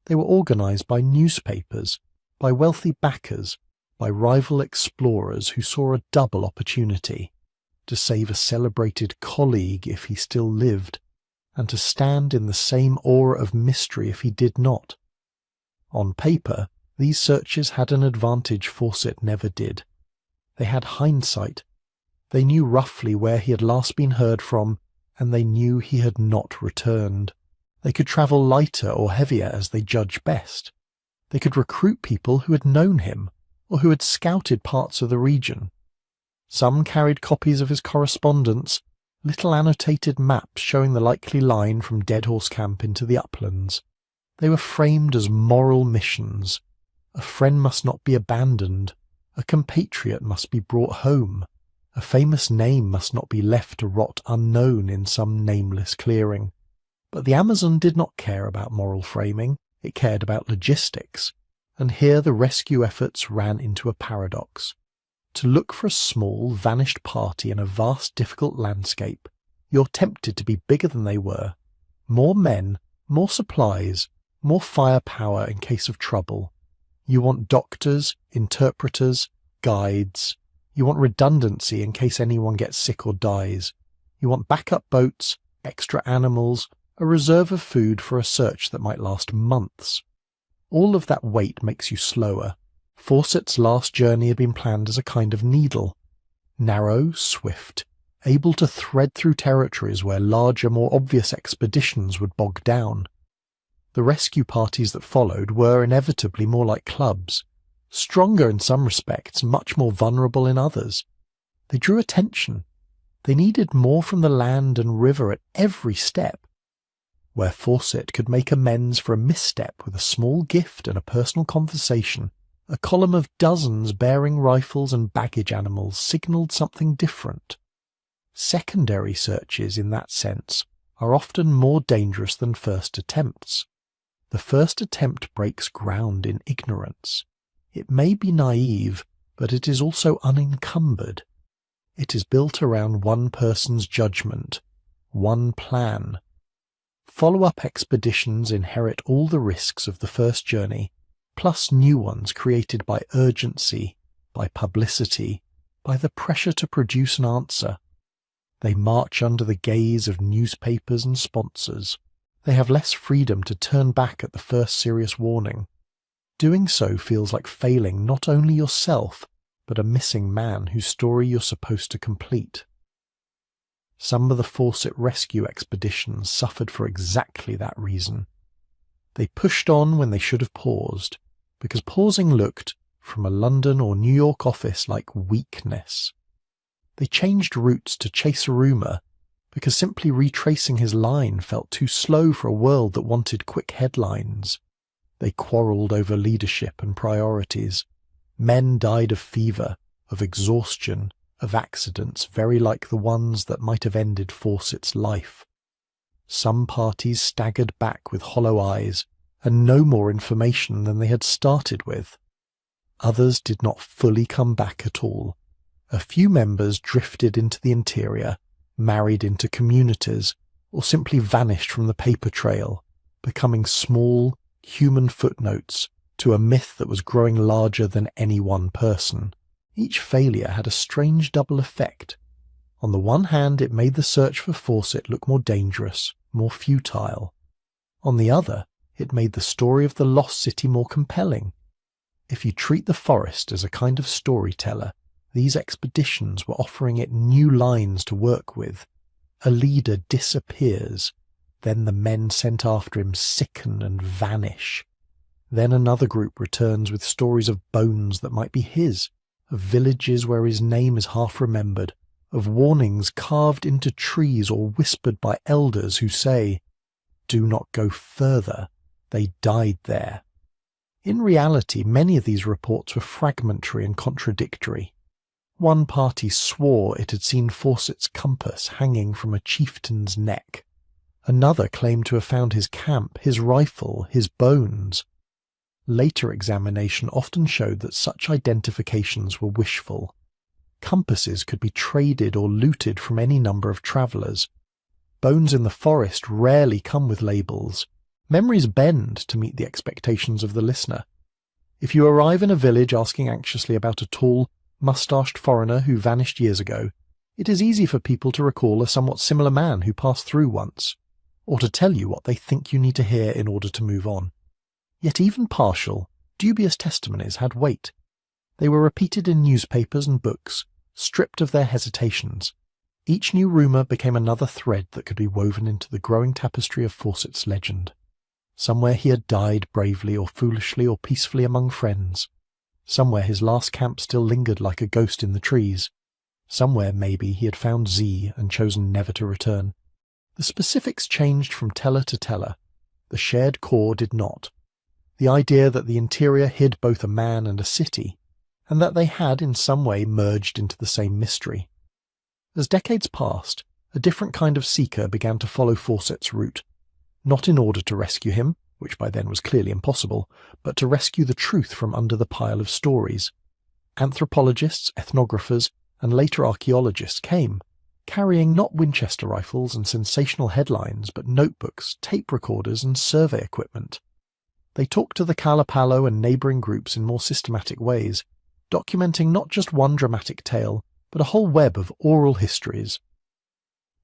They were organised by newspapers, by wealthy backers, by rival explorers who saw a double opportunity: to save a celebrated colleague if he still lived, and to stand in the same aura of mystery if he did not. On paper, these searches had an advantage Fawcett never did. They had hindsight. They knew roughly where he had last been heard from, and they knew he had not returned. They could travel lighter or heavier as they judged best. They could recruit people who had known him, or who had scouted parts of the region. Some carried copies of his correspondence, little annotated maps showing the likely line from Dead Horse Camp into the uplands. They were framed as moral missions. A friend must not be abandoned. A compatriot must be brought home. A famous name must not be left to rot unknown in some nameless clearing. But the Amazon did not care about moral framing. It cared about logistics. And here the rescue efforts ran into a paradox. To look for a small, vanished party in a vast, difficult landscape, you're tempted to be bigger than they were. More men, more supplies, more firepower in case of trouble. You want doctors, interpreters, guides. You want redundancy in case anyone gets sick or dies. You want backup boats, extra animals, a reserve of food for a search that might last months. All of that weight makes you slower. Fawcett's last journey had been planned as a kind of needle. Narrow, swift, able to thread through territories where larger, more obvious expeditions would bog down. The rescue parties that followed were inevitably more like clubs, stronger in some respects, much more vulnerable in others. They drew attention. They needed more from the land and river at every step. Where Fawcett could make amends for a misstep with a small gift and a personal conversation, a column of dozens bearing rifles and baggage animals signalled something different. Secondary searches, in that sense, are often more dangerous than first attempts. The first attempt breaks ground in ignorance. It may be naive, but it is also unencumbered. It is built around one person's judgment, one plan. Follow-up expeditions inherit all the risks of the first journey, plus new ones created by urgency, by publicity, by the pressure to produce an answer. They march under the gaze of newspapers and sponsors. They have less freedom to turn back at the first serious warning. Doing so feels like failing not only yourself, but a missing man whose story you're supposed to complete. Some of the Fawcett rescue expeditions suffered for exactly that reason. They pushed on when they should have paused, because pausing looked, from a London or New York office, like weakness. They changed routes to chase a rumour, because simply retracing his line felt too slow for a world that wanted quick headlines. They quarrelled over leadership and priorities. Men died of fever, of exhaustion, of accidents very like the ones that might have ended Fawcett's life. Some parties staggered back with hollow eyes and no more information than they had started with. Others did not fully come back at all. A few members drifted into the interior, married into communities, or simply vanished from the paper trail, becoming small, human footnotes to a myth that was growing larger than any one person. Each failure had a strange double effect. On the one hand, it made the search for Fawcett look more dangerous, more futile. On the other, it made the story of the lost city more compelling. If you treat the forest as a kind of storyteller, these expeditions were offering it new lines to work with. A leader disappears, then the men sent after him sicken and vanish. Then another group returns with stories of bones that might be his, of villages where his name is half remembered, of warnings carved into trees or whispered by elders who say, "Do not go further, they died there." In reality, many of these reports were fragmentary and contradictory. One party swore it had seen Fawcett's compass hanging from a chieftain's neck. Another claimed to have found his camp, his rifle, his bones. Later examination often showed that such identifications were wishful. Compasses could be traded or looted from any number of travellers. Bones in the forest rarely come with labels. Memories bend to meet the expectations of the listener. If you arrive in a village asking anxiously about a tall, moustached foreigner who vanished years ago, it is easy for people to recall a somewhat similar man who passed through once, or to tell you what they think you need to hear in order to move on. Yet even partial, dubious testimonies had weight. They were repeated in newspapers and books, stripped of their hesitations. Each new rumour became another thread that could be woven into the growing tapestry of Fawcett's legend. Somewhere he had died bravely or foolishly or peacefully among friends. Somewhere his last camp still lingered like a ghost in the trees. Somewhere, maybe, he had found Z and chosen never to return. The specifics changed from teller to teller. The shared core did not. The idea that the interior hid both a man and a city, and that they had in some way merged into the same mystery. As decades passed, a different kind of seeker began to follow Fawcett's route, not in order to rescue him, which by then was clearly impossible, but to rescue the truth from under the pile of stories. Anthropologists, ethnographers, and later archaeologists came, carrying not Winchester rifles and sensational headlines, but notebooks, tape recorders, and survey equipment. They talked to the Kalapalo and neighbouring groups in more systematic ways, documenting not just one dramatic tale, but a whole web of oral histories.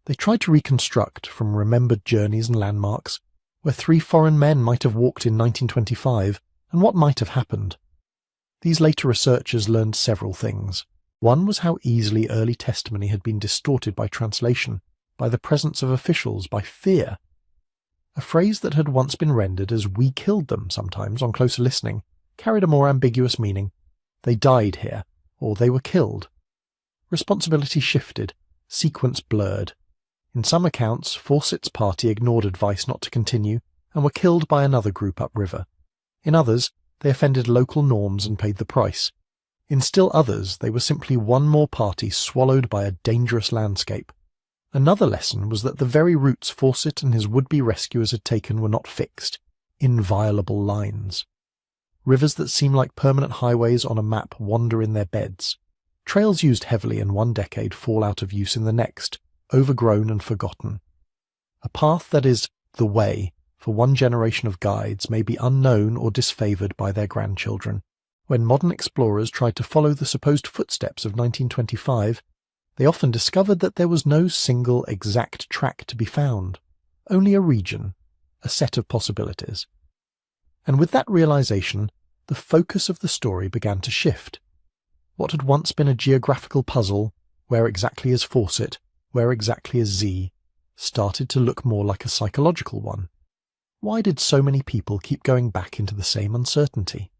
They tried to reconstruct, from remembered journeys and landmarks, where 3 foreign men might have walked in 1925 and what might have happened. These later researchers learned several things. One was how easily early testimony had been distorted by translation, by the presence of officials, by fear. A phrase that had once been rendered as "we killed them" sometimes on closer listening carried a more ambiguous meaning. They died here, or they were killed. Responsibility shifted, sequence blurred. In some accounts, Fawcett's party ignored advice not to continue and were killed by another group upriver. In others, they offended local norms and paid the price. In still others, they were simply one more party swallowed by a dangerous landscape. Another lesson was that the very routes Fawcett and his would-be rescuers had taken were not fixed, inviolable lines. Rivers that seem like permanent highways on a map wander in their beds. Trails used heavily in one decade fall out of use in the next, overgrown and forgotten. A path that is the way for one generation of guides may be unknown or disfavoured by their grandchildren. When modern explorers tried to follow the supposed footsteps of 1925, they often discovered that there was no single exact track to be found, only a region, a set of possibilities. And with that realization, the focus of the story began to shift. What had once been a geographical puzzle, where exactly is Fawcett, where exactly is Z, started to look more like a psychological one. Why did so many people keep going back into the same uncertainty?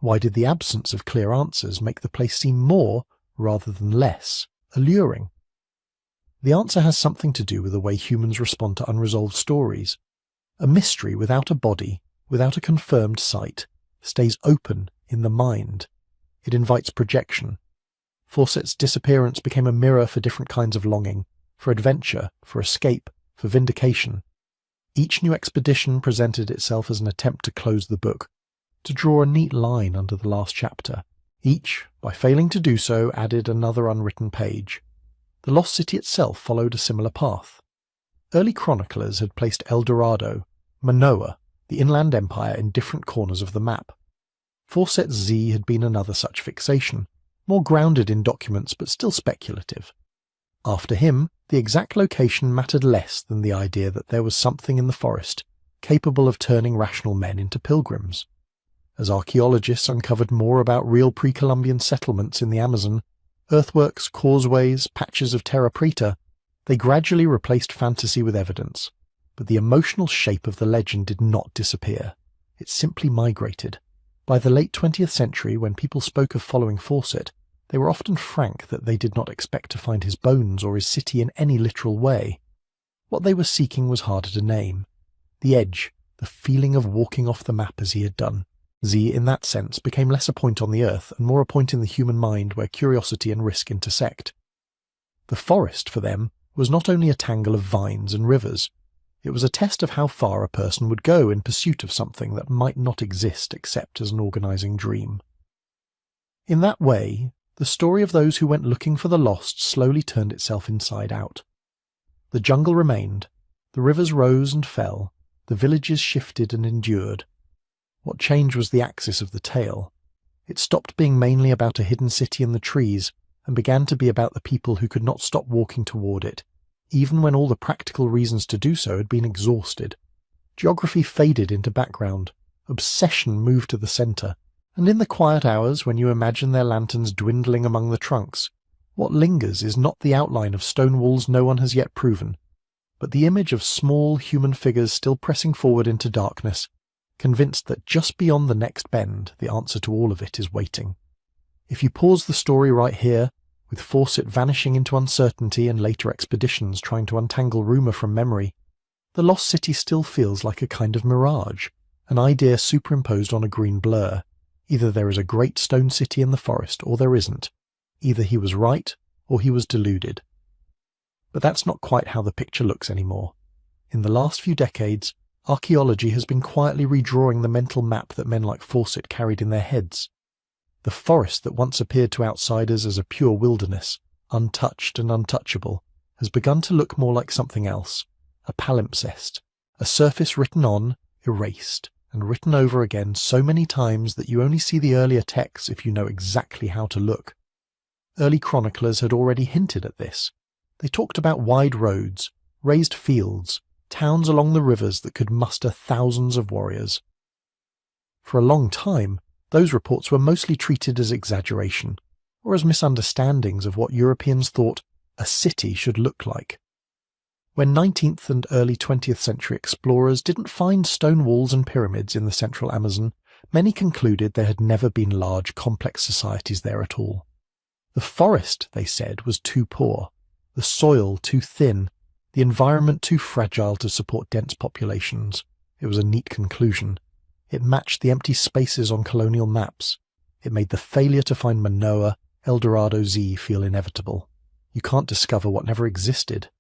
Why did the absence of clear answers make the place seem more, rather than less, alluring? The answer has something to do with the way humans respond to unresolved stories. A mystery without a body, without a confirmed site, stays open in the mind. It invites projection. Fawcett's disappearance became a mirror for different kinds of longing, for adventure, for escape, for vindication. Each new expedition presented itself as an attempt to close the book, to draw a neat line under the last chapter. Each, by failing to do so, added another unwritten page. The lost city itself followed a similar path. Early chroniclers had placed El Dorado, Manoa, the inland empire, in different corners of the map. Fawcett's Z had been another such fixation, more grounded in documents but still speculative. After him, the exact location mattered less than the idea that there was something in the forest capable of turning rational men into pilgrims. As archaeologists uncovered more about real pre-Columbian settlements in the Amazon, earthworks, causeways, patches of terra preta, they gradually replaced fantasy with evidence. But the emotional shape of the legend did not disappear. It simply migrated. By the late 20th century, when people spoke of following Fawcett, they were often frank that they did not expect to find his bones or his city in any literal way. What they were seeking was harder to name. The edge, the feeling of walking off the map as he had done. Z, in that sense, became less a point on the earth and more a point in the human mind where curiosity and risk intersect. The forest, for them, was not only a tangle of vines and rivers. It was a test of how far a person would go in pursuit of something that might not exist except as an organizing dream. In that way, the story of those who went looking for the lost slowly turned itself inside out. The jungle remained, the rivers rose and fell, the villages shifted and endured. What changed was the axis of the tale. It stopped being mainly about a hidden city in the trees and began to be about the people who could not stop walking toward it, even when all the practical reasons to do so had been exhausted. Geography faded into background, obsession moved to the centre, and in the quiet hours when you imagine their lanterns dwindling among the trunks, what lingers is not the outline of stone walls no one has yet proven, but the image of small human figures still pressing forward into darkness, convinced that just beyond the next bend the answer to all of it is waiting. If you pause the story right here, with Fawcett vanishing into uncertainty and later expeditions trying to untangle rumour from memory, the lost city still feels like a kind of mirage, an idea superimposed on a green blur. Either there is a great stone city in the forest or there isn't. Either he was right or he was deluded. But that's not quite how the picture looks anymore. In the last few decades, archaeology has been quietly redrawing the mental map that men like Fawcett carried in their heads. The forest that once appeared to outsiders as a pure wilderness, untouched and untouchable, has begun to look more like something else, a palimpsest, a surface written on, erased, and written over again so many times that you only see the earlier texts if you know exactly how to look. Early chroniclers had already hinted at this. They talked about wide roads, raised fields, towns along the rivers that could muster thousands of warriors. For a long time, those reports were mostly treated as exaggeration, or as misunderstandings of what Europeans thought a city should look like. When 19th and early 20th century explorers didn't find stone walls and pyramids in the central Amazon, many concluded there had never been large, complex societies there at all. The forest, they said, was too poor, the soil too thin, the environment too fragile to support dense populations. It was a neat conclusion. It matched the empty spaces on colonial maps. It made the failure to find Manoa, El Dorado Z feel inevitable. You can't discover what never existed.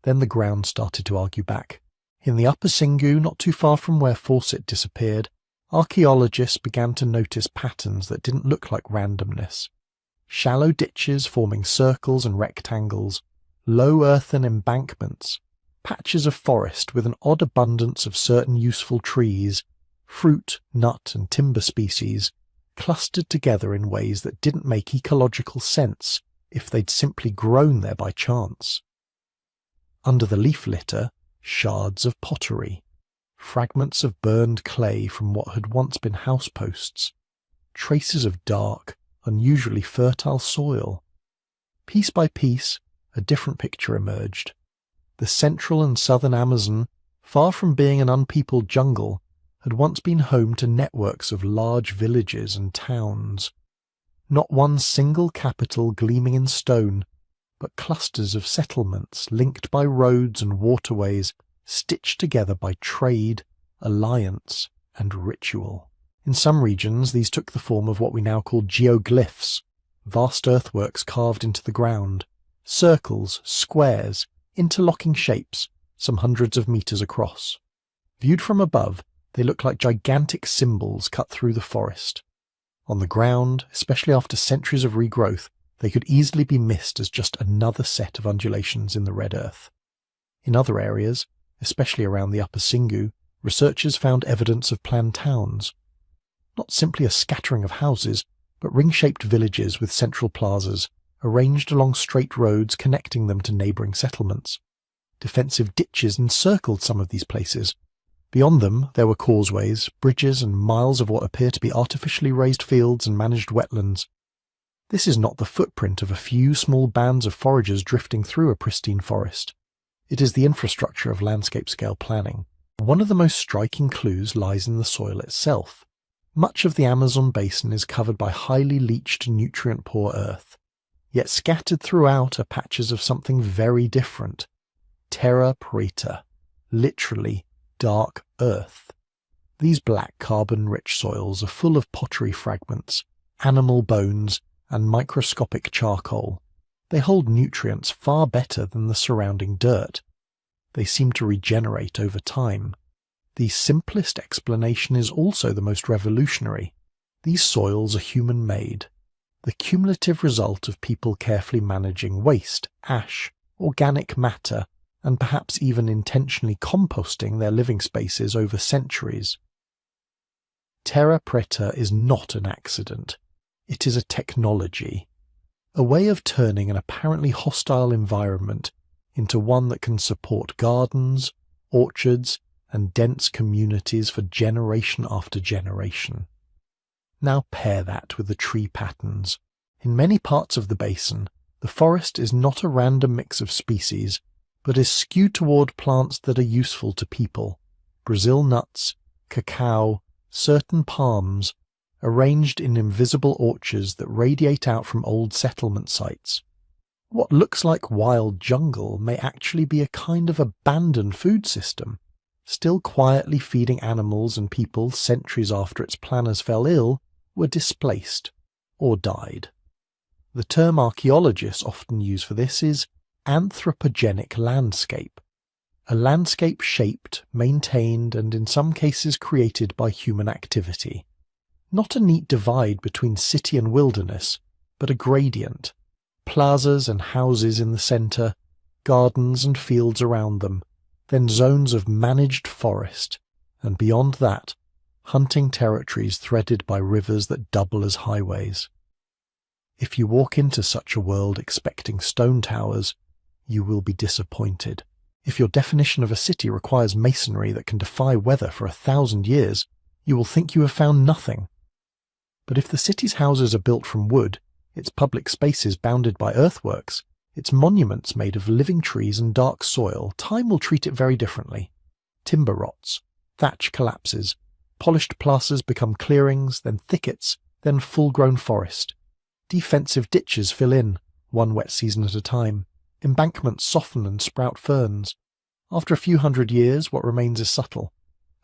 Then the ground started to argue back. In the upper Singu, not too far from where Fawcett disappeared, archaeologists began to notice patterns that didn't look like randomness. Shallow ditches forming circles and rectangles, low earthen embankments, patches of forest with an odd abundance of certain useful trees, fruit, nut and timber species, clustered together in ways that didn't make ecological sense if they'd simply grown there by chance. Under the leaf litter, shards of pottery, fragments of burned clay from what had once been houseposts, traces of dark, unusually fertile soil. Piece by piece, a different picture emerged. The central and southern Amazon, far from being an unpeopled jungle, had once been home to networks of large villages and towns. Not one single capital gleaming in stone, but clusters of settlements linked by roads and waterways, stitched together by trade, alliance, and ritual. In some regions, these took the form of what we now call geoglyphs, vast earthworks carved into the ground, circles, squares, interlocking shapes, some hundreds of meters across. Viewed from above, they look like gigantic symbols cut through the forest. On the ground, especially after centuries of regrowth, they could easily be missed as just another set of undulations in the red earth. In other areas, especially around the upper Singu, researchers found evidence of planned towns. Not simply a scattering of houses, but ring-shaped villages with central plazas, arranged along straight roads connecting them to neighbouring settlements. Defensive ditches encircled some of these places. Beyond them, there were causeways, bridges, and miles of what appear to be artificially raised fields and managed wetlands. This is not the footprint of a few small bands of foragers drifting through a pristine forest. It is the infrastructure of landscape-scale planning. One of the most striking clues lies in the soil itself. Much of the Amazon basin is covered by highly leached, nutrient-poor earth. Yet scattered throughout are patches of something very different. Terra preta, literally dark earth. These black carbon-rich soils are full of pottery fragments, animal bones, and microscopic charcoal. They hold nutrients far better than the surrounding dirt. They seem to regenerate over time. The simplest explanation is also the most revolutionary. These soils are human-made, the cumulative result of people carefully managing waste, ash, organic matter, and perhaps even intentionally composting their living spaces over centuries. Terra preta is not an accident. It is a technology, a way of turning an apparently hostile environment into one that can support gardens, orchards, and dense communities for generation after generation. Now pair that with the tree patterns. In many parts of the basin, the forest is not a random mix of species, but is skewed toward plants that are useful to people. Brazil nuts, cacao, certain palms, arranged in invisible orchards that radiate out from old settlement sites. What looks like wild jungle may actually be a kind of abandoned food system, still quietly feeding animals and people centuries after its planners fell ill, were displaced, or died. The term archaeologists often use for this is anthropogenic landscape, a landscape shaped, maintained, and in some cases created by human activity. Not a neat divide between city and wilderness, but a gradient. Plazas and houses in the centre, gardens and fields around them, then zones of managed forest, and beyond that, hunting territories threaded by rivers that double as highways. If you walk into such a world expecting stone towers, you will be disappointed. If your definition of a city requires masonry that can defy weather for 1,000 years, you will think you have found nothing. But if the city's houses are built from wood, its public spaces bounded by earthworks, its monuments made of living trees and dark soil, time will treat it very differently. Timber rots, thatch collapses, polished plasters become clearings, then thickets, then full-grown forest. Defensive ditches fill in, one wet season at a time. Embankments soften and sprout ferns. After a few hundred years, what remains is subtle.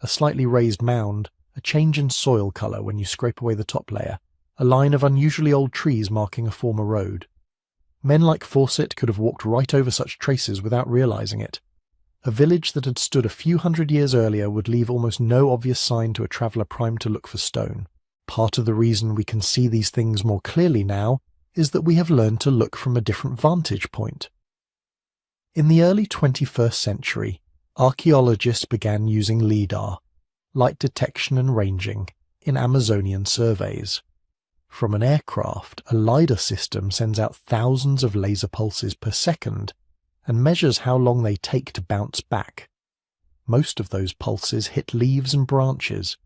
A slightly raised mound, a change in soil colour when you scrape away the top layer, a line of unusually old trees marking a former road. Men like Fawcett could have walked right over such traces without realising it. A village that had stood a few hundred years earlier would leave almost no obvious sign to a traveller primed to look for stone. Part of the reason we can see these things more clearly now is that we have learned to look from a different vantage point. In the early 21st century, archaeologists began using LIDAR, light detection and ranging, in Amazonian surveys. From an aircraft, a LIDAR system sends out thousands of laser pulses per second and measures how long they take to bounce back. Most of those pulses hit leaves and branches,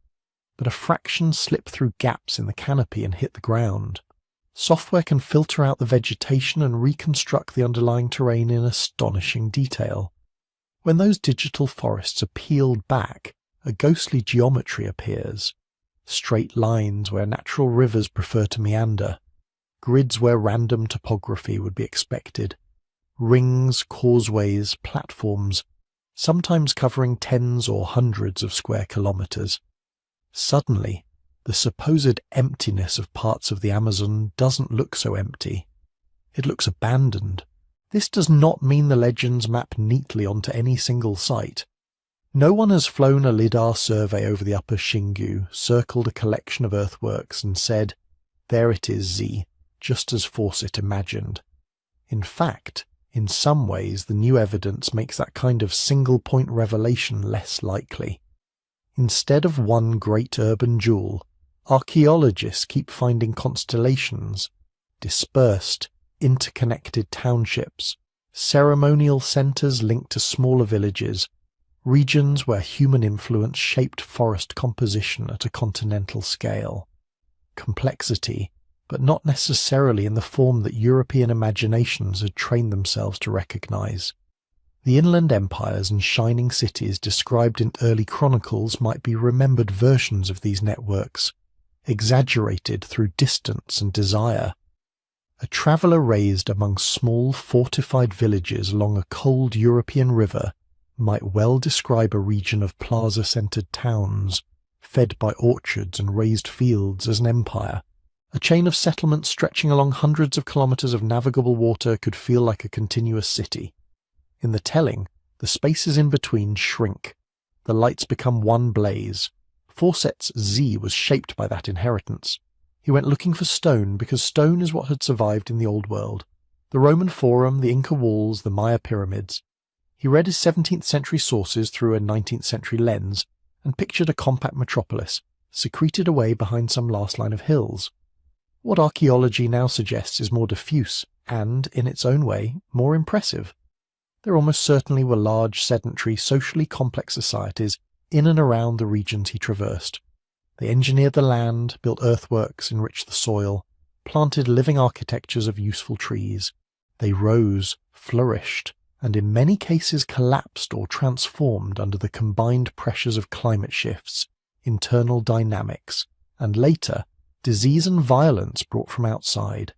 but a fraction slip through gaps in the canopy and hit the ground. Software can filter out the vegetation and reconstruct the underlying terrain in astonishing detail. When those digital forests are peeled back, a ghostly geometry appears. Straight lines where natural rivers prefer to meander, grids where random topography would be expected, rings, causeways, platforms, sometimes covering tens or hundreds of square kilometers. Suddenly, the supposed emptiness of parts of the Amazon doesn't look so empty. It looks abandoned. This does not mean the legends map neatly onto any single site. No one has flown a LiDAR survey over the upper Xingu, circled a collection of earthworks and said, "There it is, Z, just as Fawcett imagined." In fact, in some ways the new evidence makes that kind of single-point revelation less likely. Instead of one great urban jewel, archaeologists keep finding constellations, dispersed, interconnected townships, ceremonial centres linked to smaller villages, regions where human influence shaped forest composition at a continental scale. Complexity, but not necessarily in the form that European imaginations had trained themselves to recognise. The inland empires and shining cities described in early chronicles might be remembered versions of these networks, exaggerated through distance and desire. A traveller raised among small fortified villages along a cold European river might well describe a region of plaza-centred towns, fed by orchards and raised fields, as an empire. A chain of settlements stretching along hundreds of kilometres of navigable water could feel like a continuous city. In the telling, the spaces in between shrink. The lights become one blaze. Fawcett's Z was shaped by that inheritance. He went looking for stone because stone is what had survived in the Old World. The Roman Forum, the Inca walls, the Maya pyramids. He read his 17th century sources through a 19th century lens and pictured a compact metropolis, secreted away behind some last line of hills. What archaeology now suggests is more diffuse and, in its own way, more impressive. There almost certainly were large, sedentary, socially complex societies in and around the regions he traversed. They engineered the land, built earthworks, enriched the soil, planted living architectures of useful trees. They rose, flourished, and in many cases collapsed or transformed under the combined pressures of climate shifts, internal dynamics, and later, disease and violence brought from outside.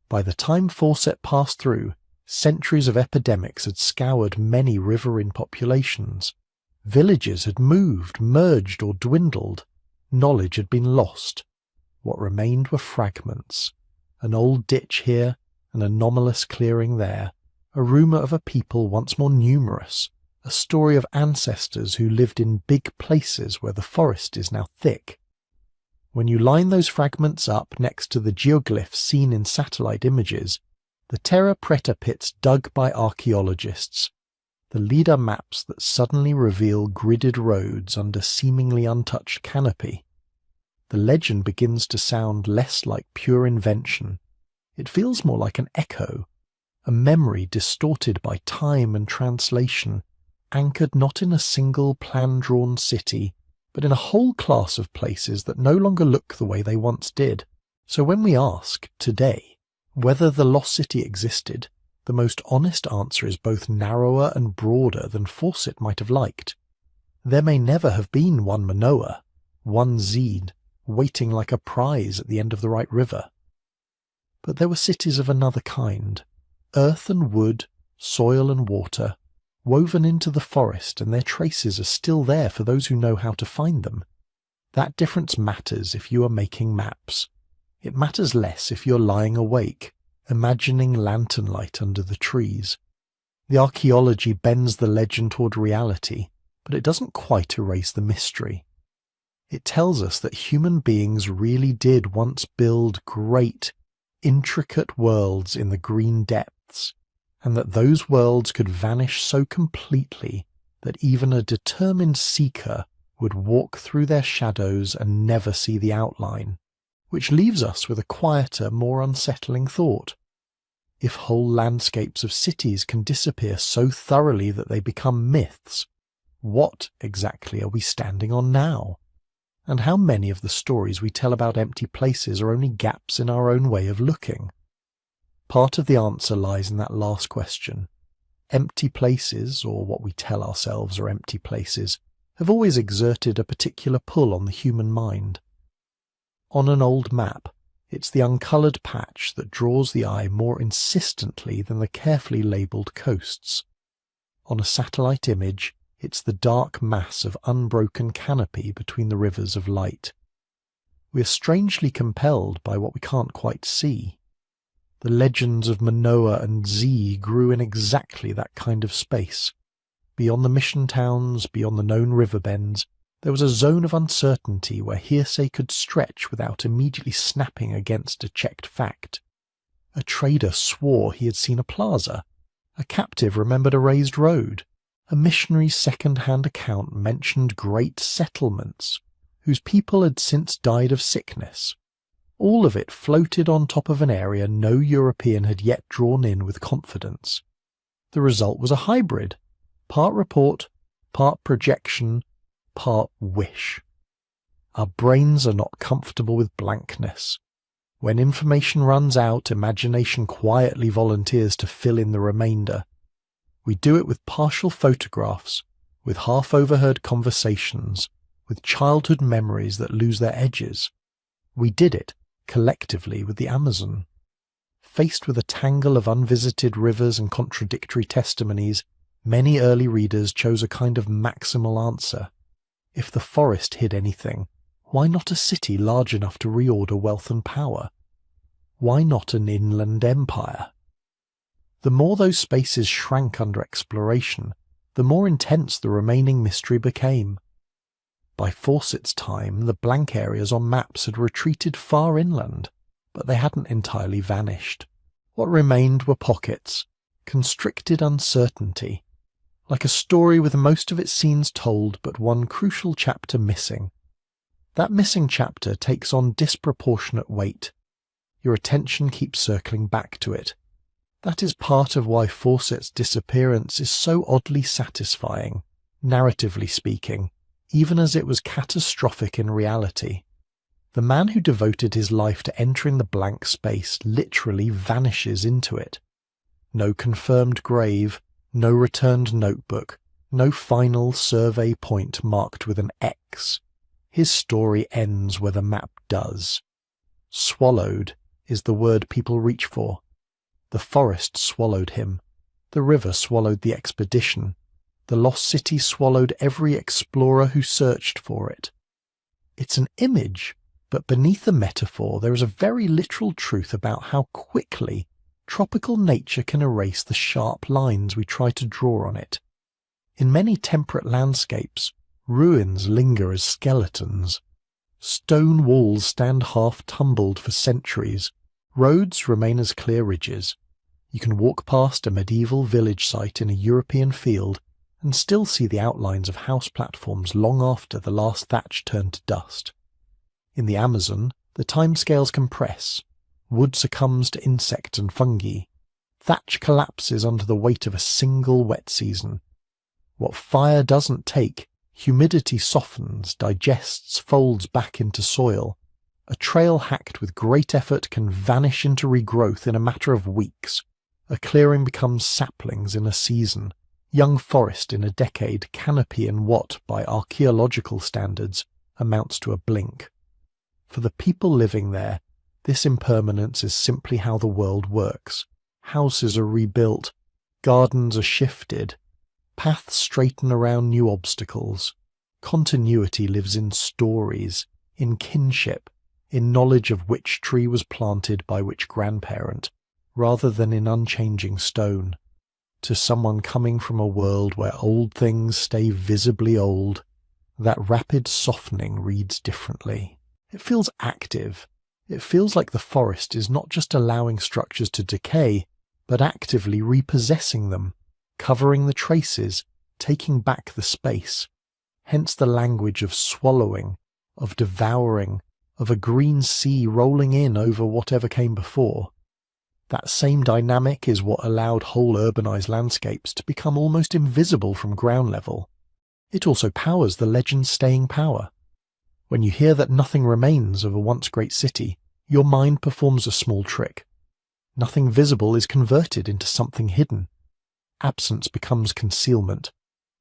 By the time Fawcett passed through, centuries of epidemics had scoured many riverine populations. Villages had moved, merged, or dwindled. Knowledge had been lost. What remained were fragments. An old ditch here, an anomalous clearing there, a rumour of a people once more numerous, a story of ancestors who lived in big places where the forest is now thick. When you line those fragments up next to the geoglyphs seen in satellite images, the terra preta pits dug by archaeologists, the LiDAR maps that suddenly reveal gridded roads under seemingly untouched canopy, the legend begins to sound less like pure invention. It feels more like an echo, a memory distorted by time and translation, anchored not in a single plan-drawn city, but in a whole class of places that no longer look the way they once did. So when we ask, today, whether the lost city existed, the most honest answer is both narrower and broader than Fawcett might have liked. There may never have been one Manoa, one Zede, waiting like a prize at the end of the right river. But there were cities of another kind, earth and wood, soil and water, woven into the forest, and their traces are still there for those who know how to find them. That difference matters if you are making maps. It matters less if you're lying awake, imagining lantern light under the trees. The archaeology bends the legend toward reality, but it doesn't quite erase the mystery. It tells us that human beings really did once build great, intricate worlds in the green depths, and that those worlds could vanish so completely that even a determined seeker would walk through their shadows and never see the outline, which leaves us with a quieter, more unsettling thought. If whole landscapes of cities can disappear so thoroughly that they become myths, what exactly are we standing on now? and how many of the stories we tell about empty places are only gaps in our own way of looking. Part of the answer lies in that last question. Empty places, or what we tell ourselves are empty places, have always exerted a particular pull on the human mind. On an old map, it's the uncoloured patch that draws the eye more insistently than the carefully labelled coasts. On a satellite image, it's the dark mass of unbroken canopy between the rivers of light. We are strangely compelled by what we can't quite see. The legends of Manoa and Z grew in exactly that kind of space. Beyond the mission towns, beyond the known river bends, there was a zone of uncertainty where hearsay could stretch without immediately snapping against a checked fact. A trader swore he had seen a plaza. A captive remembered a raised road. A missionary's second-hand account mentioned great settlements, whose people had since died of sickness. All of it floated on top of an area no European had yet drawn in with confidence. The result was a hybrid, part report, part projection, part wish. Our brains are not comfortable with blankness. When information runs out, imagination quietly volunteers to fill in the remainder. We do it with partial photographs, with half-overheard conversations, with childhood memories that lose their edges. We did it, collectively, with the Amazon. Faced with a tangle of unvisited rivers and contradictory testimonies, many early readers chose a kind of maximal answer. If the forest hid anything, why not a city large enough to reorder wealth and power? Why not an inland empire? The more those spaces shrank under exploration, the more intense the remaining mystery became. By Fawcett's time, the blank areas on maps had retreated far inland, but they hadn't entirely vanished. What remained were pockets, constricted uncertainty, like a story with most of its scenes told but one crucial chapter missing. That missing chapter takes on disproportionate weight. Your attention keeps circling back to it. That is part of why Fawcett's disappearance is so oddly satisfying, narratively speaking, even as it was catastrophic in reality. The man who devoted his life to entering the blank space literally vanishes into it. No confirmed grave, no returned notebook, no final survey point marked with an X. His story ends where the map does. Swallowed is the word people reach for. The forest swallowed him. The river swallowed the expedition. The lost city swallowed every explorer who searched for it. It's an image, but beneath the metaphor there is a very literal truth about how quickly tropical nature can erase the sharp lines we try to draw on it. In many temperate landscapes, ruins linger as skeletons. Stone walls stand half-tumbled for centuries. Roads remain as clear ridges. You can walk past a medieval village site in a European field and still see the outlines of house platforms long after the last thatch turned to dust. In the Amazon, the timescales compress. Wood succumbs to insect and fungi. Thatch collapses under the weight of a single wet season. What fire doesn't take, humidity softens, digests, folds back into soil. A trail hacked with great effort can vanish into regrowth in a matter of weeks. A clearing becomes saplings in a season. Young forest in a decade, canopy in what, by archaeological standards, amounts to a blink. For the people living there, this impermanence is simply how the world works. Houses are rebuilt, gardens are shifted, paths straighten around new obstacles. Continuity lives in stories, in kinship, in knowledge of which tree was planted by which grandparent, rather than in unchanging stone. To someone coming from a world where old things stay visibly old, that rapid softening reads differently. It feels active. It feels like the forest is not just allowing structures to decay, but actively repossessing them, covering the traces, taking back the space. Hence the language of swallowing, of devouring, of a green sea rolling in over whatever came before. That same dynamic is what allowed whole urbanized landscapes to become almost invisible from ground level. It also powers the legend's staying power. When you hear that nothing remains of a once great city, your mind performs a small trick. Nothing visible is converted into something hidden. Absence becomes concealment.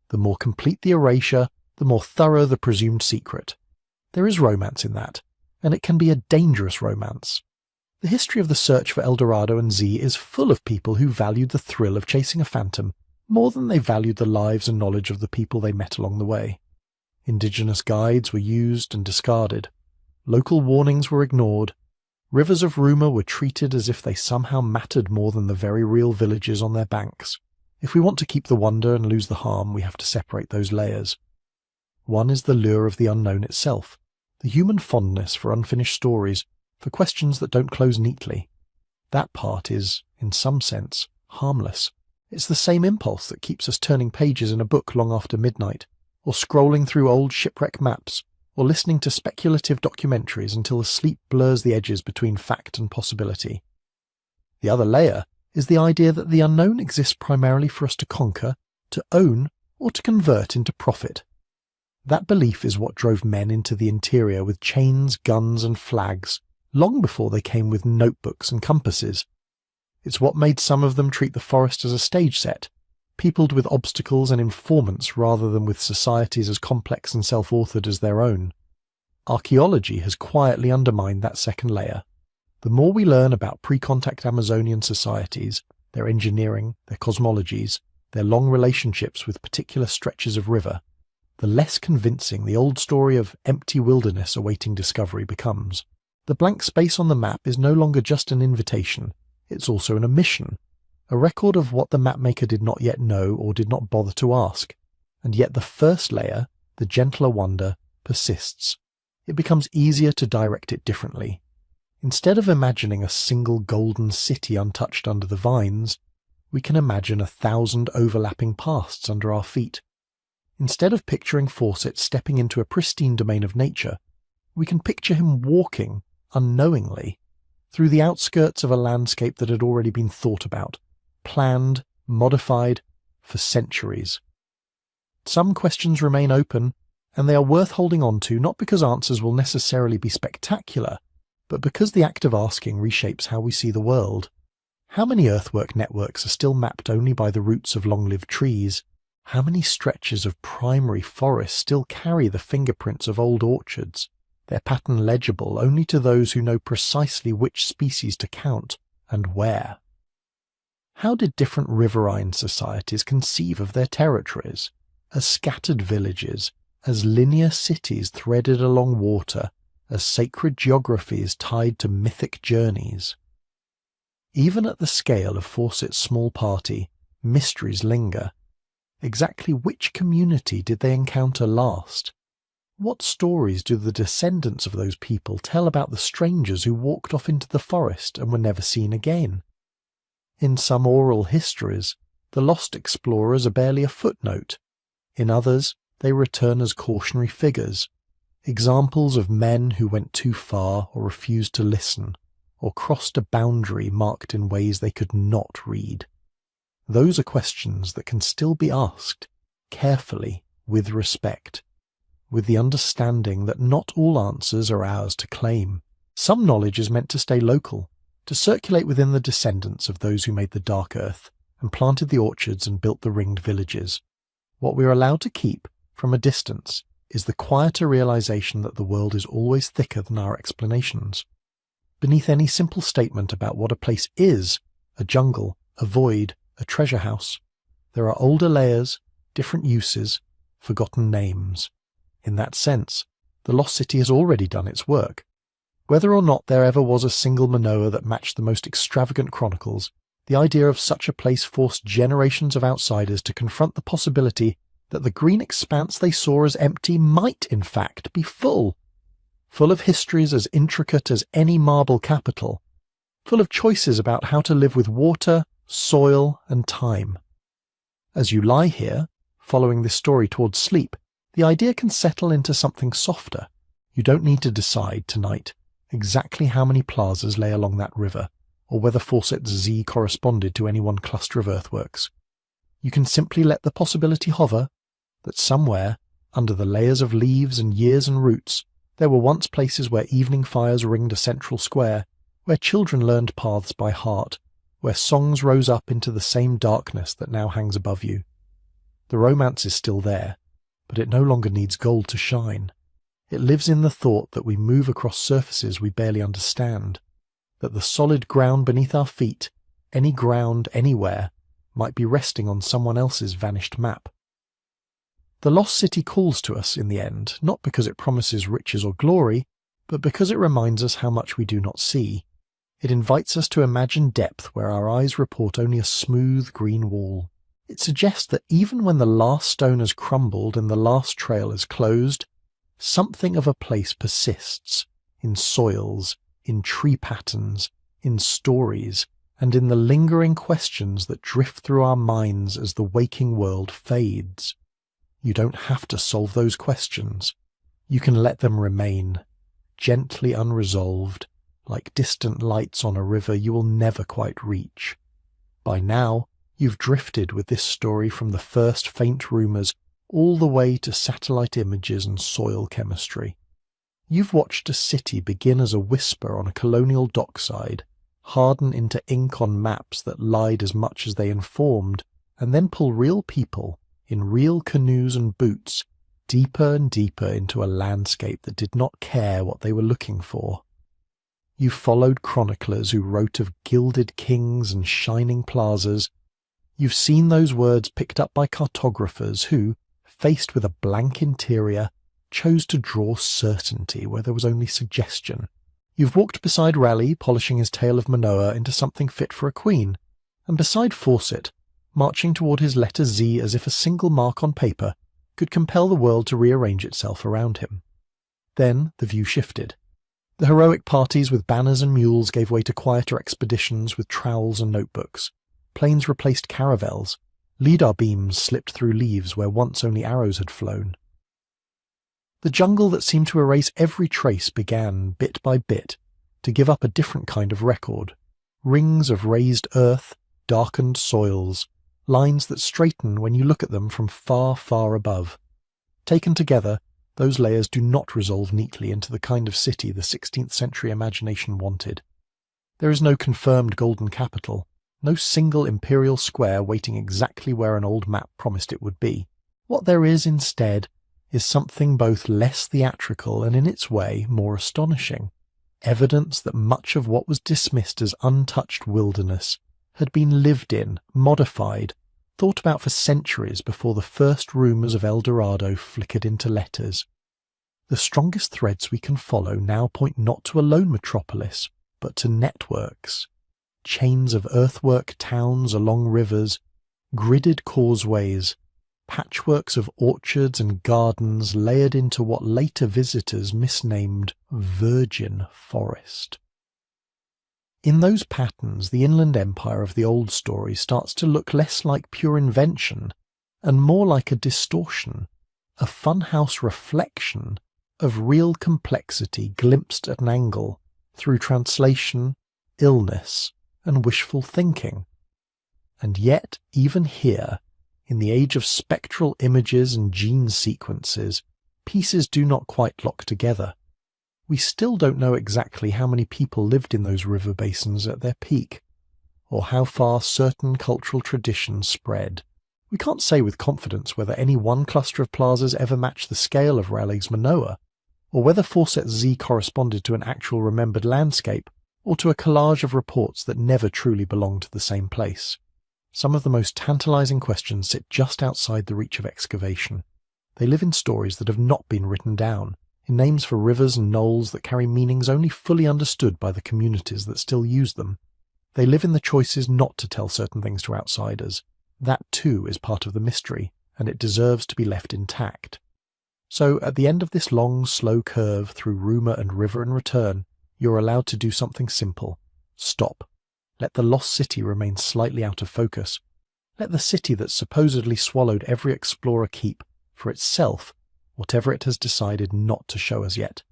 The more complete the erasure, the more thorough the presumed secret. There is romance in that, and it can be a dangerous romance. The history of the search for El Dorado and Z is full of people who valued the thrill of chasing a phantom more than they valued the lives and knowledge of the people they met along the way. Indigenous guides were used and discarded. Local warnings were ignored. Rivers of rumour were treated as if they somehow mattered more than the very real villages on their banks. If we want to keep the wonder and lose the harm, we have to separate those layers. One is the lure of the unknown itself, the human fondness for unfinished stories, for questions that don't close neatly. That part is, in some sense, harmless. It's the same impulse that keeps us turning pages in a book long after midnight, or scrolling through old shipwreck maps, or listening to speculative documentaries until the sleep blurs the edges between fact and possibility. The other layer is the idea that the unknown exists primarily for us to conquer, to own, or to convert into profit. That belief is what drove men into the interior with chains, guns, and flags, long before they came with notebooks and compasses. It's what made some of them treat the forest as a stage set, peopled with obstacles and informants rather than with societies as complex and self-authored as their own. Archaeology has quietly undermined that second layer. The more we learn about pre-contact Amazonian societies, their engineering, their cosmologies, their long relationships with particular stretches of river, the less convincing the old story of empty wilderness awaiting discovery becomes. The blank space on the map is no longer just an invitation, it's also an omission, a record of what the mapmaker did not yet know or did not bother to ask. And yet the first layer, the gentler wonder, persists. It becomes easier to direct it differently. Instead of imagining a single golden city untouched under the vines, we can imagine 1,000 overlapping pasts under our feet. Instead of picturing Fawcett stepping into a pristine domain of nature, we can picture him walking, unknowingly, through the outskirts of a landscape that had already been thought about, planned, modified, for centuries. Some questions remain open, and they are worth holding on to not because answers will necessarily be spectacular, but because the act of asking reshapes how we see the world. How many earthwork networks are still mapped only by the roots of long-lived trees? How many stretches of primary forest still carry the fingerprints of old orchards, their pattern legible only to those who know precisely which species to count and where? How did different riverine societies conceive of their territories? As scattered villages, as linear cities threaded along water, as sacred geographies tied to mythic journeys? Even at the scale of Fawcett's small party, mysteries linger. Exactly which community did they encounter last? What stories do the descendants of those people tell about the strangers who walked off into the forest and were never seen again? In some oral histories, the lost explorers are barely a footnote. In others, they return as cautionary figures, examples of men who went too far or refused to listen, or crossed a boundary marked in ways they could not read. Those are questions that can still be asked, carefully, with respect, with the understanding that not all answers are ours to claim. Some knowledge is meant to stay local, to circulate within the descendants of those who made the dark earth and planted the orchards and built the ringed villages. What we are allowed to keep, from a distance, is the quieter realization that the world is always thicker than our explanations. Beneath any simple statement about what a place is, a jungle, a void, a treasure house, there are older layers, different uses, forgotten names. In that sense, the lost city has already done its work. Whether or not there ever was a single Manoa that matched the most extravagant chronicles, the idea of such a place forced generations of outsiders to confront the possibility that the green expanse they saw as empty might in fact be full of histories as intricate as any marble capital, full of choices about how to live with water, soil, and time. As you lie here, following this story towards sleep, the idea can settle into something softer. You don't need to decide tonight exactly how many plazas lay along that river, or whether Fawcett's Z corresponded to any one cluster of earthworks. You can simply let the possibility hover that somewhere, under the layers of leaves and years and roots, There were once places where evening fires ringed a central square, where children learned paths by heart, where songs rose up into the same darkness that now hangs above you. The romance is still there, but it no longer needs gold to shine. It lives in the thought that we move across surfaces we barely understand, that the solid ground beneath our feet, any ground anywhere, might be resting on someone else's vanished map. The lost city calls to us in the end, not because it promises riches or glory, but because it reminds us how much we do not see. It invites us to imagine depth where our eyes report only a smooth green wall. It suggests that even when the last stone has crumbled and the last trail is closed, something of a place persists, in soils, in tree patterns, in stories, and in the lingering questions that drift through our minds as the waking world fades. You don't have to solve those questions. You can let them remain, gently unresolved, like distant lights on a river you will never quite reach. By now, you've drifted with this story from the first faint rumours all the way to satellite images and soil chemistry. You've watched a city begin as a whisper on a colonial dockside, harden into ink on maps that lied as much as they informed, and then pull real people, in real canoes and boots, deeper and deeper into a landscape that did not care what they were looking for. You followed chroniclers who wrote of gilded kings and shining plazas. You've seen those words picked up by cartographers who, faced with a blank interior, chose to draw certainty where there was only suggestion. You've walked beside Raleigh, polishing his tale of Manoa into something fit for a queen, and beside Fawcett, marching toward his letter Z as if a single mark on paper could compel the world to rearrange itself around him. Then the view shifted. The heroic parties with banners and mules gave way to quieter expeditions with trowels and notebooks. Planes replaced caravels. Lidar beams slipped through leaves where once only arrows had flown. The jungle that seemed to erase every trace began, bit by bit, to give up a different kind of record. Rings of raised earth, darkened soils, lines that straighten when you look at them from far, far above. Taken together, those layers do not resolve neatly into the kind of city the 16th century imagination wanted. There is no confirmed golden capital, no single imperial square waiting exactly where an old map promised it would be. What there is instead is something both less theatrical and in its way more astonishing. Evidence that much of what was dismissed as untouched wilderness had been lived in, modified, thought about for centuries before the first rumours of El Dorado flickered into letters. The strongest threads we can follow now point not to a lone metropolis, but to networks. Chains of earthwork towns along rivers, gridded causeways, patchworks of orchards and gardens layered into what later visitors misnamed virgin forest. In those patterns, the inland empire of the old story starts to look less like pure invention and more like a distortion, a funhouse reflection of real complexity glimpsed at an angle through translation, illness, and wishful thinking. And yet, even here, in the age of spectral images and gene sequences, pieces do not quite lock together. We still don't know exactly how many people lived in those river basins at their peak, or how far certain cultural traditions spread. We can't say with confidence whether any one cluster of plazas ever matched the scale of Raleigh's Manoa, or whether Fawcett's Z corresponded to an actual remembered landscape, or to a collage of reports that never truly belonged to the same place. Some of the most tantalizing questions sit just outside the reach of excavation. They live in stories that have not been written down, in names for rivers and knolls that carry meanings only fully understood by the communities that still use them. They live in the choices not to tell certain things to outsiders. That too is part of the mystery, and it deserves to be left intact. So at the end of this long, slow curve through rumour and river and return, you're allowed to do something simple. Stop. Let the lost city remain slightly out of focus. Let the city that supposedly swallowed every explorer keep, for itself, whatever it has decided not to show us yet.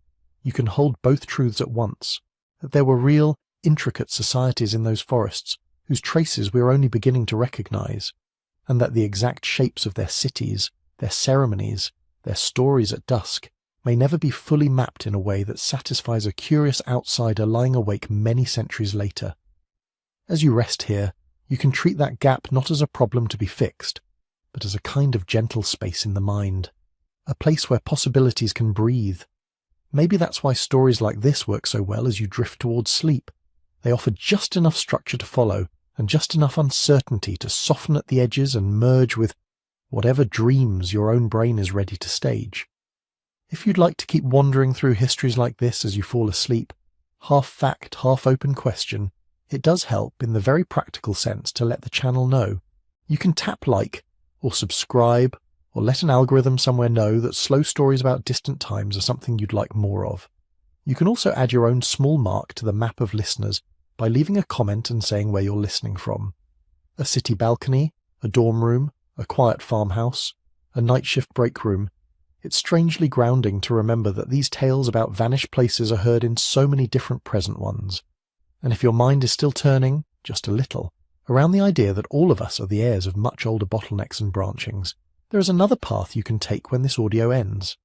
You can hold both truths at once, that there were real, intricate societies in those forests, whose traces we are only beginning to recognize, and that the exact shapes of their cities, their ceremonies, their stories at dusk, may never be fully mapped in a way that satisfies a curious outsider lying awake many centuries later. As you rest here, you can treat that gap not as a problem to be fixed, but as a kind of gentle space in the mind, a place where possibilities can breathe. Maybe that's why stories like this work so well as you drift towards sleep. They offer just enough structure to follow, and just enough uncertainty to soften at the edges and merge with whatever dreams your own brain is ready to stage. If you'd like to keep wandering through histories like this as you fall asleep, half fact, half open question, it does help in the very practical sense to let the channel know. You can tap like, or subscribe, or let an algorithm somewhere know that slow stories about distant times are something you'd like more of. You can also add your own small mark to the map of listeners by leaving a comment and saying where you're listening from. A city balcony, a dorm room, a quiet farmhouse, a night shift break room. It's strangely grounding to remember that these tales about vanished places are heard in so many different present ones. And if your mind is still turning, just a little, around the idea that all of us are the heirs of much older bottlenecks and branchings, there is another path you can take when this audio ends.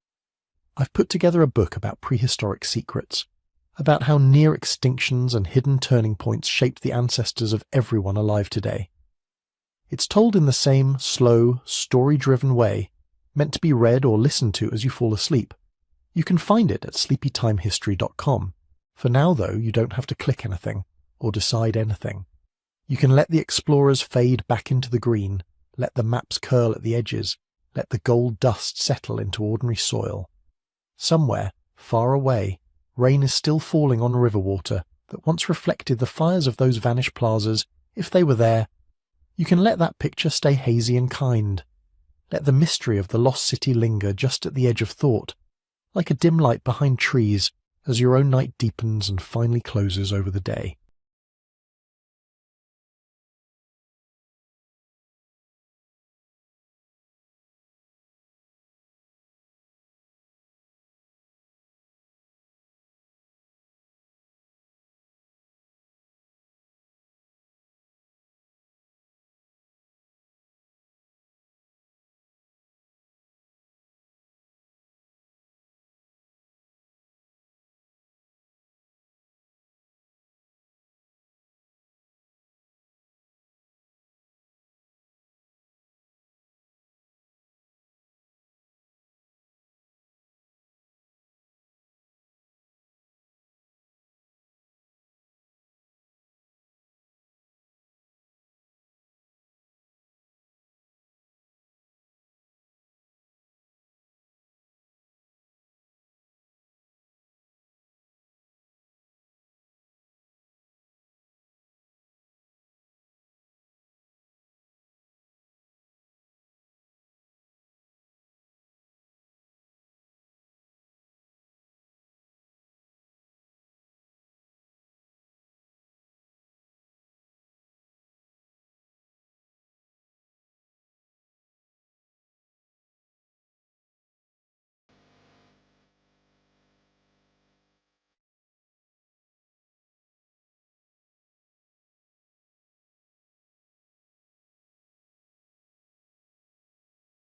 I've put together a book about prehistoric secrets, about how near extinctions and hidden turning points shaped the ancestors of everyone alive today. It's told in the same slow, story-driven way, meant to be read or listened to as you fall asleep. You can find it at sleepytimehistory.com. For now, though, you don't have to click anything, or decide anything. You can let the explorers fade back into the green, let the maps curl at the edges, let the gold dust settle into ordinary soil. Somewhere, far away, rain is still falling on river water that once reflected the fires of those vanished plazas, if they were there. You can let that picture stay hazy and kind. Let the mystery of the lost city linger just at the edge of thought, like a dim light behind trees as your own night deepens and finally closes over the day.